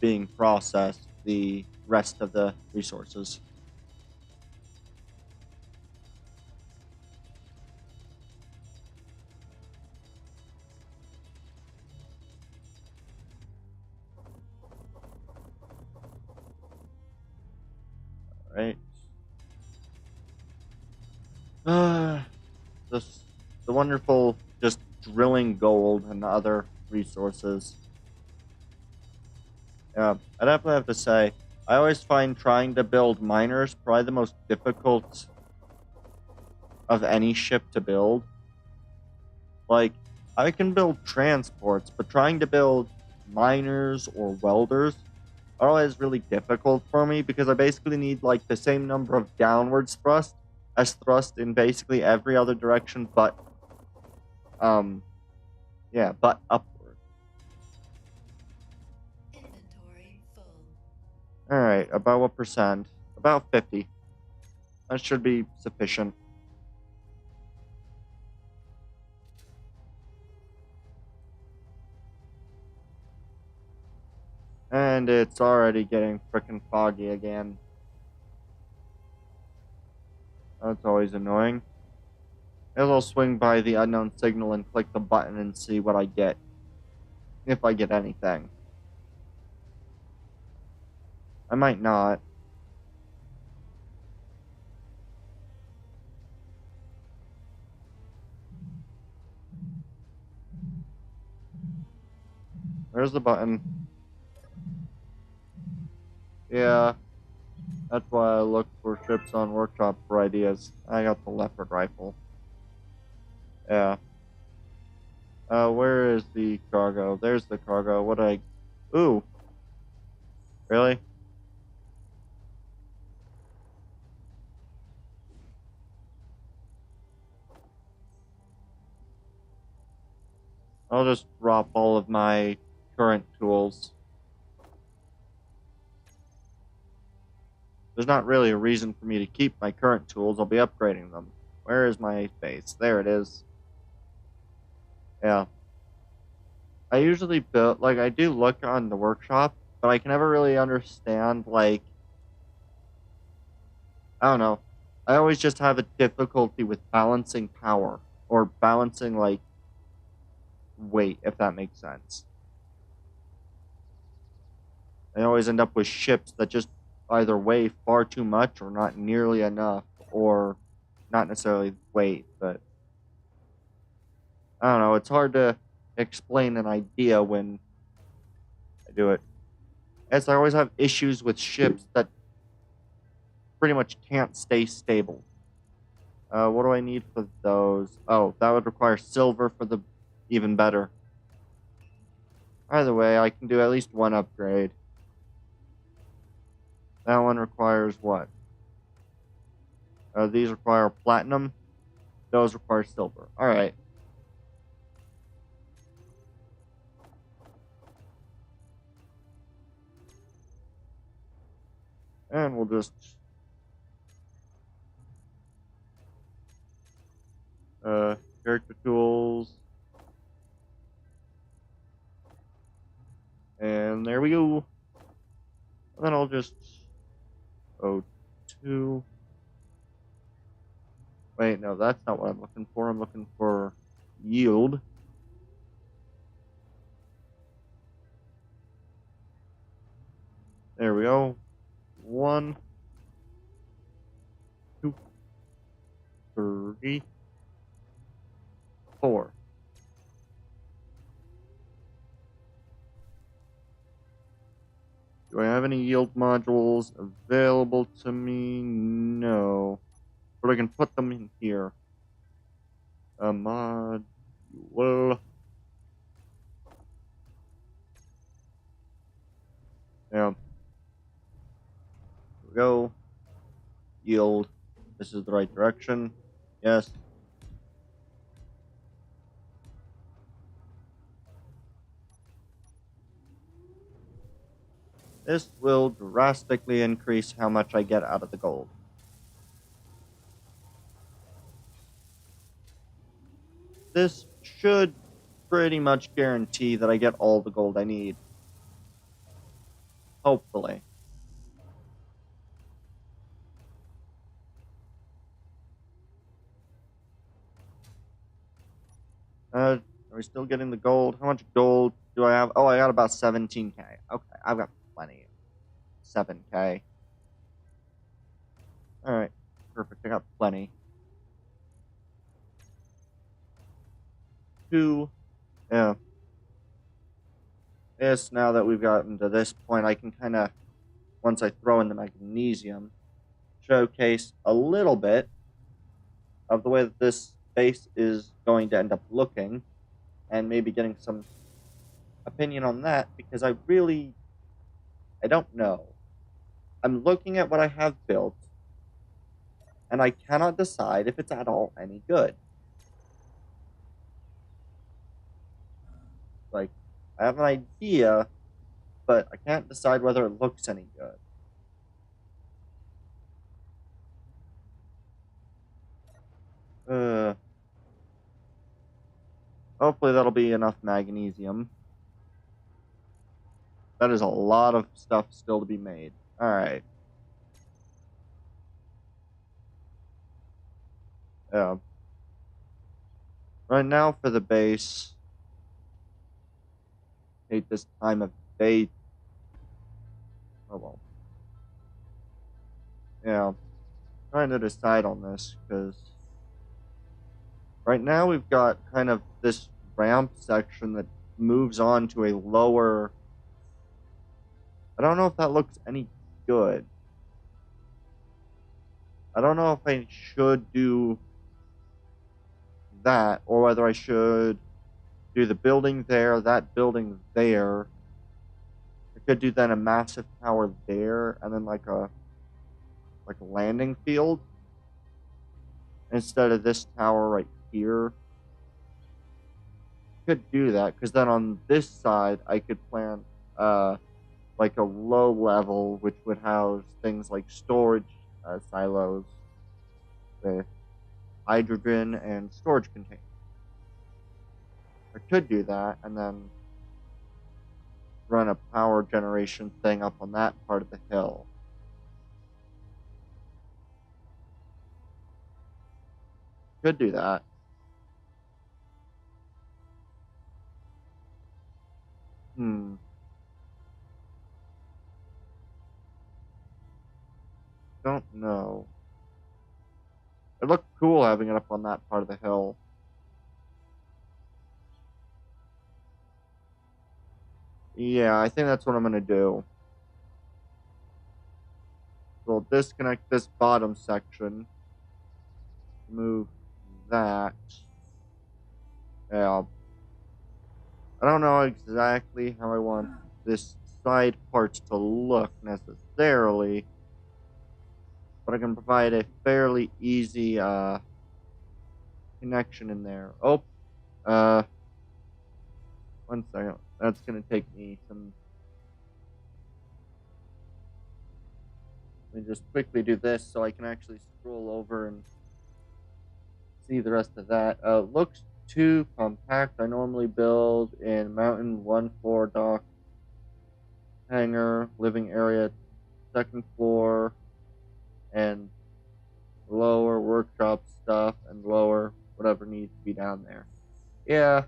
being processed, the rest of the resources. Alright. This, the wonderful just drilling gold and other resources. Yeah, I definitely have to say, I always find trying to build miners probably the most difficult of any ship to build. Like, I can build transports, but trying to build miners or welders are always really difficult for me because I basically need like the same number of downwards thrust as thrust in basically every other direction but but upward. Inventory full. Alright, about what percent? About 50. That should be sufficient. And it's already getting frickin' foggy again. That's always annoying. I'll swing by the unknown signal and click the button and see what I get. If I get anything. I might not. There's the button. Yeah. That's why I look for ships on workshop for ideas. I got the leopard rifle. Yeah. Where is the cargo? There's the cargo. What I... Ooh. Really? I'll just drop all of my current tools. There's not really a reason for me to keep my current tools. I'll be upgrading them. Where is my base? There it is. Yeah. I usually build... Like, I do look on the workshop, but I can never really understand, like... I don't know. I always just have a difficulty with balancing power. Or balancing, like, weight, if that makes sense. I always end up with ships that just either weigh far too much or not nearly enough, or not necessarily weight, but I don't know. It's hard to explain an idea when I do it. As I always have issues with ships that pretty much can't stay stable. What do I need for those? Oh, that would require silver for the even better. Either way, I can do at least one upgrade. That one requires what? These require platinum. Those require silver. Alright. And we'll just... character tools. And there we go. And then I'll just... O2. Wait, no, that's not what I'm looking for. I'm looking for yield. There we go. 1, 2, 3, 4. Do I have any yield modules available to me? No. But I can put them in here. A module. Yeah. Here we go. Yield. This is the right direction. Yes. This will drastically increase how much I get out of the gold. This should pretty much guarantee that I get all the gold I need. Hopefully. Are we still getting the gold? How much gold do I have? Oh, I got about 17k. Okay, I've got plenty. 7k. Alright, perfect. I got plenty. 2. Yeah. Yes, now that we've gotten to this point, I can kind of, once I throw in the magnesium, showcase a little bit of the way that this base is going to end up looking, and maybe getting some opinion on that, because I don't know. I'm looking at what I have built, and I cannot decide if it's at all any good. Like, I have an idea, but I can't decide whether it looks any good. Hopefully that'll be enough magnesium. That is a lot of stuff still to be made. Alright. Yeah. Right now for the base. Hate this time of day. Oh well. Yeah. Trying to decide on this, because right now we've got kind of this ramp section that moves on to a lower. I don't know if that looks any good. I don't know if I should do that, or whether I should do the building there, that building there. I could do then a massive tower there, and then like a landing field instead of this tower right here. Could do that, because then on this side I could plant like a low level which would house things like storage silos with hydrogen and storage containers. I could do that and then run a power generation thing up on that part of the hill. Could do that. Don't know. It looked cool having it up on that part of the hill. Yeah, I think that's what I'm gonna do. We'll disconnect this bottom section. Move that. Yeah. I don't know exactly how I want this side part to look necessarily, but I can provide a fairly easy connection in there. Oh, 1 second. That's gonna take me some. Let me just quickly do this so I can actually scroll over and see the rest of that. Looks too compact. I normally build in mountain 1 floor dock, hangar, living area, 2nd floor, and lower workshop stuff, and lower whatever needs to be down there. Yeah.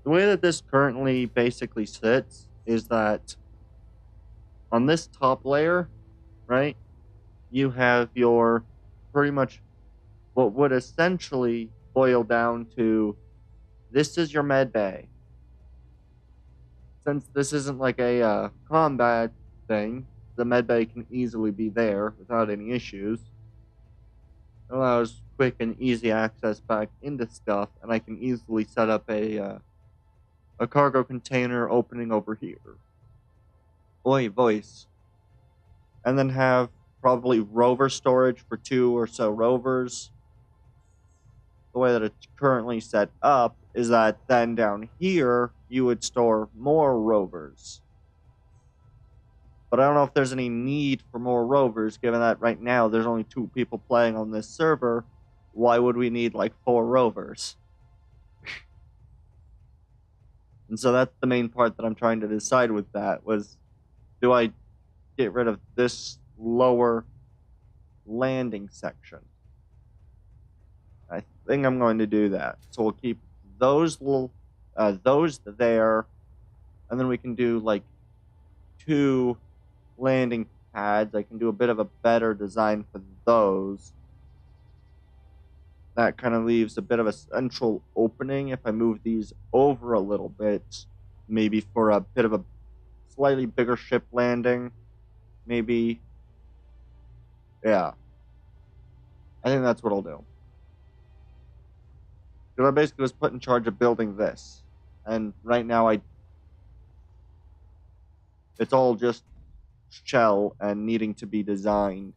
The way that this currently basically sits is that on this top layer, right, you have your pretty much what would essentially boil down to this is your med bay. Since this isn't like a combat thing, the med bay can easily be there without any issues. It allows quick and easy access back into stuff, and I can easily set up a cargo container opening over here. Oi, voice. And then have probably rover storage for 2 or so rovers. The way that it's currently set up is that then down here you would store more rovers. But I don't know if there's any need for more rovers, given that right now there's only 2 people playing on this server. Why would we need like 4 rovers? And so that's the main part that I'm trying to decide with that was, do I get rid of this lower landing section? I think I'm going to do that. So we'll keep those those there, and then we can do like 2 landing pads. I can do a bit of a better design for those. That kind of leaves a bit of a central opening if I move these over a little bit, maybe for a bit of a slightly bigger ship landing, maybe. Yeah. I think that's what I'll do. Because I basically was put in charge of building this. And right now it's all just shell and needing to be designed.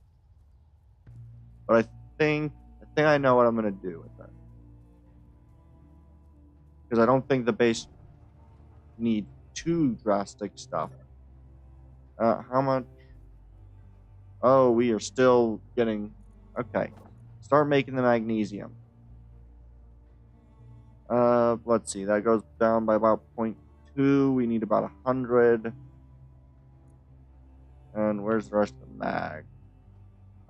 But I think I know what I'm going to do with that. Because I don't think the base needs too drastic stuff. How much? Oh, we are still getting... Okay. Start making the magnesium. Let's see. That goes down by about 0.2. We need about 100. And where's the rest of the mag?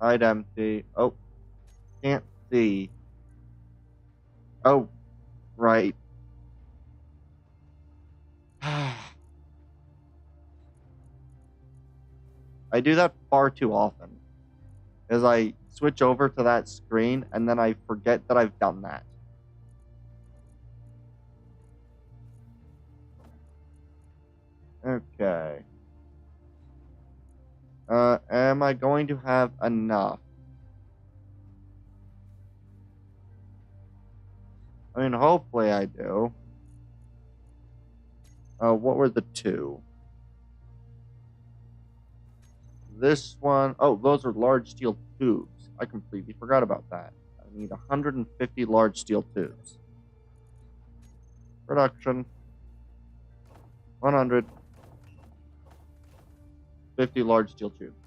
Hide empty. Oh. Can't see. Oh. Right. I do that far too often. As I switch over to that screen and then I forget that I've done that. Okay. Am I going to have enough? I mean, hopefully I do. What were the 2? This one, oh, those are large steel tubes. I completely forgot about that. I need 150 large steel tubes. Production. 150 large steel tubes.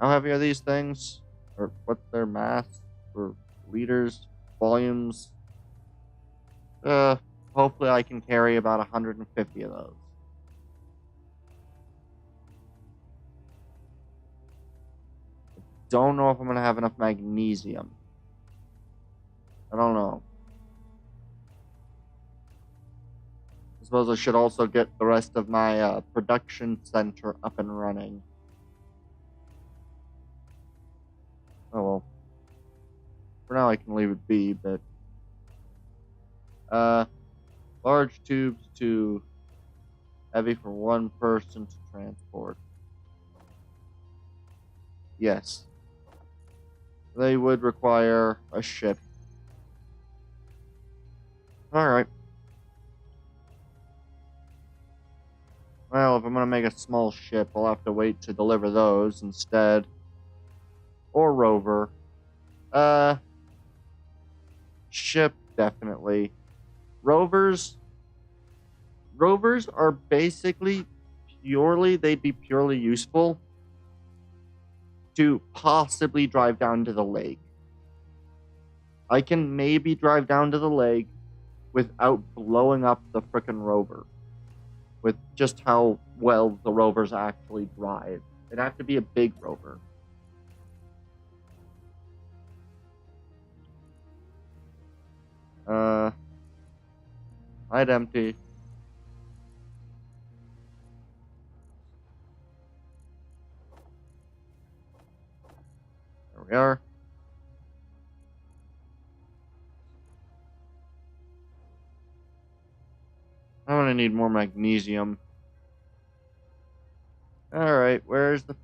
How heavy are these things? Or what's their mass? Or liters? Volumes? Hopefully I can carry about 150 of those. Don't know if I'm going to have enough magnesium. I don't know. I suppose I should also get the rest of my production center up and running. Oh well. For now I can leave it be, but... large tubes too heavy for 1 person to transport. Yes. They would require a ship. Alright. Well, if I'm going to make a small ship, I'll have to wait to deliver those instead. Or rover. Ship, definitely. Rovers are basically they'd be purely useful to possibly drive down to the lake. I can maybe drive down to the lake without blowing up the frickin' rover. With just how well the rovers actually drive. It'd have to be a big rover. Light empty. There we are. I'm gonna need more magnesium. Alright, where's the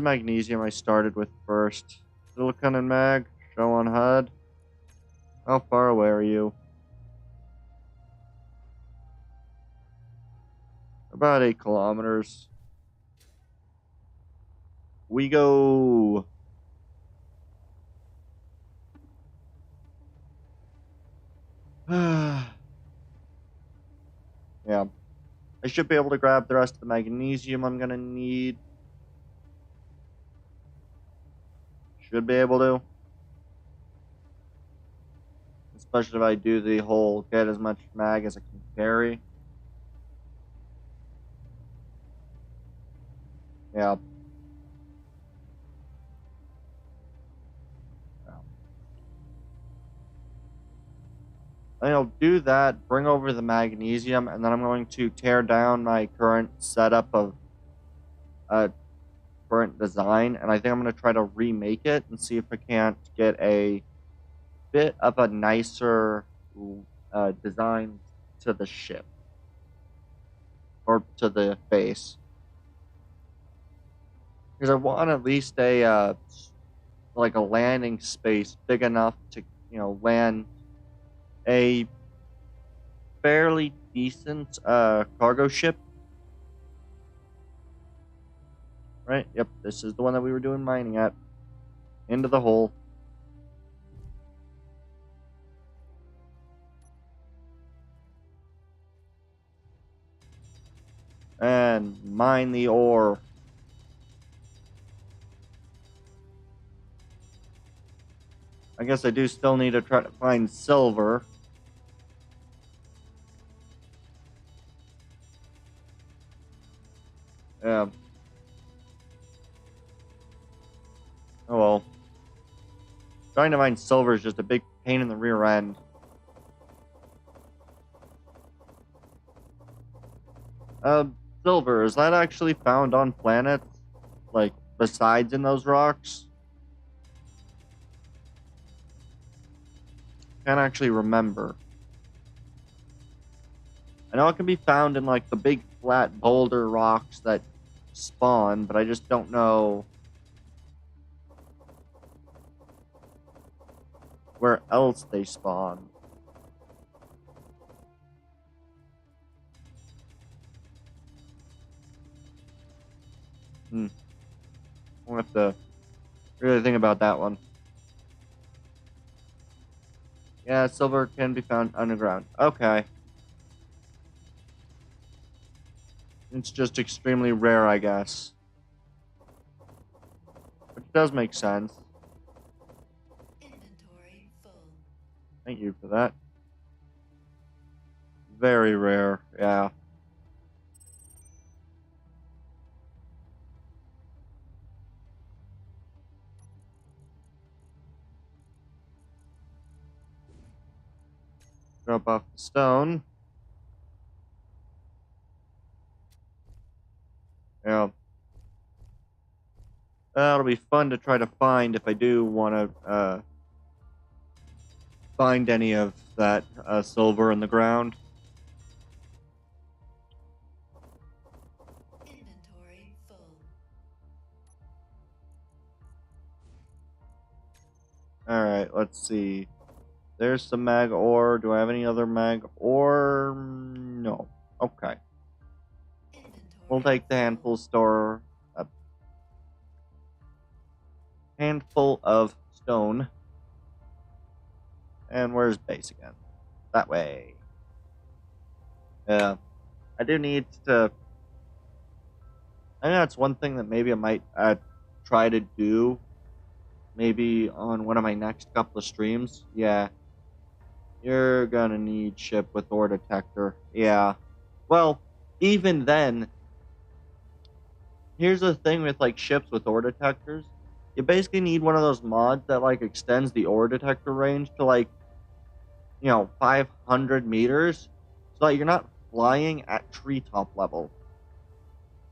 magnesium I started with first? Silicon and mag, show on HUD. How far away are you? About 8 kilometers. We go. Yeah. I should be able to grab the rest of the magnesium I'm gonna need. Should be able to. Especially if I do the whole get as much mag as I can carry. Yeah. I think I'll do that, bring over the magnesium, and then I'm going to tear down my current setup of current design, and I think I'm going to try to remake it and see if I can't get a bit of a nicer design to the ship or to the base. Because I want at least a like a landing space big enough to land a fairly decent cargo ship. Right? Yep, this is the one that we were doing mining at. Into the hole. And mine the ore. I guess I do still need to try to find silver. Yeah. Oh well. Trying to find silver is just a big pain in the rear end. Silver, is that actually found on planets? Like, besides in those rocks? Can't actually remember. I know it can be found in, like, the big flat boulder rocks that spawn, but I just don't know where else they spawn. I'll have to really think about that one. Yeah, silver can be found underground. Okay. It's just extremely rare, I guess. Which does make sense. Inventory full. Thank you for that. Very rare, yeah. Drop off the stone. Yeah. That'll be fun to try to find if I do want to find any of that silver in the ground. Inventory full. Alright, let's see. There's some mag ore. Do I have any other mag ore? No. Okay. Inventory We'll take the handful store. A handful of stone. And where's base again? That way. Yeah. I do need to... I think that's one thing that maybe I might try to do. Maybe on one of my next couple of streams. Yeah. You're gonna need ship with ore detector. Yeah. Well, even then, here's the thing with like ships with ore detectors. You basically need one of those mods that like extends the ore detector range to like 500 meters so that you're not flying at treetop level.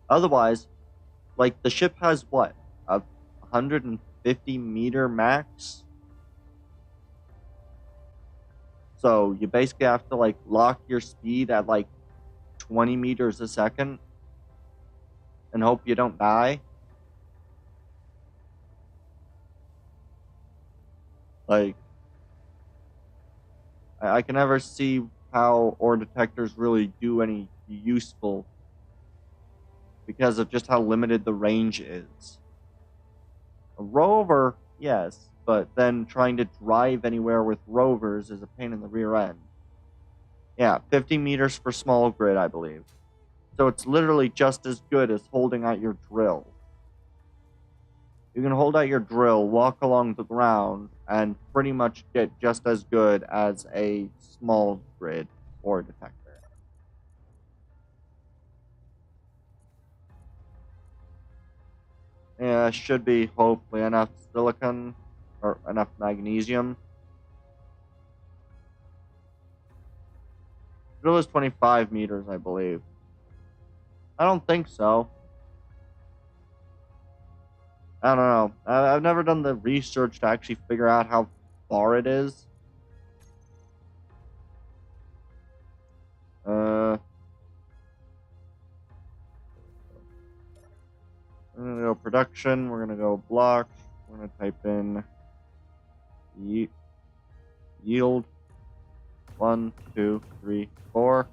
Otherwise, like, the ship has what? A 150-meter max? So you basically have to, like, lock your speed at, like, 20 meters a second and hope you don't die. Like, I can never see how ore detectors really do any useful because of just how limited the range is. A rover, yes, but then trying to drive anywhere with rovers is a pain in the rear end. Yeah, 50 meters for small grid, I believe. So it's literally just as good as holding out your drill. You can hold out your drill, walk along the ground, and pretty much get just as good as a small grid ore detector. Yeah, should be hopefully enough silicon or enough magnesium. Drill is 25 meters, I believe. I don't think so. I don't know. I've never done the research to actually figure out how far it is. We're gonna go production. We're gonna go block. We're gonna type in yield 1, 2, 3, 4,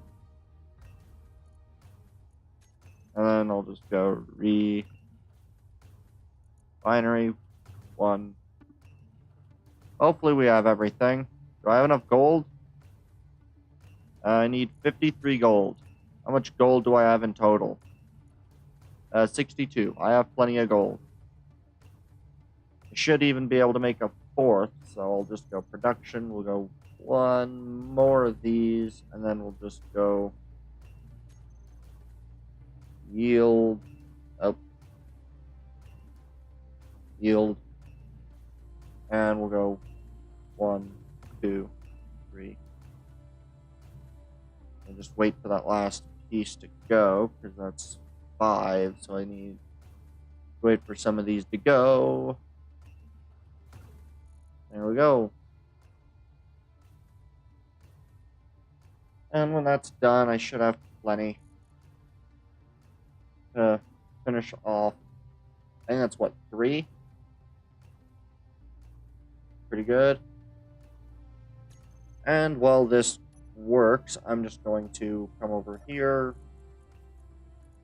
and then I'll just go binary 1. Hopefully we have everything. Do I have enough gold? I need 53 gold. How much gold do I have in total? 62. I have plenty of gold. I should even be able to make a 4th, so I'll just go production. We'll go 1 more of these, and then we'll just go yield. Yield. And we'll go 1, 2, 3. And just wait for that last piece to go, because that's 5, so I need to wait for some of these to go. There we go. And when that's done, I should have plenty to finish off. I think that's what, 3? Pretty good. And while this works, I'm just going to come over here.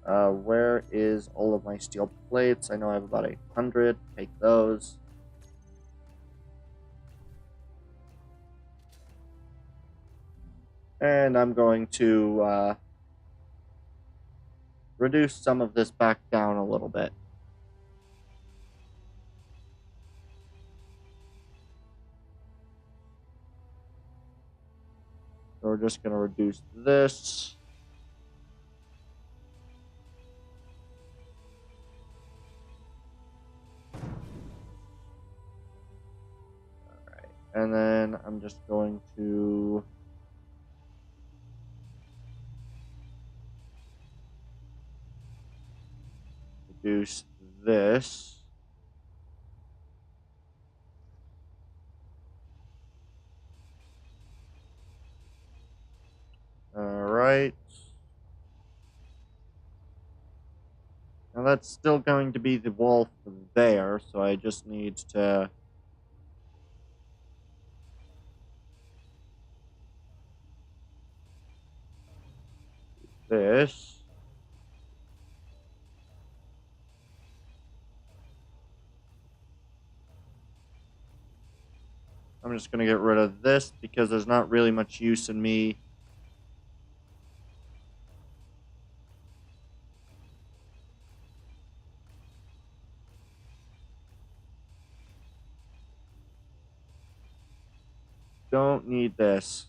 Where is all of my steel plates? I know I have about 800. Take those. And I'm going to reduce some of this back down a little bit. So we're just going to reduce this. Alright, and then I'm just going to reduce this. Alright. Now that's still going to be the wall from there, so I just need to do this. I'm just going to get rid of this because there's not really much use in me don't need this.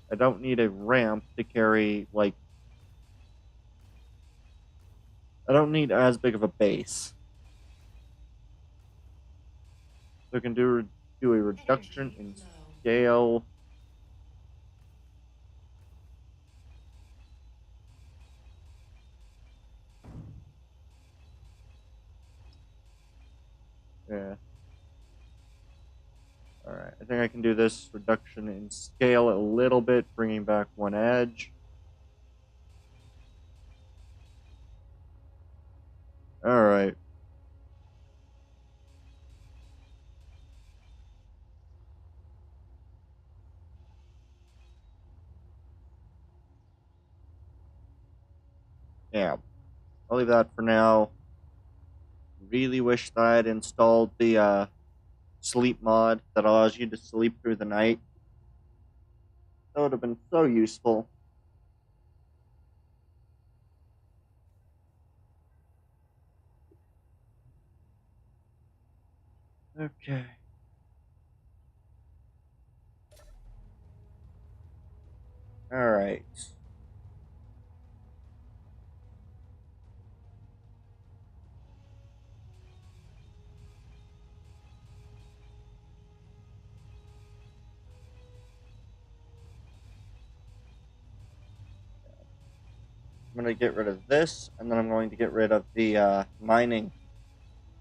I don't need a ramp to carry, like, I don't need as big of a base. So I can do a reduction in scale. Yeah. Alright, I think I can do this reduction in scale a little bit, bringing back one edge. Alright. Yeah, I'll leave that for now. Really wish that I had installed the sleep mod that allows you to sleep through the night. That would have been so useful. Okay. Alright. I'm going to get rid of this, and then I'm going to get rid of the mining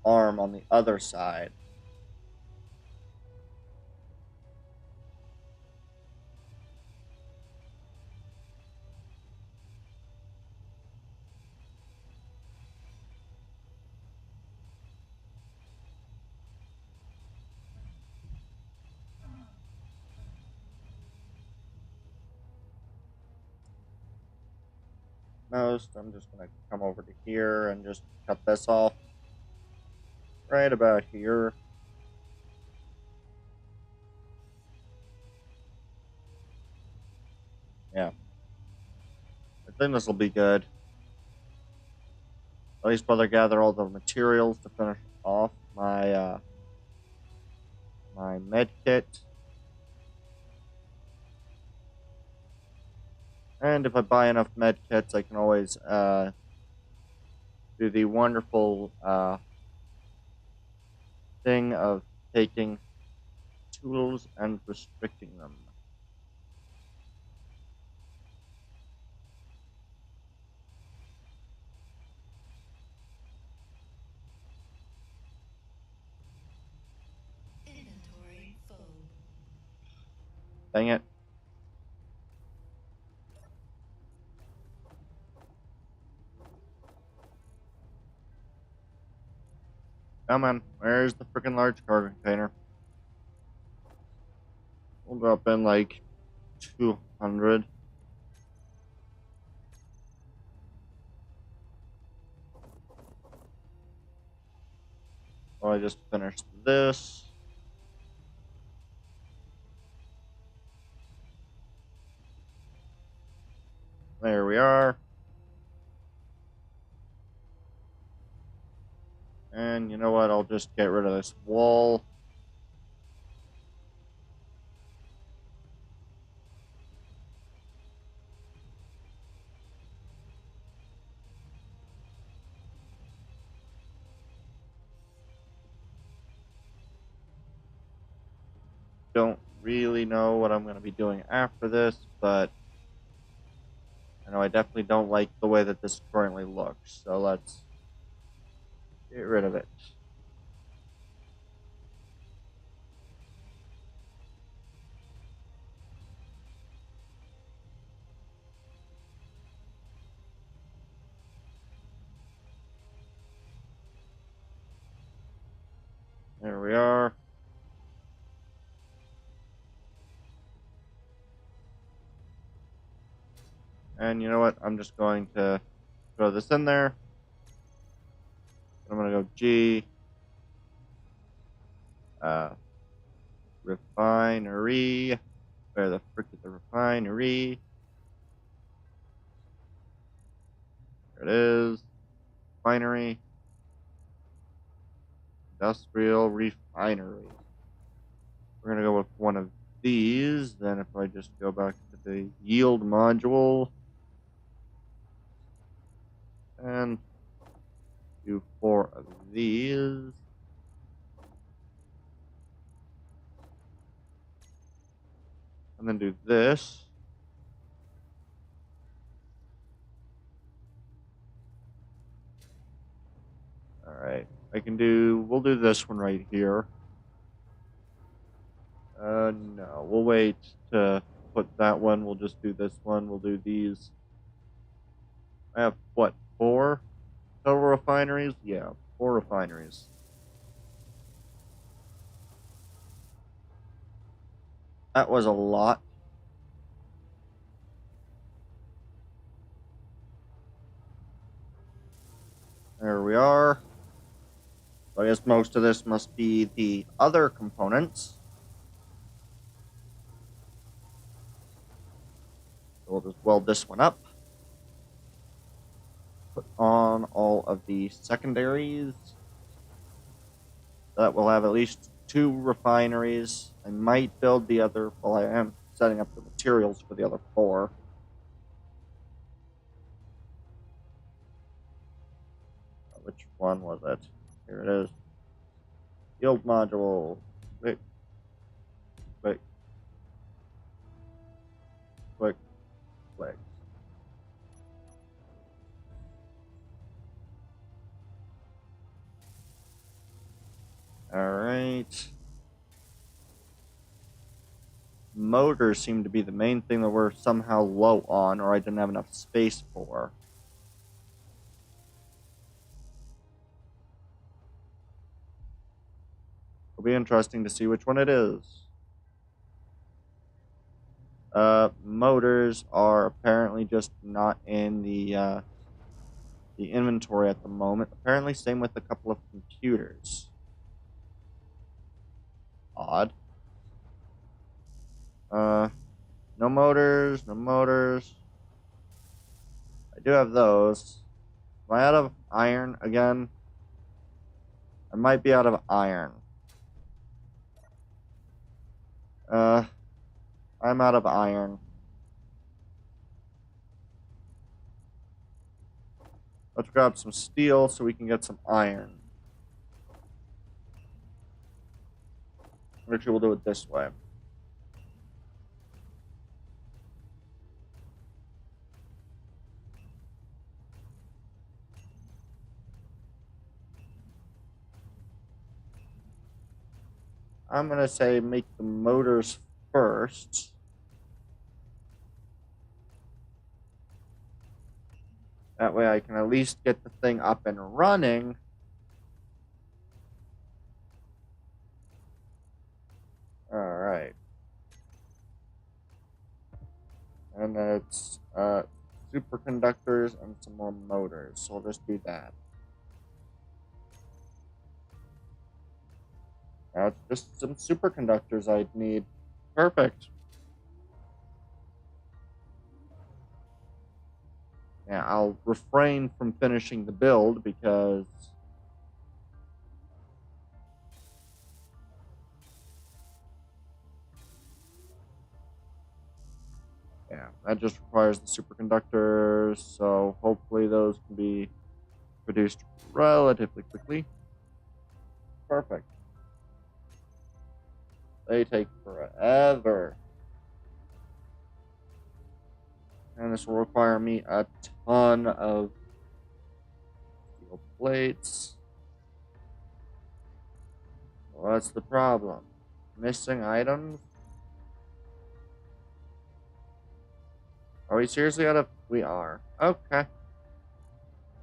arm on the other side. I'm just going to come over to here and just cut this off right about here. Yeah. I think this will be good. At least while I gather all the materials to finish off my med kit. And if I buy enough med kits, I can always do the wonderful thing of taking tools and restricting them. Inventory full. Dang it. Come on, where's the freaking large cargo container? We'll drop in like 200. Oh, I just finished this. There we are. And you know what? I'll just get rid of this wall. Don't really know what I'm going to be doing after this, but I know I definitely don't like the way that this currently looks. So let's get rid of it. There we are. And you know what? I'm just going to throw this in there. I'm going to go G. Refinery. Where the frick is the refinery? There it is. Refinery. Industrial refinery. We're going to go with one of these. Then if I just go back to the yield module and do 4 of these. And then do this. Alright. We'll do this one right here. No. We'll wait to put that one. We'll just do this one. We'll do these. I have, what, 4 total refineries? Yeah, 4 refineries. That was a lot. There we are. So I guess most of this must be the other components. So we'll just weld this one up. Put on all of the secondaries. That will have at least 2 refineries. I might build the other, well, I am setting up the materials for the other 4. Which one was it? Here it is. Yield module. Quick. Quick. Quick. Quick. Alright. Motors seem to be the main thing that we're somehow low on, or I didn't have enough space for. It'll be interesting to see which one it is. Motors are apparently just not in the inventory at the moment. Apparently, same with a couple of computers. Odd. No motors, no motors. I do have those. Am I out of iron again? I might be out of iron. I'm out of iron. Let's grab some steel so we can get some iron. Actually, we'll do it this way. I'm going to say make the motors first. That way I can at least get the thing up and running. Alright. And then it's superconductors and some more motors. So we'll just do that. Now it's just some superconductors I'd need. Perfect. Yeah, I'll refrain from finishing the build because yeah, that just requires the superconductors, so hopefully those can be produced relatively quickly. Perfect. They take forever. And this will require me a ton of steel plates. Well, that's the problem. Missing items? Are we seriously out of... We are. Okay.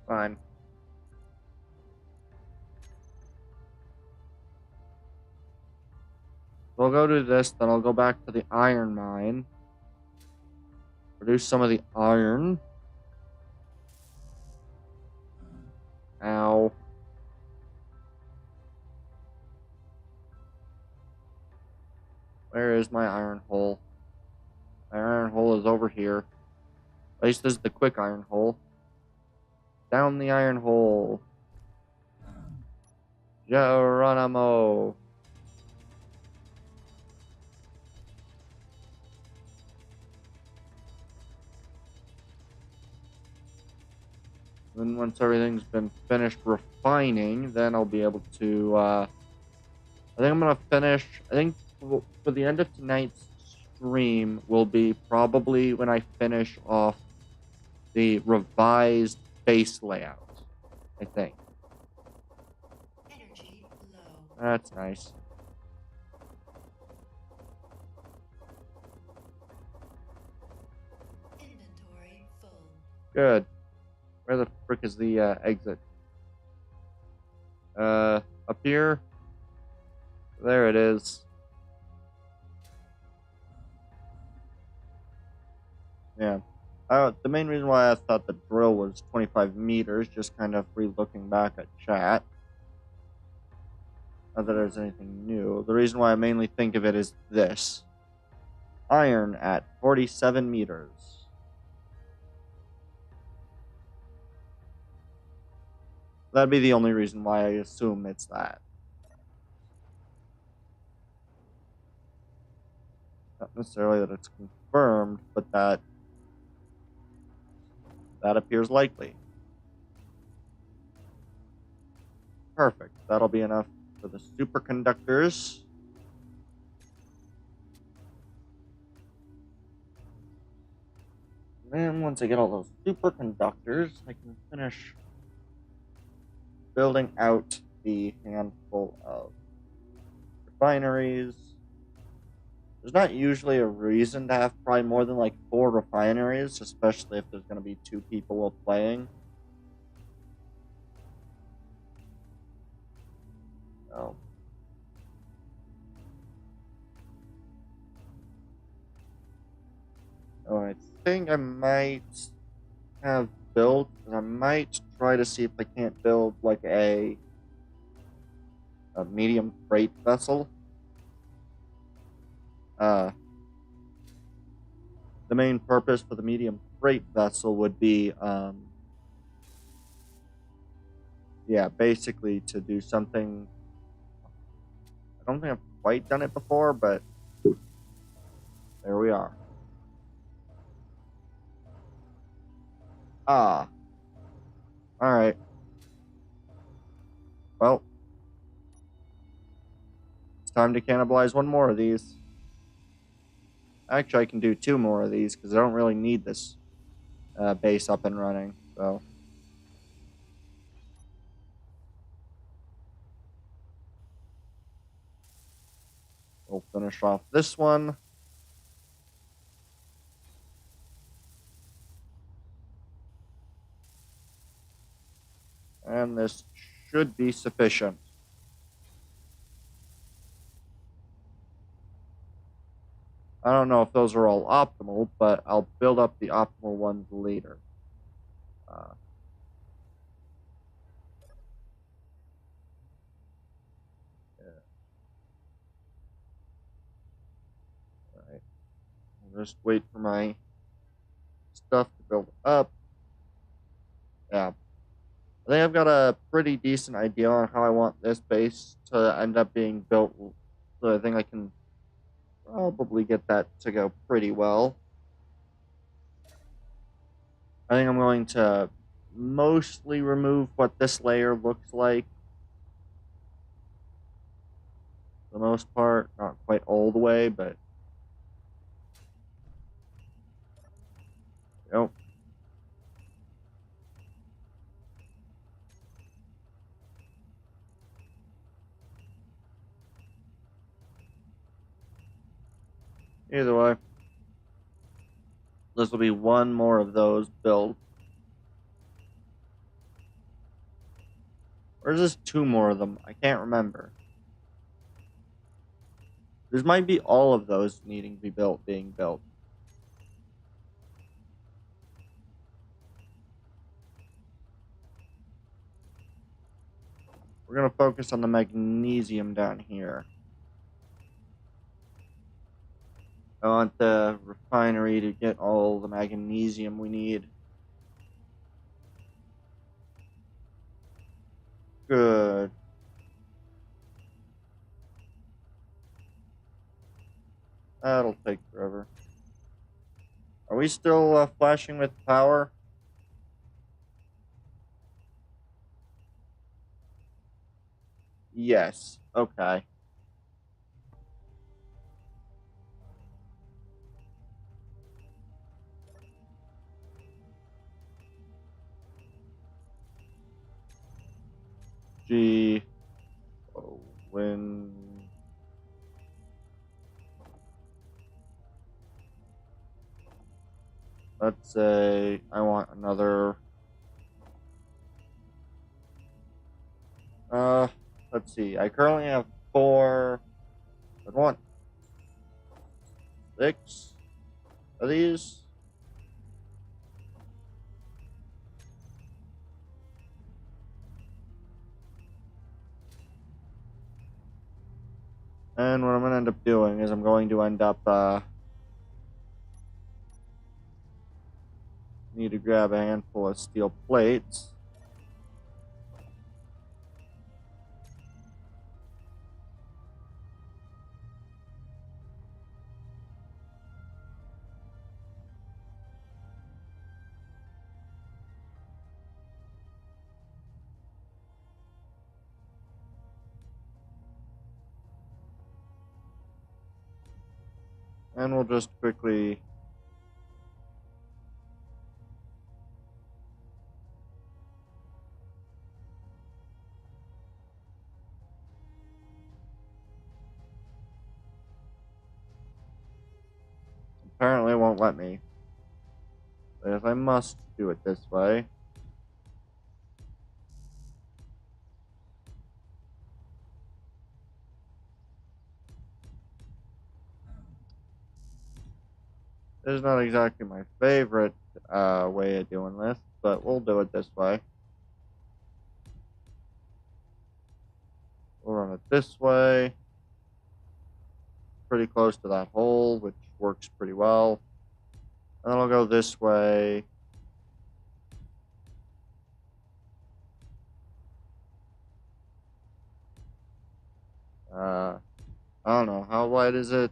Fine. We'll go do this, then I'll go back to the iron mine. Produce some of the iron. Ow. Where is my iron hole? My iron hole is over here. At least this is the quick iron hole. Down the iron hole. Geronimo. Then once everything's been finished refining, then I'll be able to, I think I'm going to finish, I think for the end of tonight's stream will be probably when I finish off the revised base layout, I think. Energy low. That's nice. Inventory full. Good. Where the frick is the exit? Up here? There it is. Yeah. The main reason why I thought the drill was 25 meters, just kind of re-looking back at chat. Not that there's anything new. The reason why I mainly think of it is this. Iron at 47 meters. That'd be the only reason why I assume it's that. Not necessarily that it's confirmed, but that appears likely. Perfect. That'll be enough for the superconductors. And then once I get all those superconductors, I can finish building out the handful of refineries. There's not usually a reason to have probably more than like 4 refineries, especially if there's going to be 2 people playing. So. Oh, I think I might have built, and I might try to see if I can't build like a medium freight vessel. The main purpose for the medium freight vessel would be, yeah, basically to do something. I don't think I've quite done it before, but there we are. Ah. Alright. Well. It's time to cannibalize 1 more of these. Actually, I can do 2 more of these, because I don't really need this base up and running, so. We'll finish off this one. And this should be sufficient. I don't know if those are all optimal, but I'll build up the optimal ones later. Yeah. Alright. I'll just wait for my stuff to build up. Yeah. I think I've got a pretty decent idea on how I want this base to end up being built. So I think I can probably get that to go pretty well. I think I'm going to mostly remove what this layer looks like. For the most part, not quite all the way, but nope. Either way, this will be 1 more of those built. Or is this 2 more of them? I can't remember. There might be all of those needing to be built, being built. We're going to focus on the magnesium down here. I want the refinery to get all the magnesium we need. Good. That'll take forever. Are we still flashing with power? Yes. Okay. G. When. Let's say I want another. Let's see. I currently have 4. I want 6 of these. And what I'm going to end up doing is I'm going to end up, need to grab a handful of steel plates. And we'll just quickly apparently it won't let me. But if I must do it this way. This is not exactly my favorite way of doing this, but we'll do it this way. We'll run it this way. Pretty close to that hole, which works pretty well. And then I'll go this way. I don't know. How wide is it?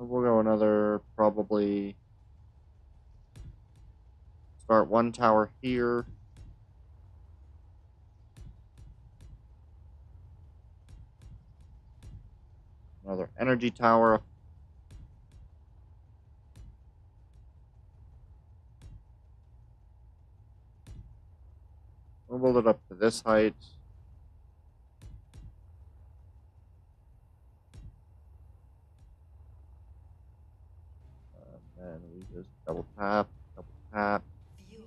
We'll go another, probably start one tower here. Another energy tower. We'll build it up to this height. And we just double tap, double tap.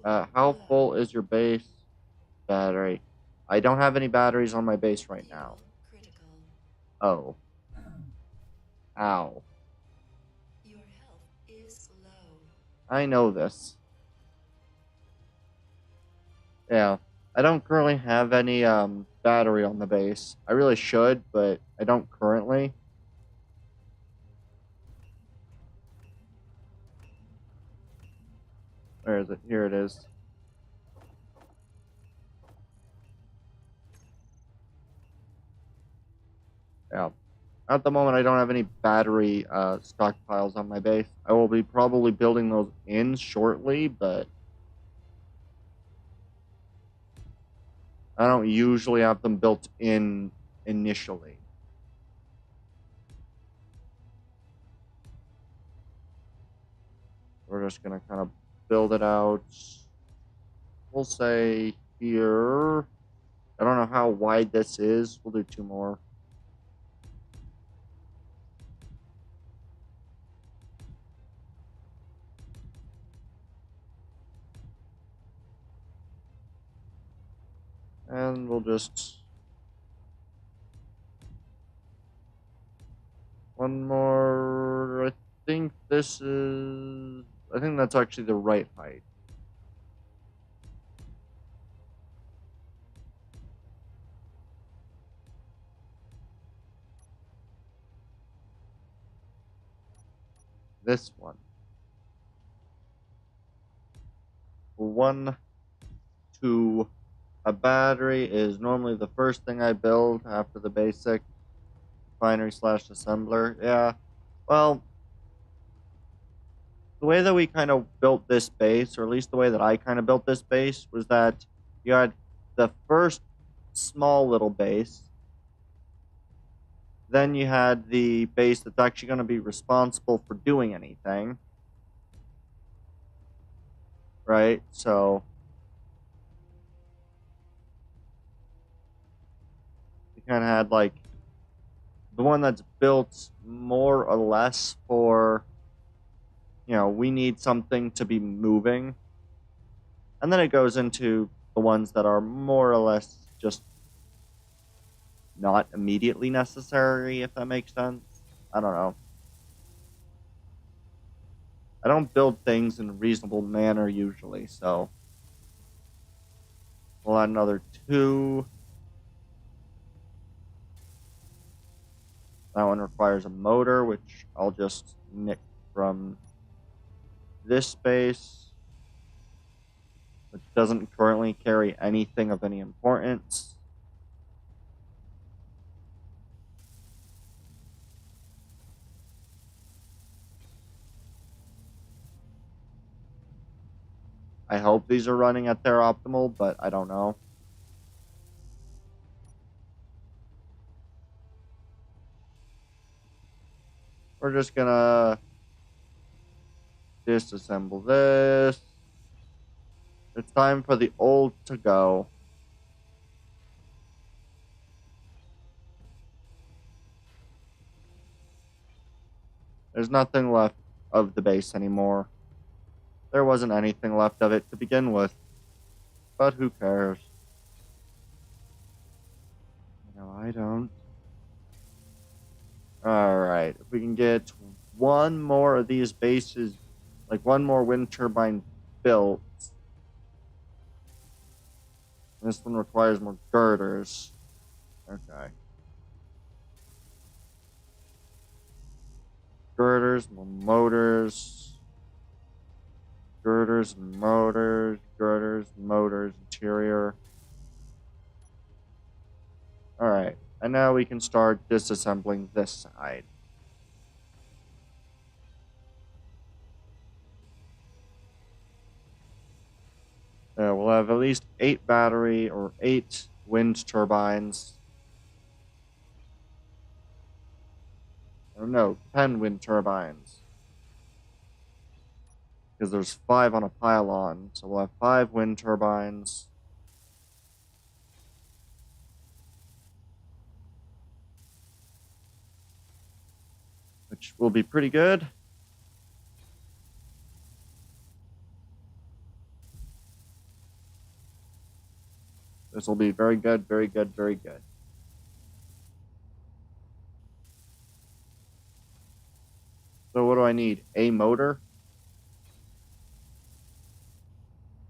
How full is your base battery? I don't have any batteries on my base right now. Critical. Oh. Ow. Your health is low. I know this. Yeah. I don't currently have any battery on the base. I really should, but I don't currently. Where is it? Here it is. Yeah. At the moment, I don't have any battery stockpiles on my base. I will be probably building those in shortly, but I don't usually have them built in initially. We're just going to kind of build it out. We'll say here. I don't know how wide this is. We'll do 2 more. And we'll just... one more. I think this is... I think that's actually the right height. This one. 1, 2. A battery is normally the first thing I build after the basic refinery / assembler. Yeah. Well, the way that we kind of built this base, or at least the way that I kind of built this base, was that you had the first small little base. Then you had the base that's actually going to be responsible for doing anything. Right? So kind of had like the one that's built more or less for, we need something to be moving. And then it goes into the ones that are more or less just not immediately necessary, if that makes sense. I don't know. I don't build things in a reasonable manner usually, so we'll add another 2. That one requires a motor, which I'll just nick from this space, which doesn't currently carry anything of any importance. I hope these are running at their optimal, but I don't know. We're just gonna disassemble this. It's time for the old to go. There's nothing left of the base anymore. There wasn't anything left of it to begin with. But who cares? I don't. Alright, if we can get one more of these bases, like one more wind turbine built. This one requires more girders. Okay. Girders, more motors. Girders, motors, interior. Alright, and now we can start disassembling this side. We'll have at least 8 battery or 8 wind turbines. Or no, 10 wind turbines. Because there's 5 on a pylon, so we'll have 5 wind turbines. Which will be pretty good. This will be very good, very good, very good. So what do I need? A motor?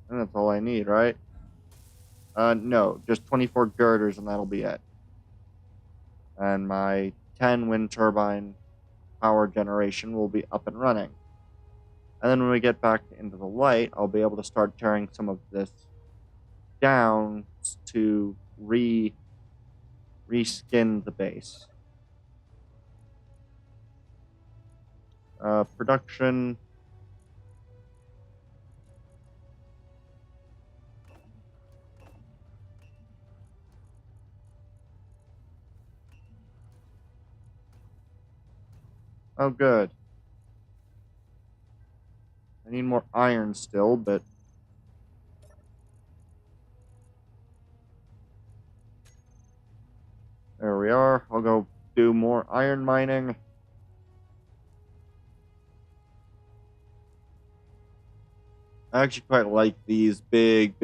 And that's all I need, right? No, just 24 girders and that'll be it. And my 10 wind turbine power generation will be up and running. And then when we get back into the light, I'll be able to start tearing some of this down to reskin the base. Production. Oh, good. I need more iron still, but there we are. I'll go do more iron mining. I actually quite like these big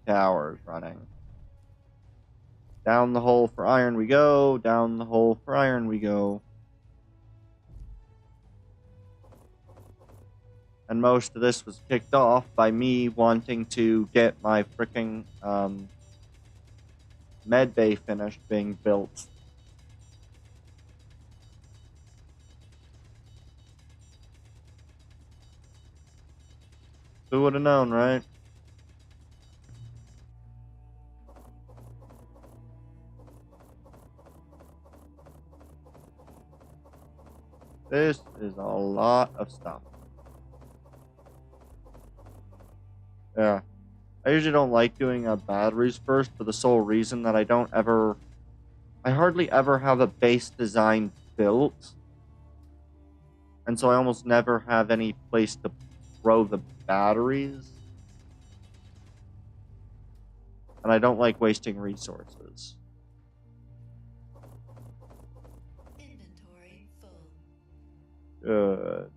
towers running. Down the hole for iron we go. Down the hole for iron we go. And most of this was kicked off by me wanting to get my fricking med bay finished being built. Who would have known, right? This is a lot of stuff. Yeah. I usually don't like doing batteries first for the sole reason that I hardly ever have a base design built. And so I almost never have any place to throw the batteries. And I don't like wasting resources. Good.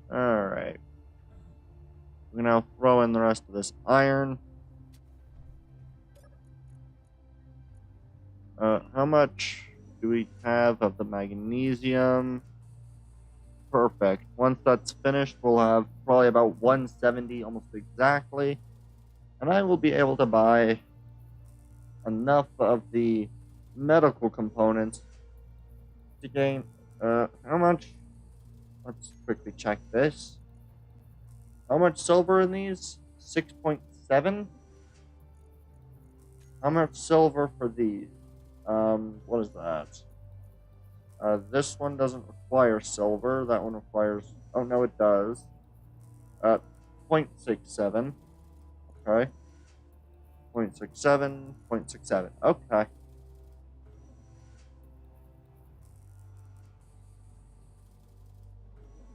Alright. We're gonna throw in the rest of this iron. How much do we have of the magnesium? Perfect. Once that's finished, we'll have probably about 170 almost exactly. And I will be able to buy enough of the medical components to gain, how much? Let's quickly check this. How much silver in these? 6.7? How much silver for these? What is that? This one doesn't require silver. That one requires... Oh, no, it does. 0.67. Okay. 0.67, 0.67. Okay.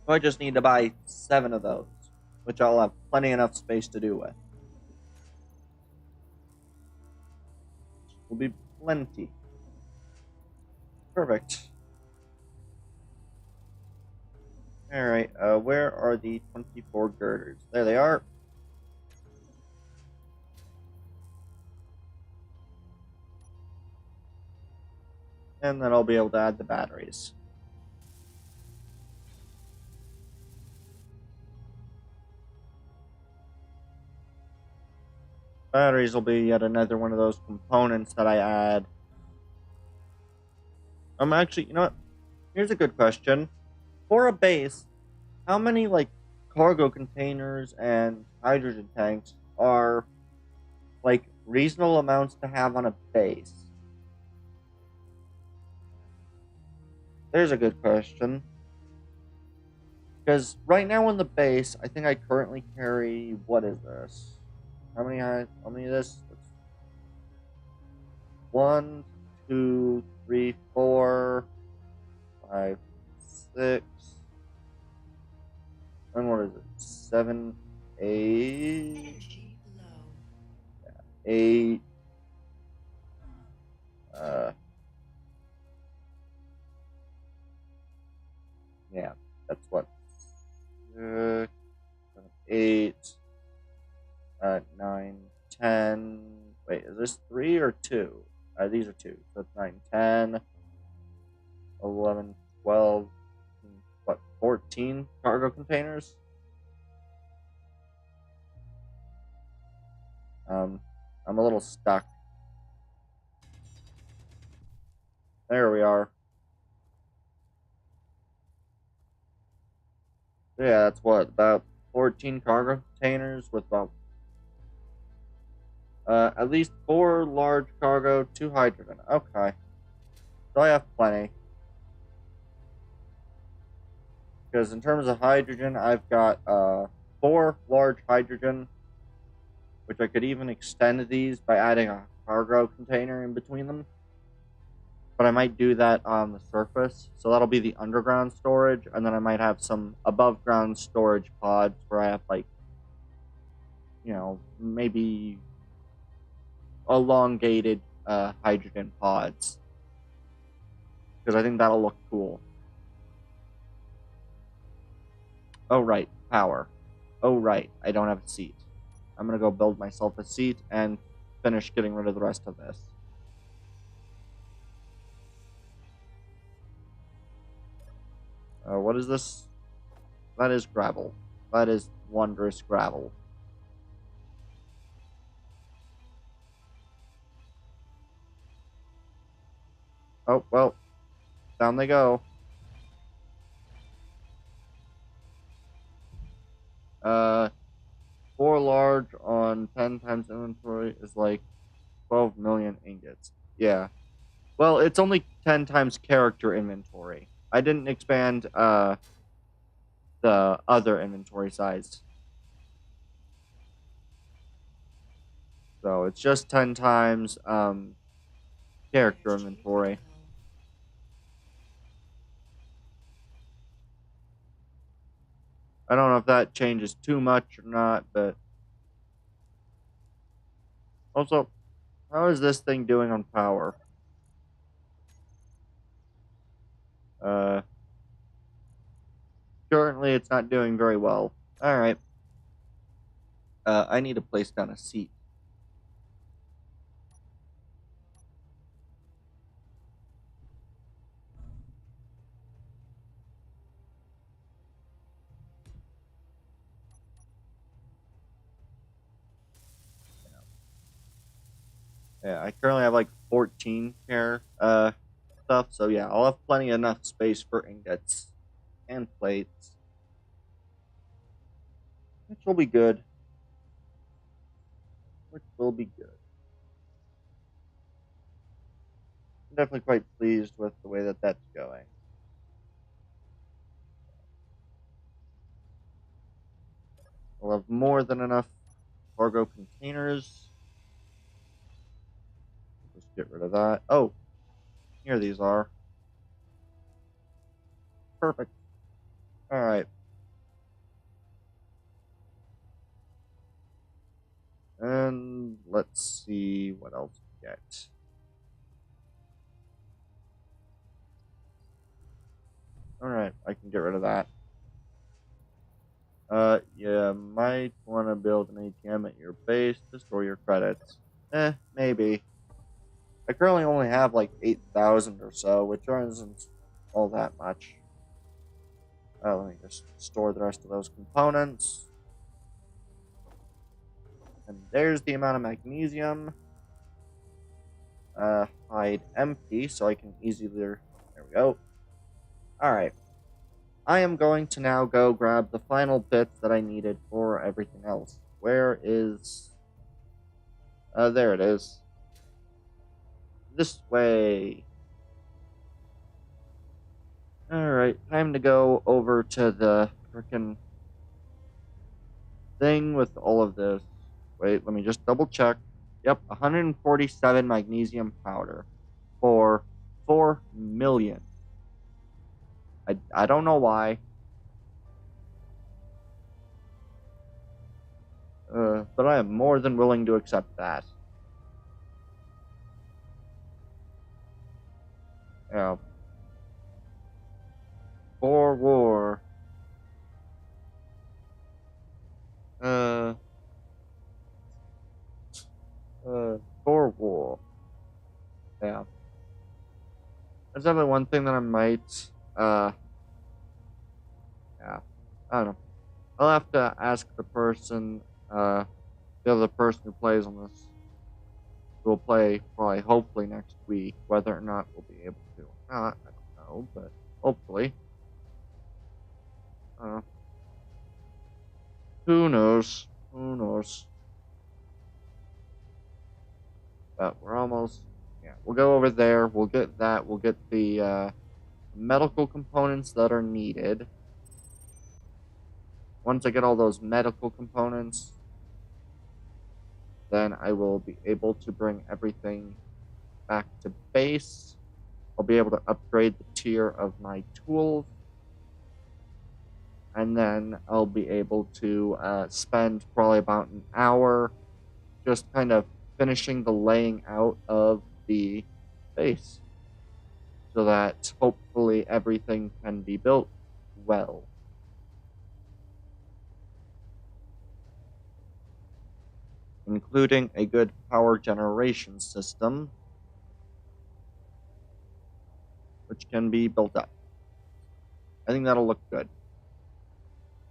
I just need to buy 7 of those, which I'll have plenty enough space to do with. Will be plenty. Perfect. Alright, where are the 24 girders? There they are. And then I'll be able to add the batteries. Batteries will be yet another one of those components that I add. Actually, you know what? Here's a good question. For a base, how many, like, cargo containers and hydrogen tanks are, like, reasonable amounts to have on a base? There's a good question. Because right now on the base, I think I currently carry... What is this? How many of this? 1, 2, 3, 4, 5, 6. And what is it? 7, 8. Energy low. 8. Yeah, that's what. 8. 9, 10. Wait, is this 3 or 2? These are 2. So it's 9, 10, 11, 12, what, 14 cargo containers? I'm a little stuck. There we are. Yeah, that's what, about 14 cargo containers with about at least 4 large cargo, 2 hydrogen. Okay. So I have plenty. Because in terms of hydrogen, I've got 4 large hydrogen, which I could even extend these by adding a cargo container in between them. But I might do that on the surface. So that'll be the underground storage, and then I might have some above ground storage pods where I have, like, you know, maybe elongated hydrogen pods, because I think that'll look cool. Oh right, power. Oh right, I don't have a seat. I'm gonna go build myself a seat and finish getting rid of the rest of this. What is this? That is gravel. That is wondrous gravel. Oh, well, down they go. 4 large on 10 times inventory is like 12 million ingots. Yeah. Well, it's only 10 times character inventory. I didn't expand the other inventory size. So it's just 10 times character inventory. I don't know if that changes too much or not, but also, how is this thing doing on power? Uh, Currently it's not doing very well. All right. I need to place down a seat. Yeah, I currently have like 14 care stuff, so yeah, I'll have plenty enough space for ingots and plates, which will be good. Which will be good. I'm definitely quite pleased with the way that that's going. We'll have more than enough cargo containers. Just get rid of that. Oh, here these are. Perfect. All right. And let's see what else we get. All right, I can get rid of that. Yeah, might want to build an ATM at your base to store your credits. Maybe. I currently only have like 8,000 or so, which isn't all that much. Let me just store the rest of those components. And there's the amount of magnesium. Hide empty, so I can easily... There we go. Alright. I am going to now go grab the final bits that I needed for everything else. Where is... there it is. This way. Alright, time to go over to the frickin' thing with all of this. Wait, let me just double check. Yep, 147 magnesium powder for 4 million. I don't know why. But I am more than willing to accept that. Yeah. For war. For war. Yeah. That's definitely one thing that I might, yeah. I don't know. I'll have to ask the person, the other person who plays on this, who will play probably, hopefully next week, whether or not we'll be able to or not. I don't know, but hopefully. Who knows? Who knows? But we're almost, yeah, we'll go over there. We'll get that. We'll get the medical components that are needed. Once I get all those medical components, then I will be able to bring everything back to base. I'll be able to upgrade the tier of my tools. And then I'll be able to spend probably about an hour just kind of finishing the laying out of the base so that hopefully everything can be built well. Including a good power generation system, which can be built up. I think that'll look good.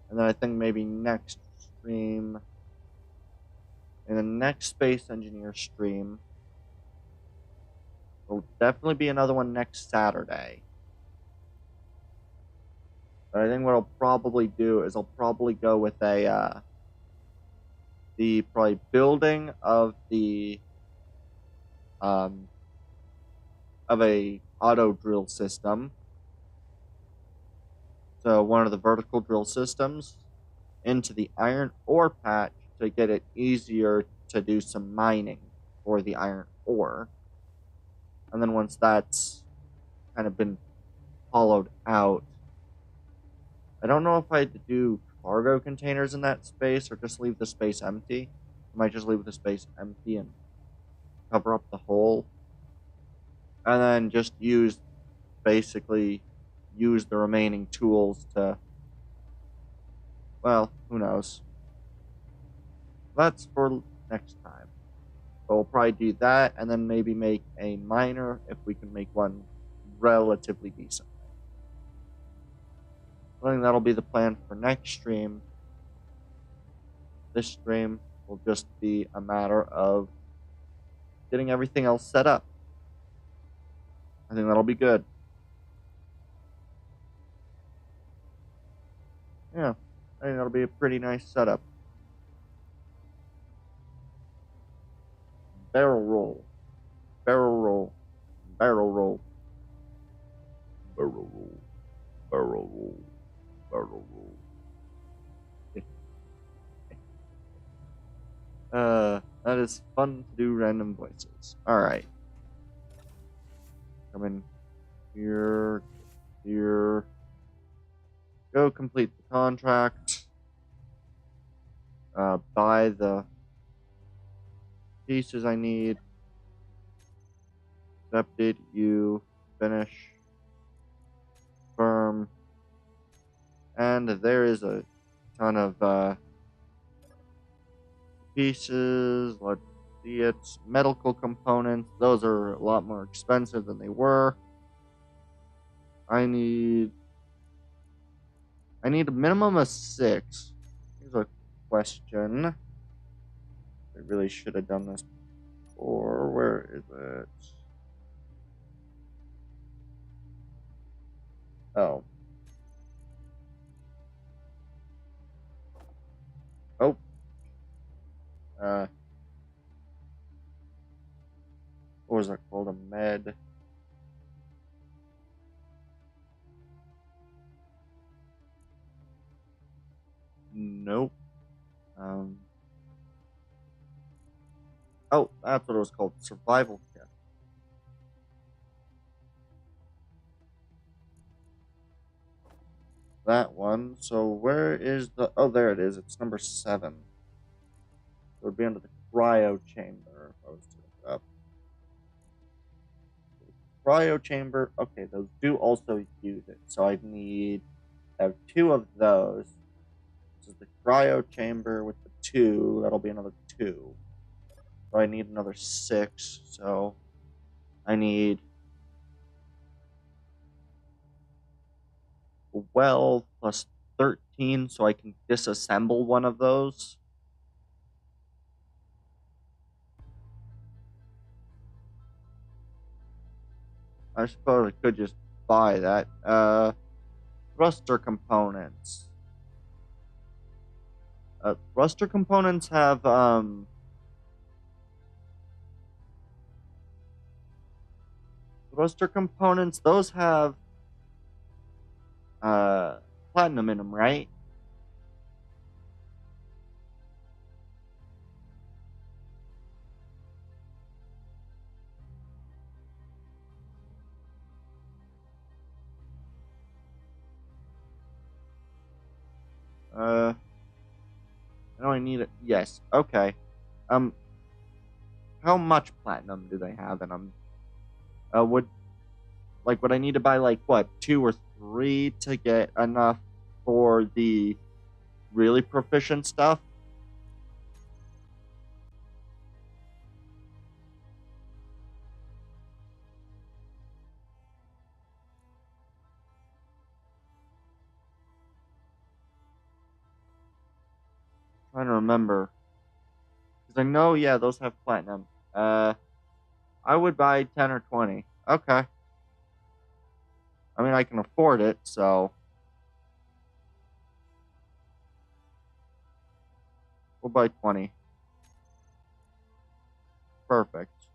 And then I think maybe next stream, in the next Space Engineer stream, there'll definitely be another one next Saturday. But I think what I'll probably do is I'll probably go with the probably building of a auto drill system. So one of the vertical drill systems into the iron ore patch to get it easier to do some mining for the iron ore. And then once that's kind of been hollowed out, I don't know if I had to do cargo containers in that space or just leave the space empty. I might just leave the space empty and cover up the hole. And then just basically use the remaining tools to, well, who knows. That's for next time. But we'll probably do that and then maybe make a miner if we can make one relatively decent. I think that'll be the plan for next stream. This stream will just be a matter of getting everything else set up. I think that'll be good. Yeah, I think that'll be a pretty nice setup. Barrel roll. Barrel roll. Barrel roll. Barrel roll. Barrel roll. Barrel roll. That is fun to do random voices. Alright. Come in here. Here. Go complete the contract. Buy the pieces I need. Accepted. You. Finish. Firm. And there is a ton of pieces. Let's see it. Medical components. Those are a lot more expensive than they were. I need a minimum of 6. Here's a question. I really should have done this before. Where is it? Oh. Oh. What was that called? A med. Nope. Oh, that's what it was called. Survival kit. That one. So where is the... Oh, there it is. It's number 7. It would be under the cryo chamber if I was to look up. Cryo chamber. Okay, those do also use it. So I have 2 of those. This is the cryo chamber with the 2. That'll be another 2. So I need another 6. So I need 12 plus 13 so I can disassemble one of those. I suppose I could just buy that. Thruster components. Thruster components have, thruster components, those have, platinum in them, right? I know I need it. Yes. Okay. How much platinum do they have in them? Would I need to buy what 2 or 3 to get enough for the really proficient stuff? Trying to remember. Because I know, yeah, those have platinum. I would buy 10 or 20. Okay. I mean, I can afford it, so. We'll buy 20. Perfect.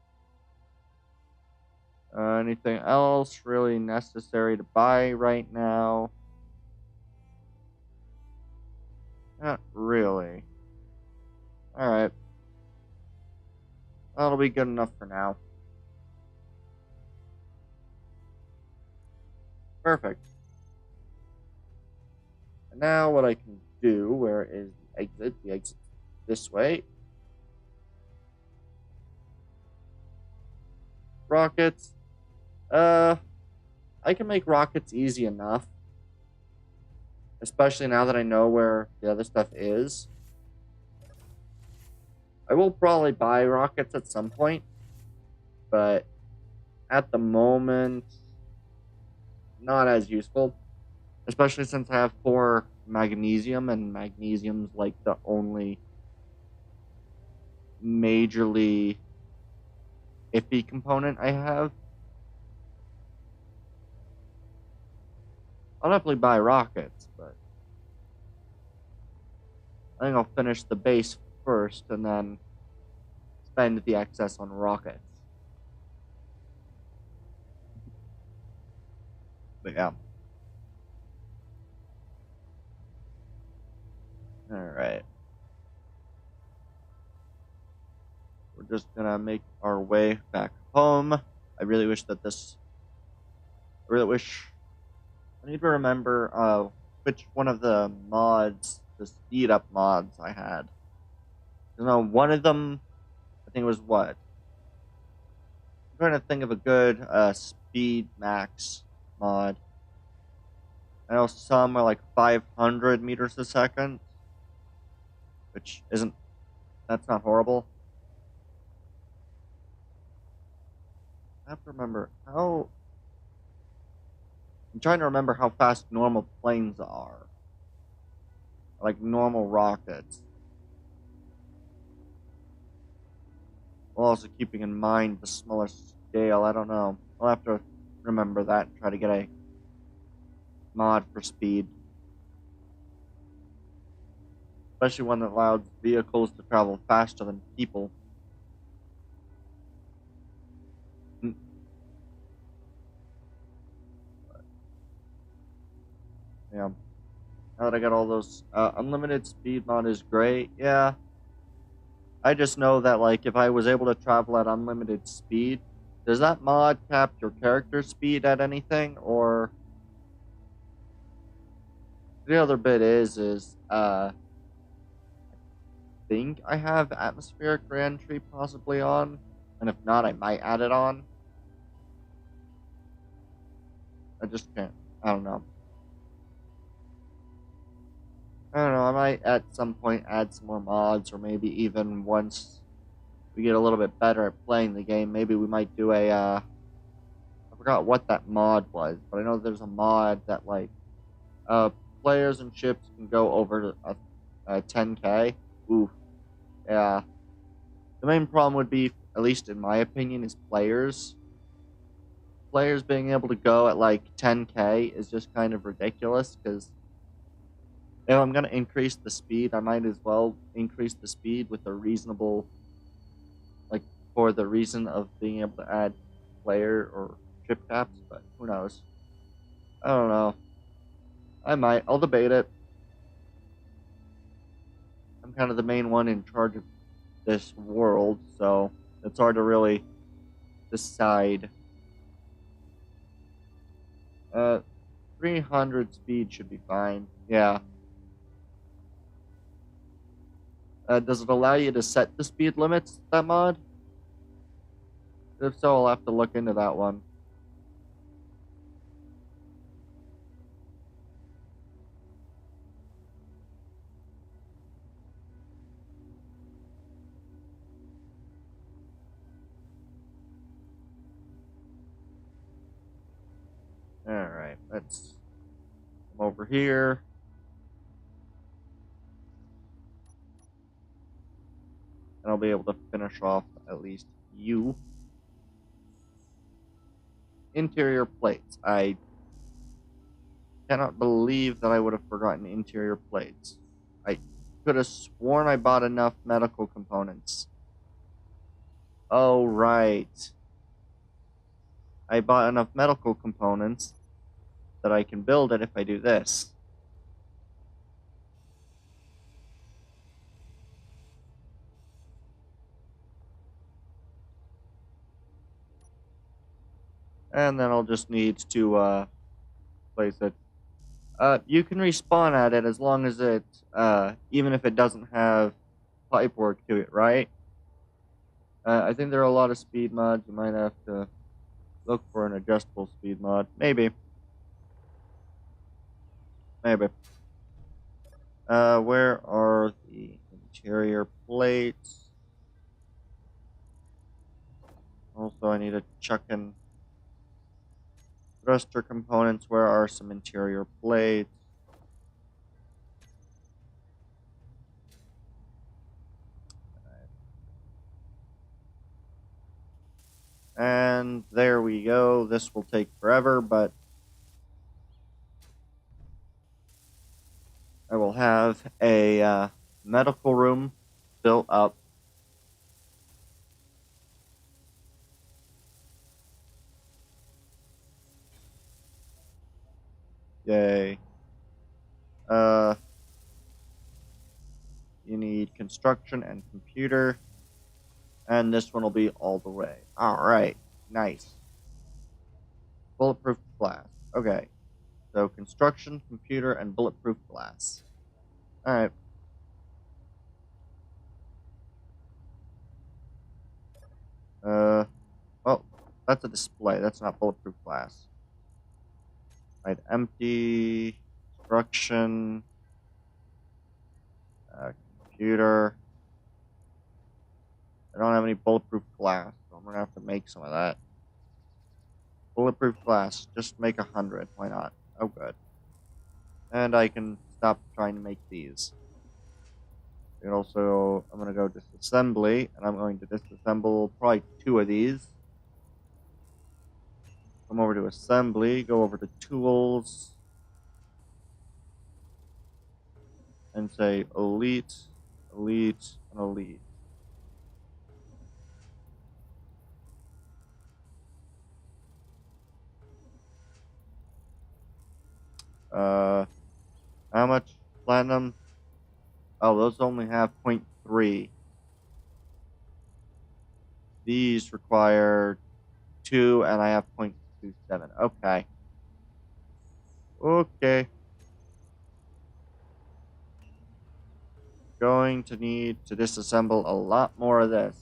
Anything else really necessary to buy right now? Not really. Alright. That'll be good enough for now. Perfect. And now what I can do, where is the exit? The exit this way. Rockets. I can make rockets easy enough. Especially now that I know where the other stuff is. I will probably buy rockets at some point. But at the moment, not as useful. Especially since I have 4 magnesium, and magnesium's like the only majorly iffy component I have. I'll definitely buy rockets, but I think I'll finish the base first and then spend the excess on rockets. But yeah. Alright. We're just gonna make our way back home. I really wish that this... I need to remember which one of the mods, the speed up mods I had. You know, one of them, I think it was what? I'm trying to think of a good speed max mod. I know some are like 500 meters a second, which isn't, that's not horrible. I have to remember how, I'm trying to remember how fast normal planes are. Like normal rockets. While also keeping in mind the smaller scale, I don't know. I'll have to remember that and try to get a mod for speed. Especially one that allows vehicles to travel faster than people. Yeah. Now that I got all those, unlimited speed mod is great. Yeah. I just know that, like, if I was able to travel at unlimited speed, does that mod cap your character speed at anything, or... The other bit is, I think I have atmospheric reentry possibly on, and if not, I might add it on. I just can't. I don't know. I might at some point add some more mods, or maybe even once we get a little bit better at playing the game, maybe we might do a, I forgot what that mod was, but I know there's a mod that, like, players and ships can go over a 10K. Oof. Yeah. The main problem would be, at least in my opinion, is players. Players being able to go at, like, 10K is just kind of ridiculous, because if I'm going to increase the speed, I might as well increase the speed with a reasonable, like, for the reason of being able to add player or ship caps, but who knows. I don't know. I might. I'll debate it. I'm kind of the main one in charge of this world, so it's hard to really decide. 300 speed should be fine. Yeah. Does it allow you to set the speed limits, that mod? If so, I'll have to look into that one. Alright, let's come over here. And I'll be able to finish off at least you. Interior plates. I cannot believe that I would have forgotten interior plates. I could have sworn I bought enough medical components. Oh, right. I bought enough medical components that I can build it if I do this. And then I'll just need to place it You can respawn at it as long as it, even if it doesn't have pipe work to it, right? I think there are a lot of speed mods. You might have to look for an adjustable speed mod. Maybe. Maybe. Where are the interior plates? Also, I need to check in thruster components. Where are some interior plates? And there we go. This will take forever, but I will have a medical room built up. Yay. You need construction and computer. And this one will be all the way. Alright. Nice. Bulletproof glass. Okay. So construction, computer, and bulletproof glass. Alright. Well, that's a display. That's not bulletproof glass. Right, empty. Construction. Computer. I don't have any bulletproof glass, so I'm gonna have to make some of that. Bulletproof glass. Just make 100. Why not? Oh, good. And I can stop trying to make these. And also, I'm going to go disassembly, and I'm going to disassemble probably 2 of these. Come over to assembly, go over to tools, and say elite, elite, and elite. How much platinum? Oh, those only have 0.3. These require 2, and I have 0.27. Okay. Okay. Going to need to disassemble a lot more of this.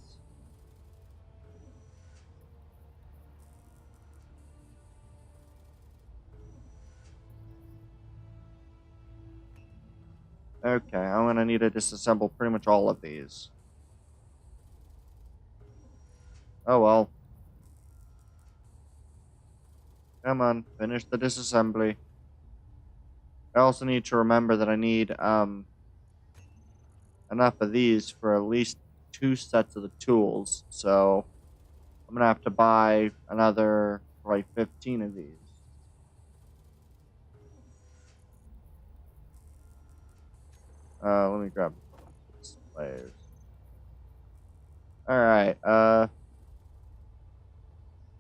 Okay, I'm gonna need to disassemble pretty much all of these. Oh well. Come on, finish the disassembly. I also need to remember that I need enough of these for at least 2 sets of the tools, so I'm gonna have to buy another like 15 of these. Let me grab displays. Alright,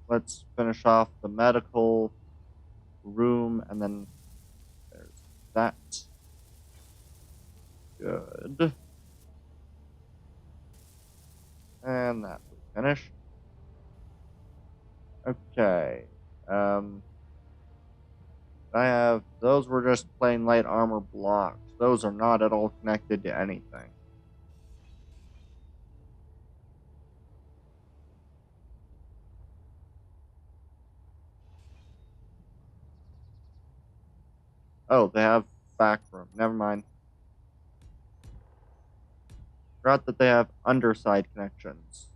let's finish off the medical room, and then there's that. Good. And that we finished. Okay. I have, those were just plain light armor blocks. Those are not at all connected to anything. Oh, they have back room. Never mind. Forgot that they have underside connections.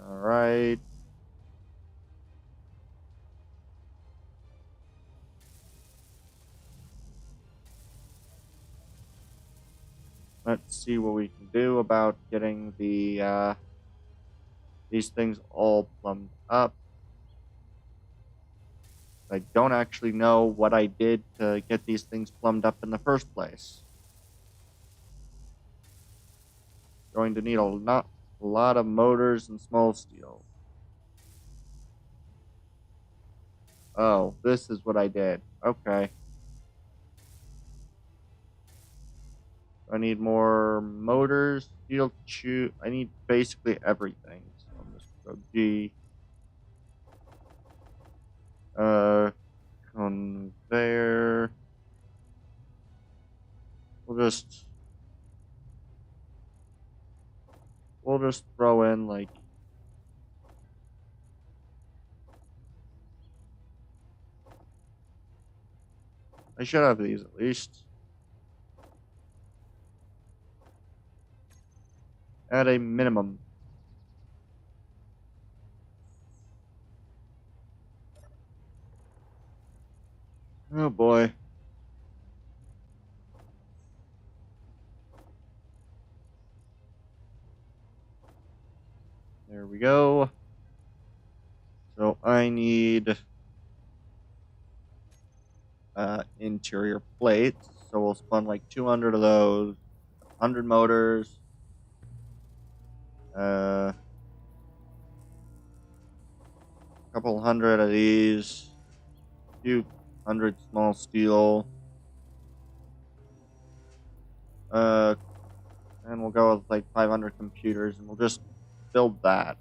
Alright. Let's see what we can do about getting the these things all plumbed up. I don't actually know what I did to get these things plumbed up in the first place. Going to need a lot of motors and small steel. Oh, this is what I did. Okay. I need more motors, steel tube. I need basically everything. So I'm just gonna go G. Conveyor. We'll just throw in like I should have these at least. At a minimum. Oh boy. There we go. So I need interior plates. So we'll spun like 200 of those, 100 motors, a couple hundred of these, a few hundred small steel, and we'll go with like 500 computers, and we'll just build that.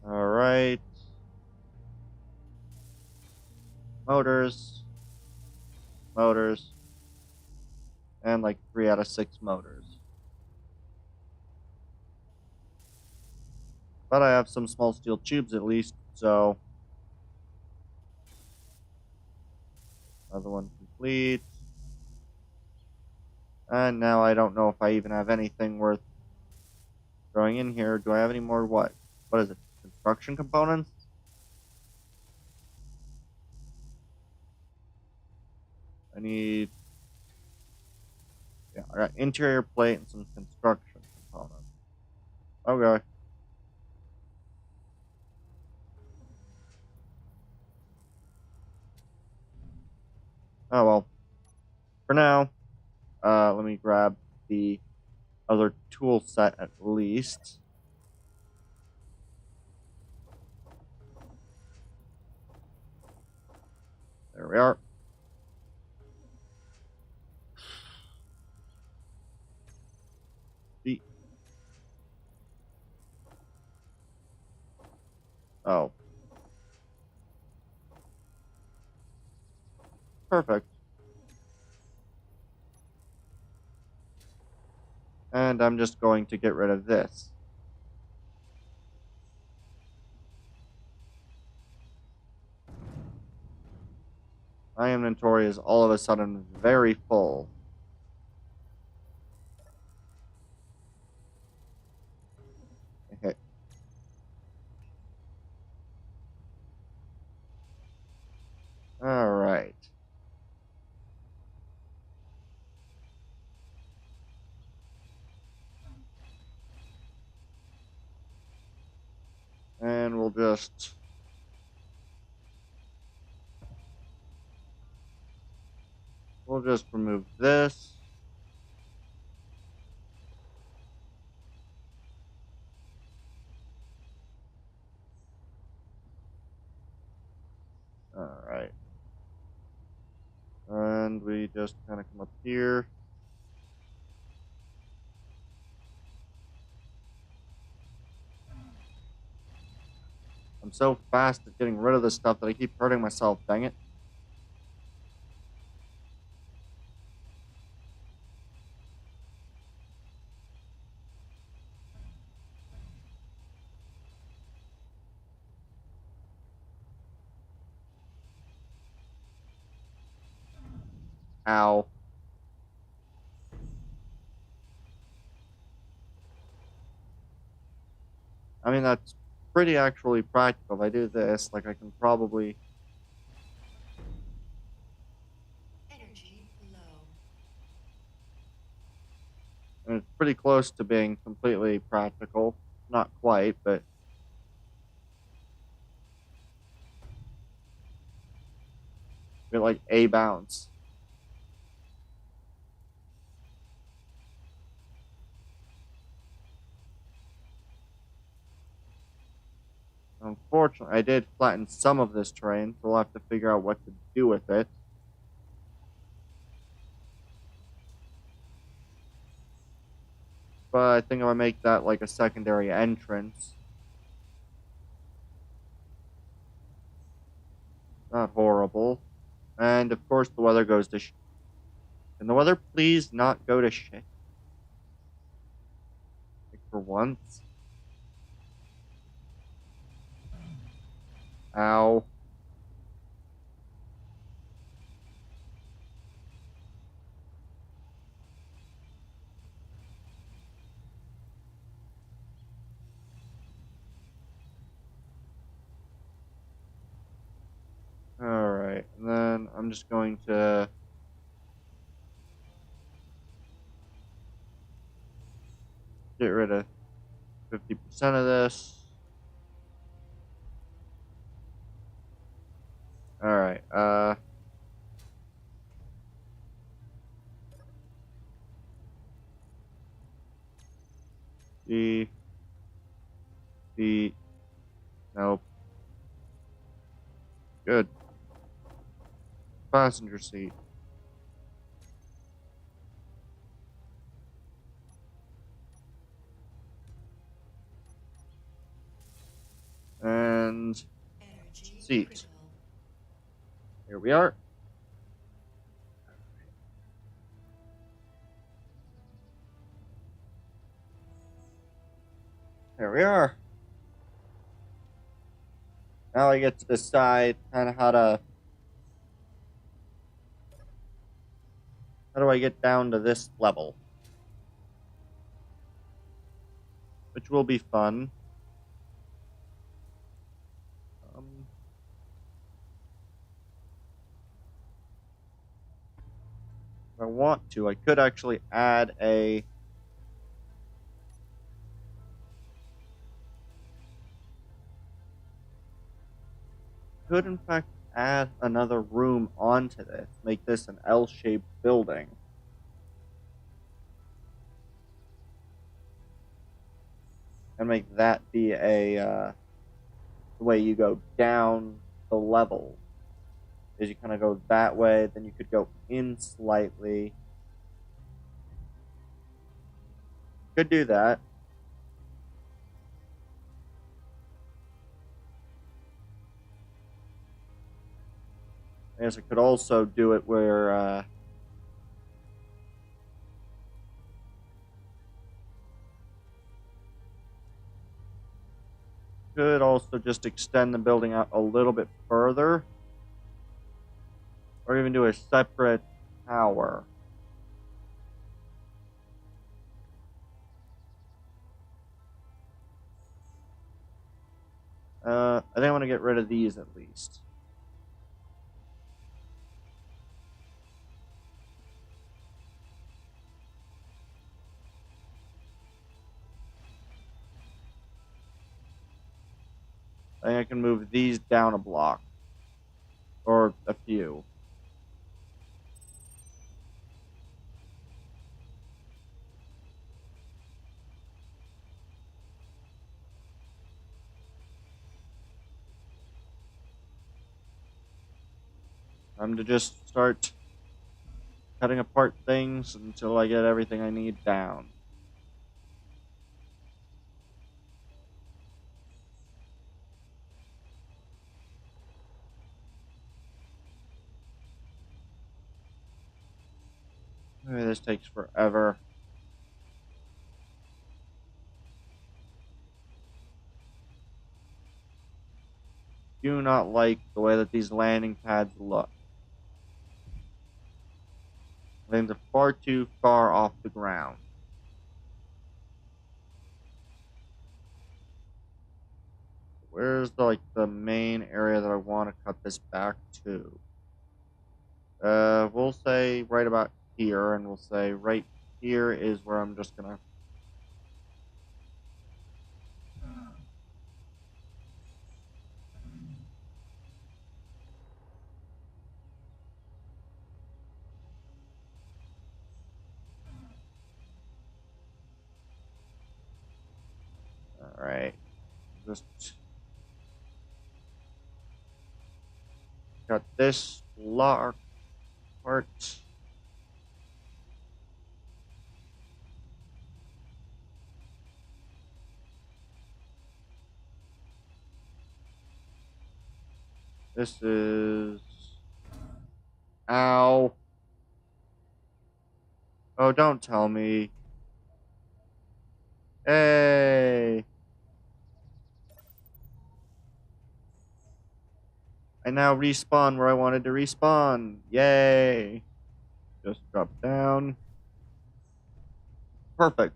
All right. Motors, and like 3 out of 6 motors. But I have some small steel tubes at least, so other one complete. And now I don't know if I even have anything worth throwing in here. Do I have any more what? What is it? Construction components? I need... Yeah, I got interior plate and some construction components. Okay. Oh well. For now, let me grab the other tool set at least. There we are. The... Oh. Perfect. And I'm just going to get rid of this. My inventory is all of a sudden very full. Okay. All right. And we'll just remove this. All right. And we just kind of come up here. I'm so fast at getting rid of this stuff that I keep hurting myself. Dang it. Ow. I mean, that's pretty actually practical. If I do this, like, I can probably... Energy low. And it's pretty close to being completely practical. Not quite, but... Get, like, a bounce. Unfortunately, I did flatten some of this terrain, so we'll have to figure out what to do with it. But I think I'm gonna make that like a secondary entrance. Not horrible. And of course, the weather goes to shit. Can the weather please not go to shit? Like for once. Ow. Alright, and then I'm just going to get rid of 50% of this. Alright, G, B, nope. Good. Passenger seat. And Energy seat. critical. Here we are. There we are. Now I get to decide kind of how do I get down to this level? Which will be fun. If I want to, I could actually add a could in fact add another room onto this, make this an L-shaped building. And make that be the way you go down the level. Is you kind of go that way, then you could go in slightly. Could do that. I guess I could also do it where could also just extend the building out a little bit further. Or even do a separate tower. I think I want to get rid of these at least. I think I can move these down a block. Or a few. I'm to just start cutting apart things until I get everything I need down. Maybe this takes forever. Do not like the way that these landing pads look. I think they're far too far off the ground. Where's the main area that I want to cut this back to? We'll say right about here, and we'll say right here is where I'm just gonna. All right, just Got this lock part. This is... Ow. Oh, don't tell me. Hey. I now respawn where I wanted to respawn. Yay. Just drop down. Perfect.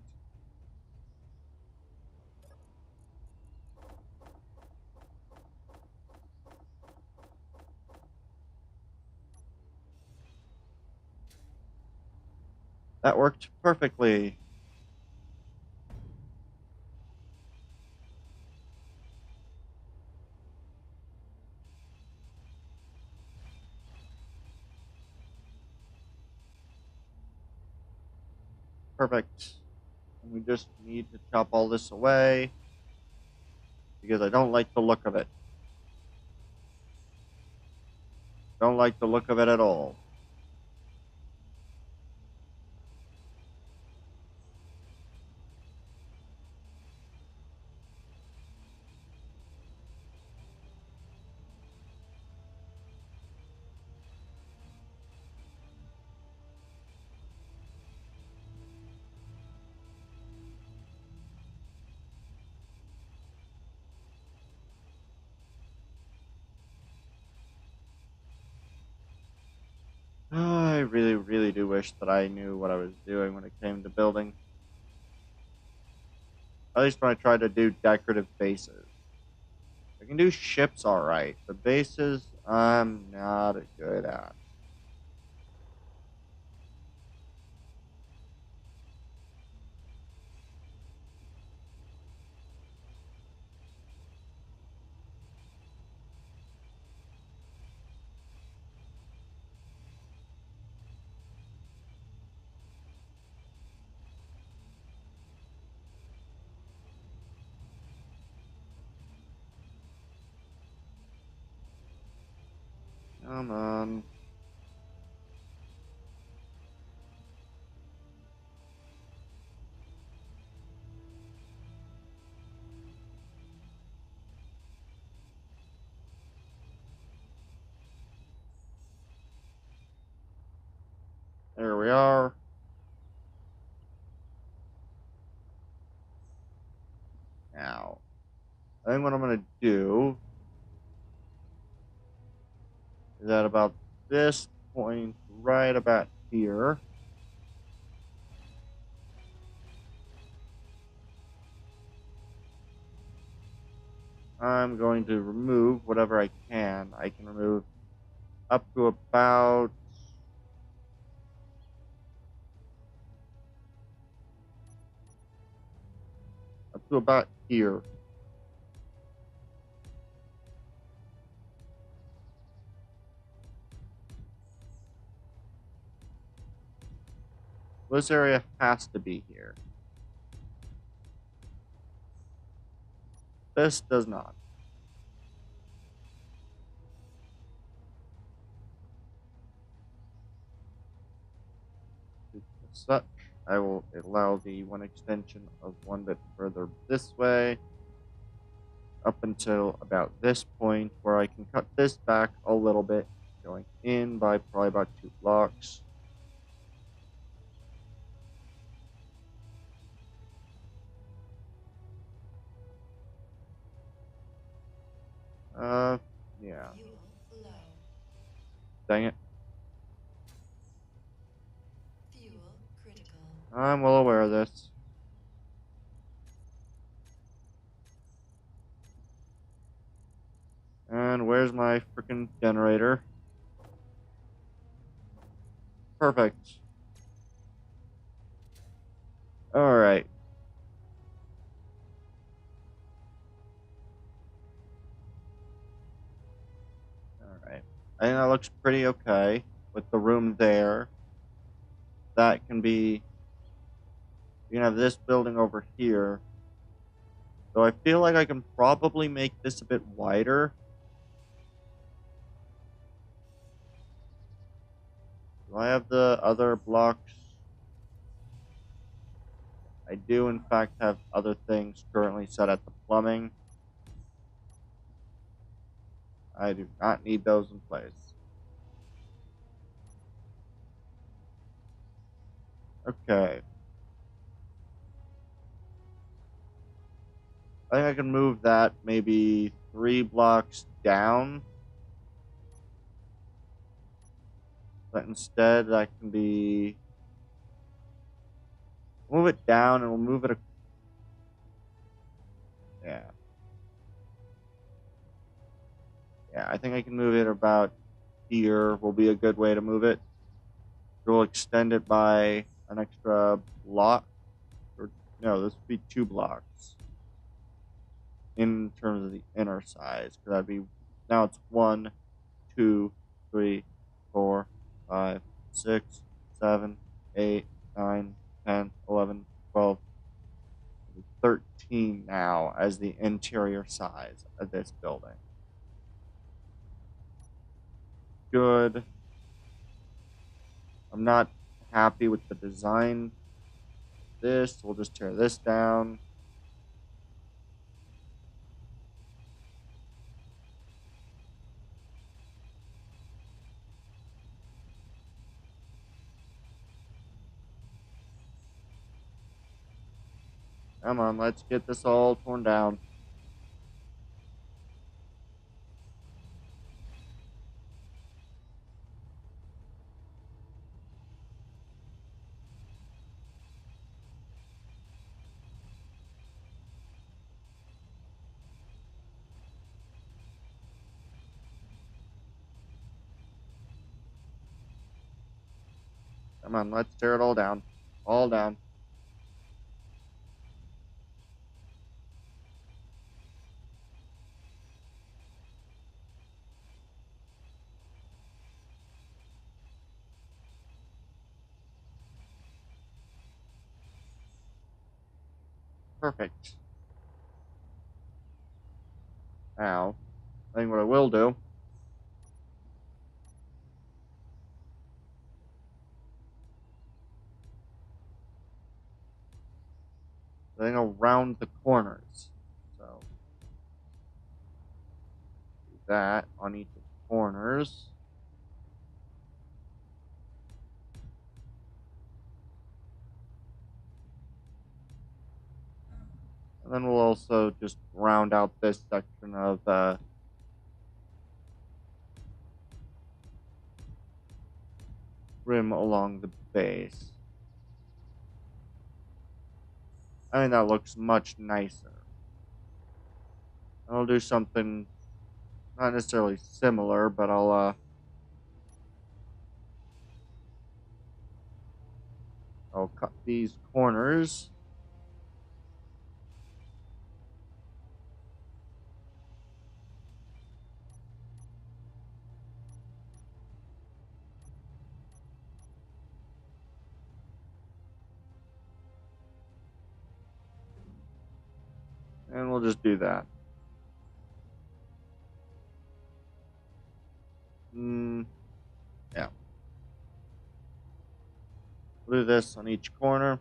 That worked perfectly. Perfect. And we just need to chop all this away because I don't like the look of it. Don't like the look of it at all. I really, really do wish that I knew what I was doing when it came to building. At least when I tried to do decorative bases. I can do ships alright, but bases, I'm not good at. Come on. There we are. Now, I think what I'm going to do is at about this point, right about here, I'm going to remove whatever I can. I can remove up to about here. This area has to be here. This does not. As such, I will allow the one extension of one bit further this way, up until about this point, where I can cut this back a little bit, going in by probably about 2 blocks. Yeah. Fuel low. Dang it. Fuel critical. I'm well aware of this. And where's my freaking generator? Perfect. Alright. Alright. I think that looks pretty okay with the room there. That can be... You can have this building over here. So I feel like I can probably make this a bit wider. Do I have the other blocks? I do, in fact, have other things currently set at the plumbing. I do not need those in place. Okay. I think I can move that maybe 3 blocks down. But instead, that can be... Move it down and we'll move it... Yeah. Yeah, I think I can move it about here. Will be a good way to move it. We'll extend it by an extra block. Or, no, this would be 2 blocks. In terms of the inner size. Because that'd be... Now it's 1, 2, 3, 4, 5, 6, 7, 8, 9, 10, 11, 12, 13 now as the interior size of this building. Good. I'm not happy with the design of this. We'll just tear this down. Come on, let's get this all torn down. Come on, let's tear it all down. All down. Perfect. Now, I think what I will do I think I'll round the corners. So do that on each of the corners. And then we'll also just round out this section of rim along the base. I think that looks much nicer. I'll do something not necessarily similar, but I'll cut these corners. And we'll just do that. Yeah. We'll do this on each corner.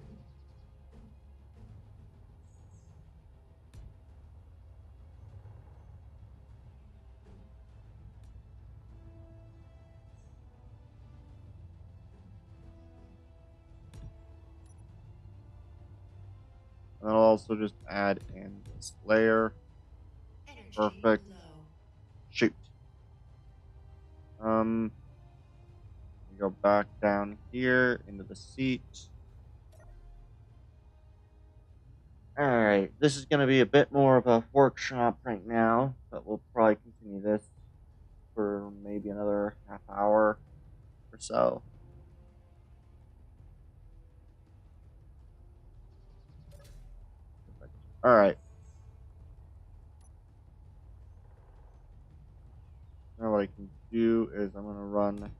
And I'll also just add in this layer. Energy Perfect. low. Shoot. We go back down here into the seat. Alright, this is going to be a bit more of a workshop right now, but we'll probably continue this for maybe another half hour or so. Alright. Now what I can do is I'm going to run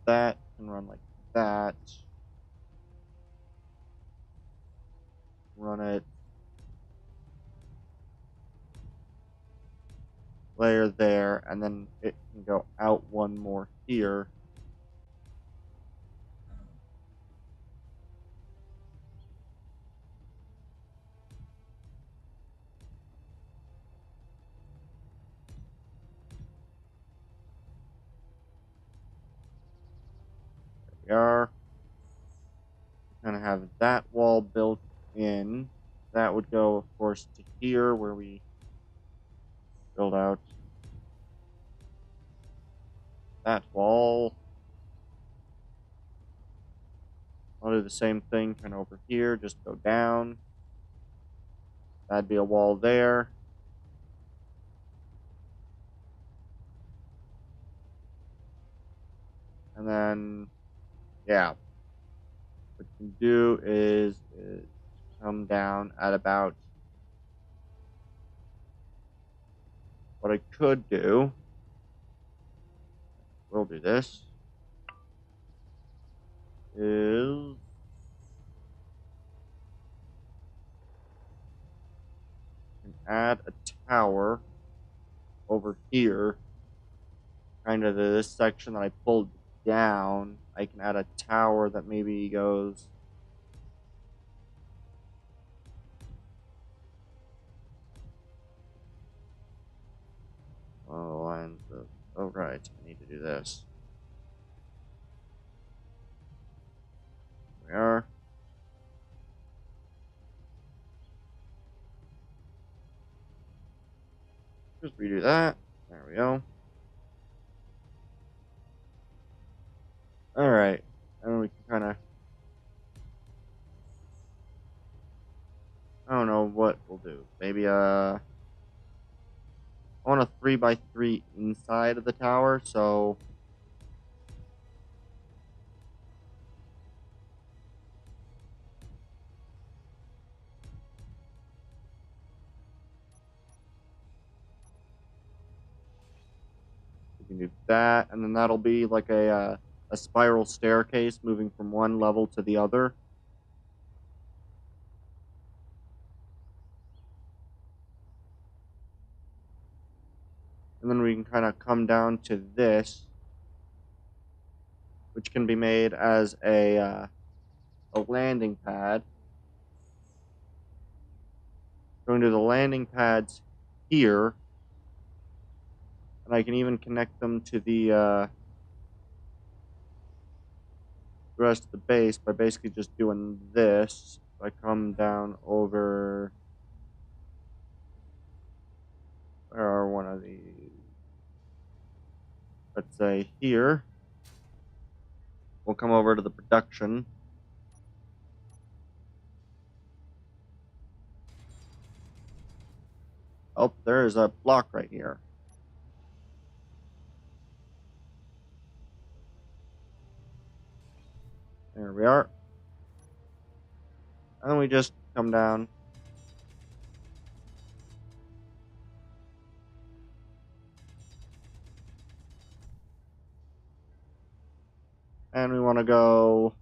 that and run like that. Run it layer there, and then it can go out one more here. There we are. Kind of have that wall built in. That would go, of course, to here where we build out that wall. I'll do the same thing kind of over here, just go down. That'd be a wall there. And then, yeah, what you can do is come down at about what I could do. We'll do this. Is can add a tower over here, kind of this section that I pulled down. I can add a tower that maybe goes lines of, oh right, I need to do this. There we are. Just redo that. There we go. All right, and we can kind of, I don't know what we'll do. Maybe I want a 3x3 inside of the tower, so we can do that, and then that'll be like a spiral staircase moving from one level to the other. And then we can kind of come down to this, which can be made as a landing pad. Going to the landing pads here, and I can even connect them to the rest of the base by basically just doing this. If I come down over, where are one of these? Let's say here. We'll come over to the production. Oh, there's a block right here. There we are. And then we just come down. And we want to go,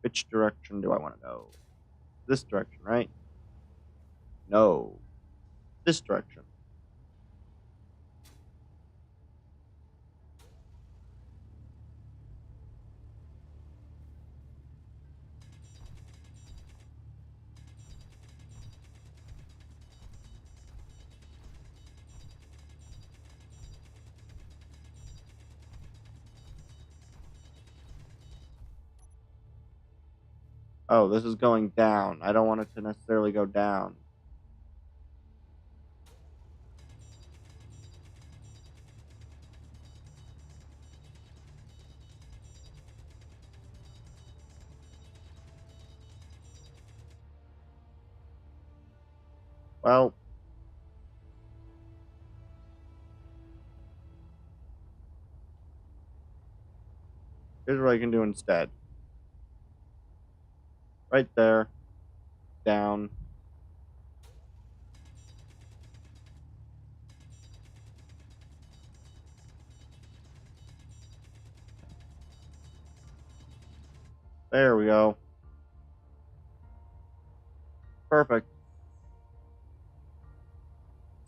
which direction do I want to go? This direction, right? No. This direction. Oh, this is going down. I don't want it to necessarily go down. Well, here's what I can do instead. Right there. Down. There we go. Perfect.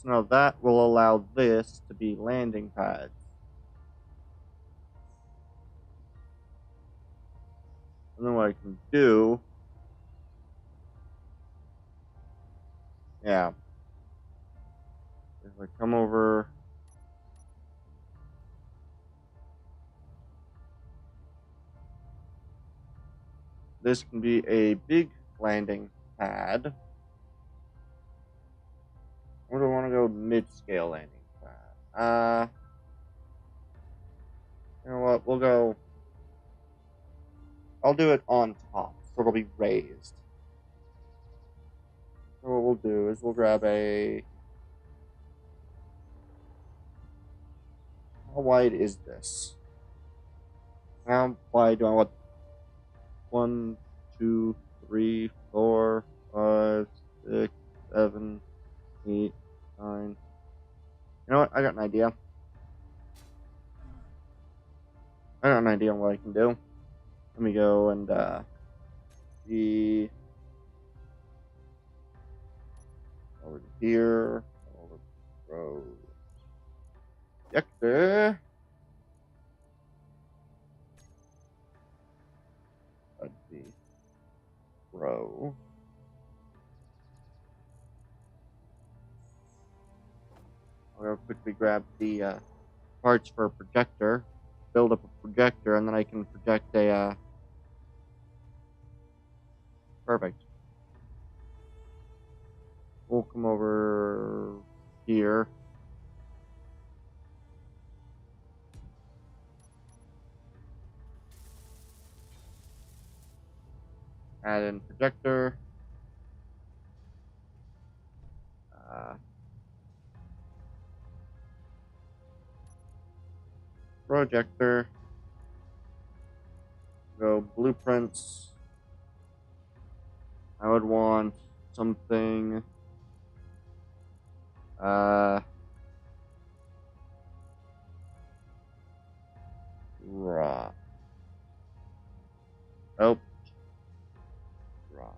So now that will allow this to be landing pads. And then what I can do, yeah, if I come over, this can be a big landing pad. Or do I want to go mid-scale landing pad? You know what? We'll go. I'll do it on top, so it'll be raised. So what we'll do is we'll grab a. How wide is this? How wide do I want? 1, 2, 3, 4, 5, 6, 7, 8, 9. You know what? I got an idea. I got an idea on what I can do. Let me go and see over to here. Over to road. Projector. Let's see. Row. I'll go quickly grab the parts for a projector. Build up a projector, and then I can project a. Perfect. We'll come over here. Add in projector. Projector. Go blueprints. I would want something. Raw. Oh. Raw.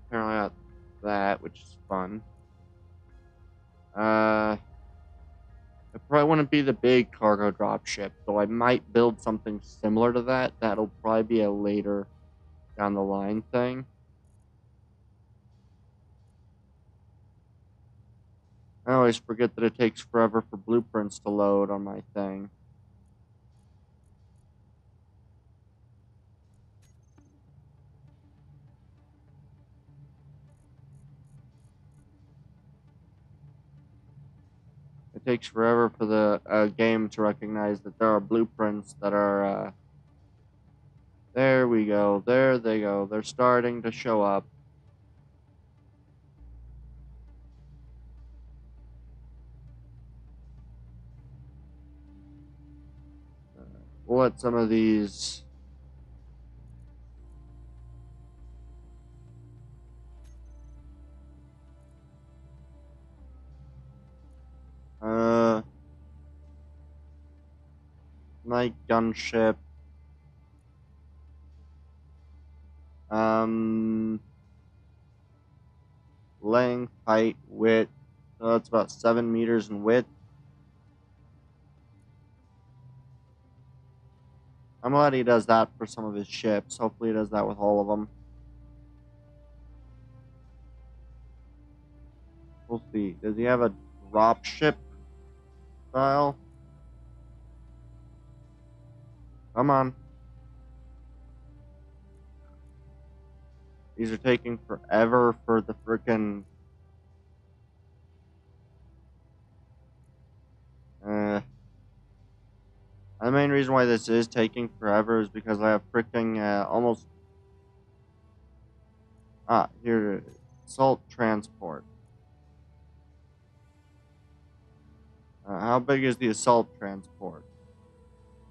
Apparently I got that, which is fun. It probably wouldn't be the big cargo drop ship, though I might build something similar to that. That'll probably be a later down the line thing. I always forget that it takes forever for blueprints to load on my thing. It takes forever for the game to recognize that there are blueprints that are, there we go, there they go, they're starting to show up. We'll let some of these light gunship. Length, height, width. So that's about 7 meters in width. I'm glad he does that for some of his ships. Hopefully he does that with all of them. We'll see. Does he have a drop ship style? Come on. These are taking forever for the frickin'... The main reason why this is taking forever is because I have fricking almost... here it is. Salt transport. How big is the assault transport?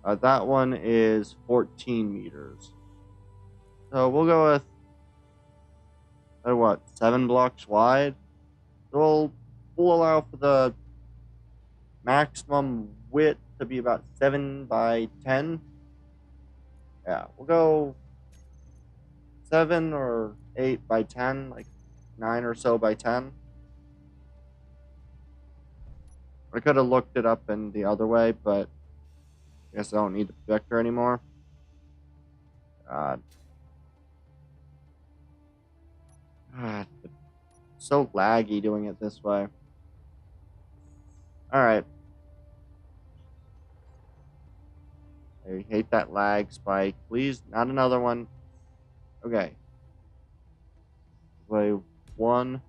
That one is 14 meters. So we'll go with... what, 7 blocks wide? So we'll allow for the maximum width to be about 7 by 10. Yeah, we'll go 7 or 8 by 10. Like, 9 or so by 10. I could have looked it up in the other way, but I guess I don't need the projector anymore. God. God, it's so laggy doing it this way. Alright. I hate that lag spike. Please, not another one. Okay. Play 1,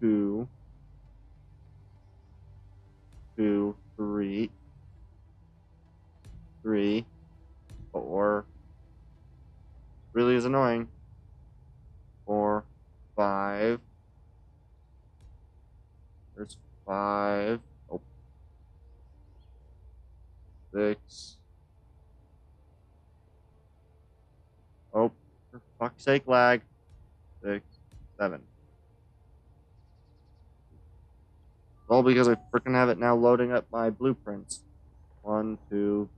2, 2, 3, 3, 4. Really is annoying. 4, 5. There's 5. Oh. 6. Oh, for fuck's sake, lag. 6, 7. All because I freaking have it now loading up my blueprints. 1, 2,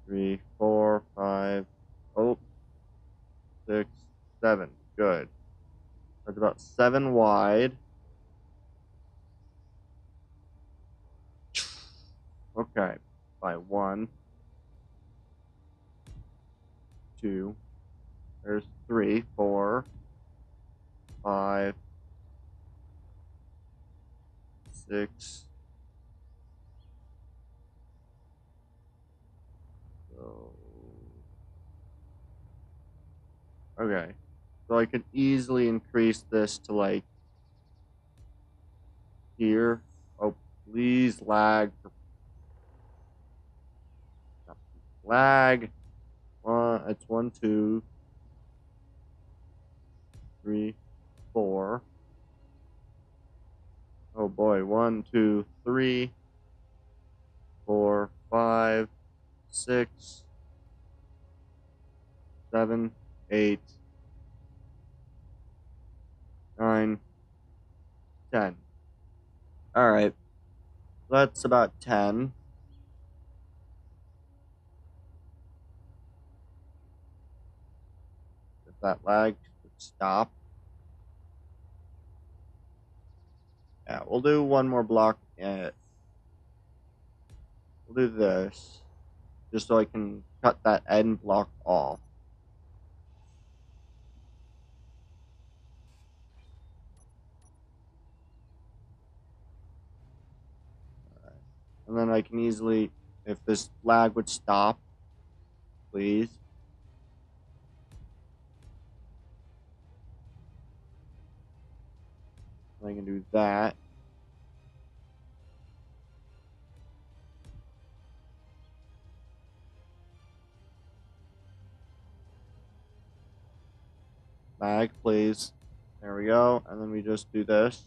3, 4, 5. Oh, 6, 7. Good. That's about 7 wide. Okay. By 1, 2. There's 3, 4, 5, 6. So, okay. So I could easily increase this to like here. Oh, please lag. Lag. It's 1, 2, 3, 4. Oh boy. 1, 2, 3, 4, 5, 6, 7, 8, 9, 10. Alright. That's about 10. If that lag would stop. Yeah, we'll do one more block. We'll do this. Just so I can cut that end block off. And then I can easily, if this lag would stop, please. I can do that. Lag, please. There we go. And then we just do this.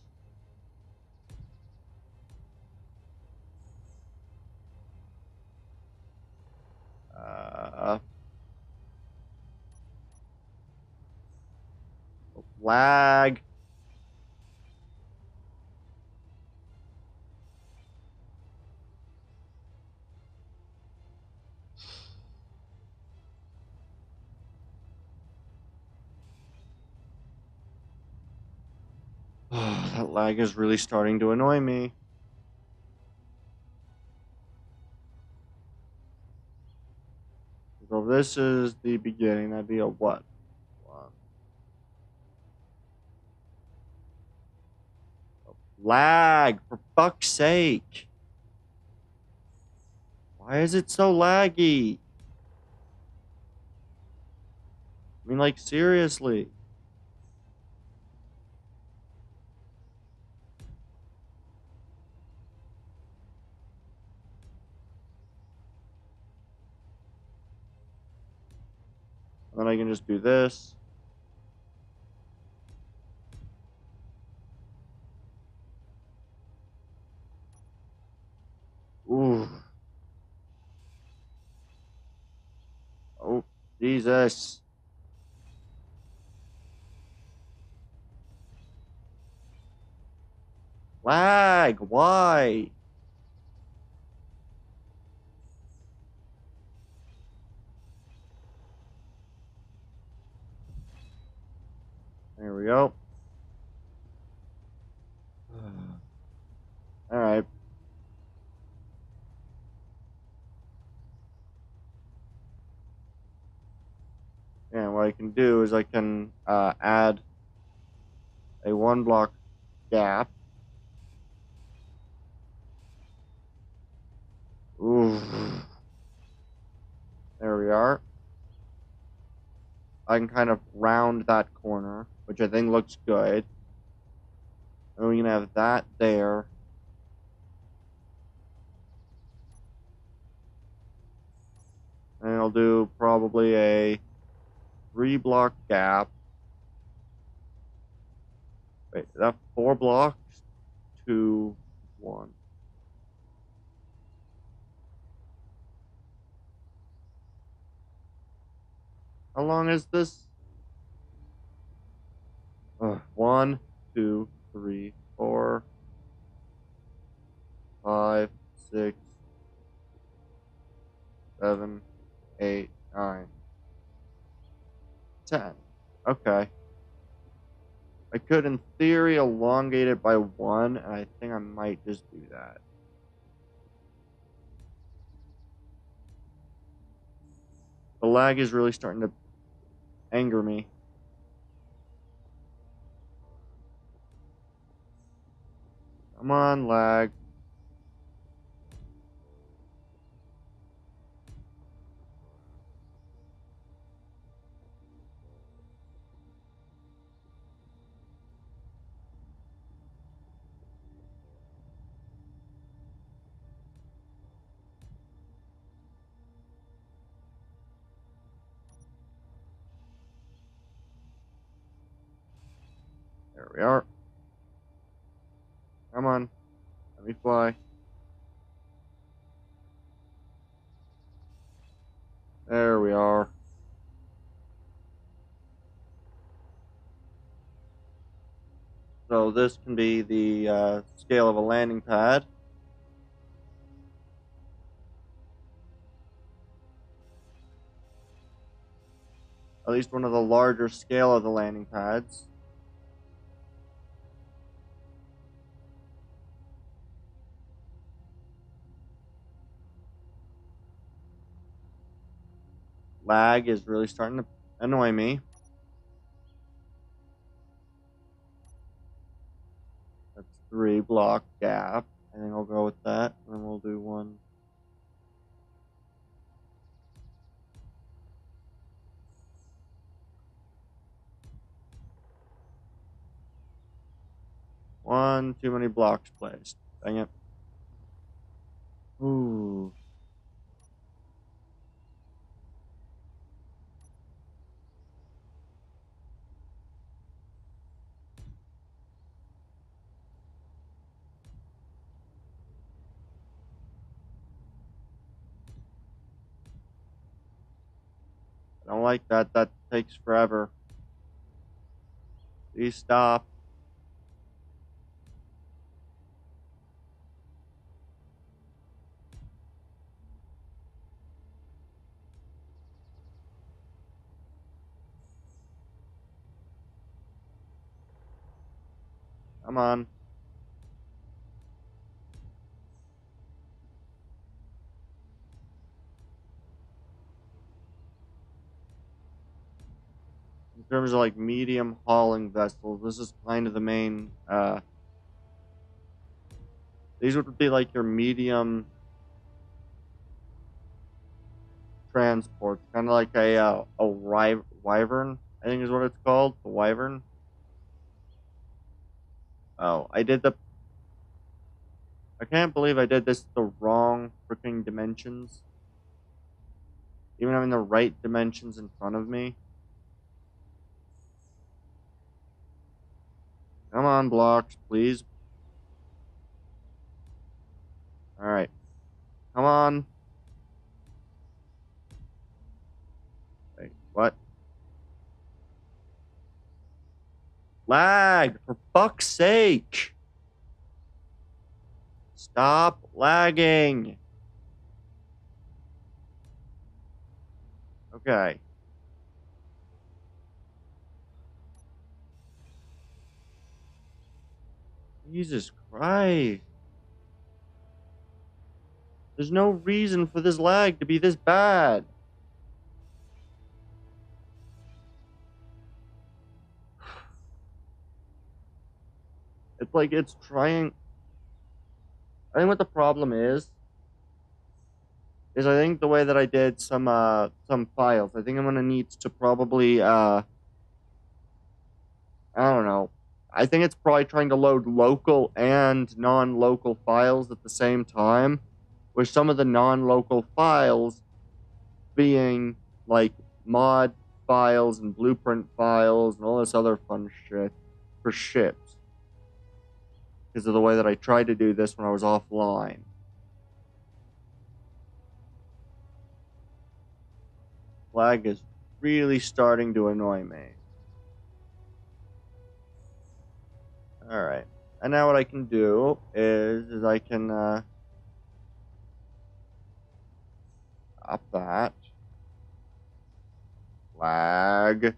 Lag. That lag is really starting to annoy me. So this is the beginning. That'd be a what? 1. Lag, for fuck's sake. Why is it so laggy? I mean, like, seriously. And then I can just do this. Ooh. Oh, Jesus. Lag, why? There we go. All right. And what I can do is I can add a 1 block gap. Ooh. There we are. I can kind of round that corner, which I think looks good. And we can have that there. And I'll do probably a 3 block gap. Wait, is that 4 blocks? 2, 1. How long is this? 1, 2, 3, 4, 5, 6, 7, 8, 9, 10. Okay. I could, in theory, elongate it by 1, and I think I might just do that. The lag is really starting to anger me. Come on, lag. There we are. Come on. Let me fly. There we are. So this can be the scale of a landing pad. At least one of the larger scale of the landing pads. Lag is really starting to annoy me. That's 3 block gap. I think I'll go with that. And then we'll do 1. One too many blocks placed. Dang it. Ooh. I don't like that. That takes forever. Please stop. Come on. In terms of like medium hauling vessels, this is kind of the main. These would be like your medium transports, kind of like a wyvern, I think is what it's called, the wyvern. Oh, I can't believe I did this the wrong freaking dimensions. Even having the right dimensions in front of me. Come on, blocks, please. All right. Come on. Wait, what? Lag, for fuck's sake. Stop lagging. Okay. Jesus Christ. There's no reason for this lag to be this bad. It's like it's trying. I think what the problem is I think the way that I did some files, I think I'm gonna need to probably I don't know. I think it's probably trying to load local and non-local files at the same time, with some of the non-local files being like mod files and blueprint files and all this other fun shit for ships. Because of the way that I tried to do this when I was offline. Lag is really starting to annoy me. Alright. And now what I can do is I can up that. Lag.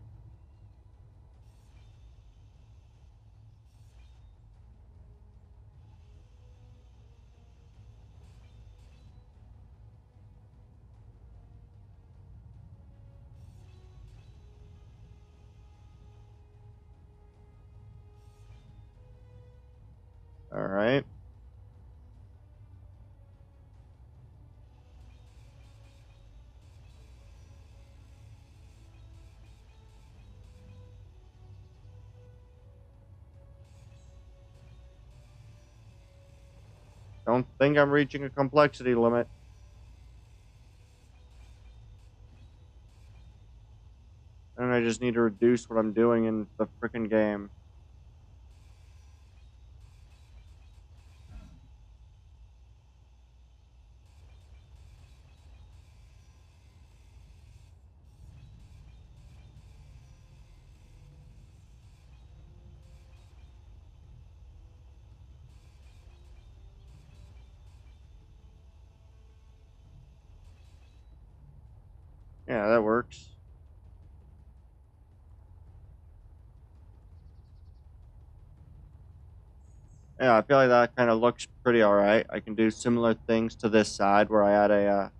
Alright. Don't think I'm reaching a complexity limit. And I just need to reduce what I'm doing in the frickin' game. Yeah, that works. Yeah, I feel like that kind of looks pretty alright. I can do similar things to this side where I add an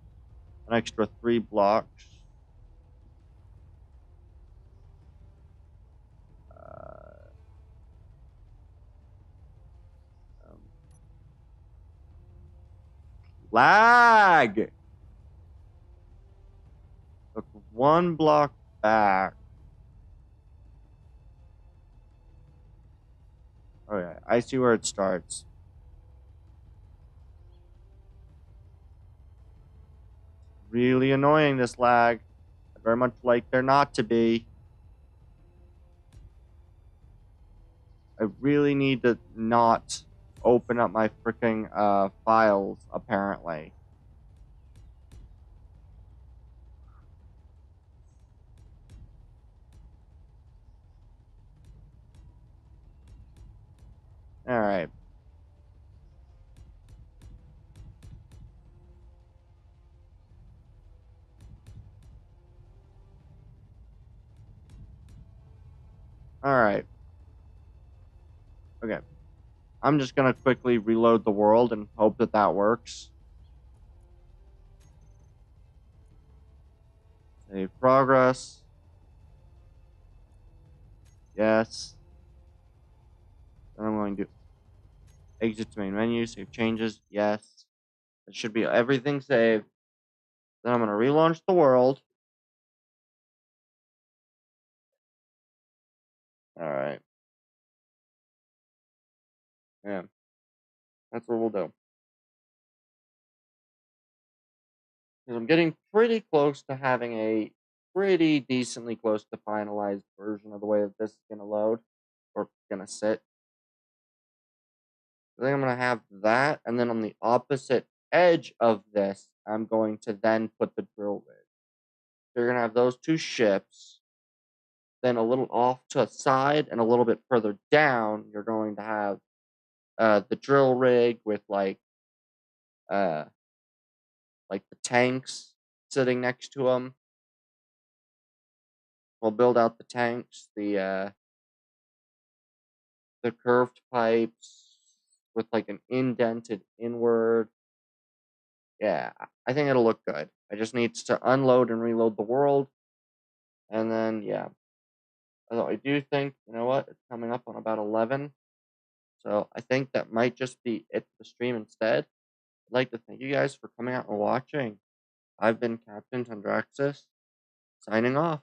extra 3 blocks. Um, lag! Took 1 block back. Okay, I see where it starts. Really annoying, this lag. I'd very much like there not to be. I really need to not open up my freaking files, apparently. Alright. Alright. Okay. I'm just gonna quickly reload the world and hope that that works. Save progress. Yes. Then I'm going to exit to main menu, save changes. Yes. It should be everything saved. Then I'm going to relaunch the world. Alright. Yeah. That's what we'll do. Because I'm getting pretty close to having a pretty decently close to finalized version of the way that this is going to load. Or going to sit. I think I'm going to have that. And then on the opposite edge of this, I'm going to then put the drill rig. So you're going to have those two ships. Then a little off to the side and a little bit further down, you're going to have the drill rig with the tanks sitting next to them. We'll build out the tanks, the curved pipes, with like an indented inward. Yeah, I think it'll look good. I just need to unload and reload the world, and then yeah. Although I do think, you know what, it's coming up on about 11, so I think that might just be it for the stream instead. I'd like to thank you guys for coming out and watching. I've been Captain Tundraxis, signing off.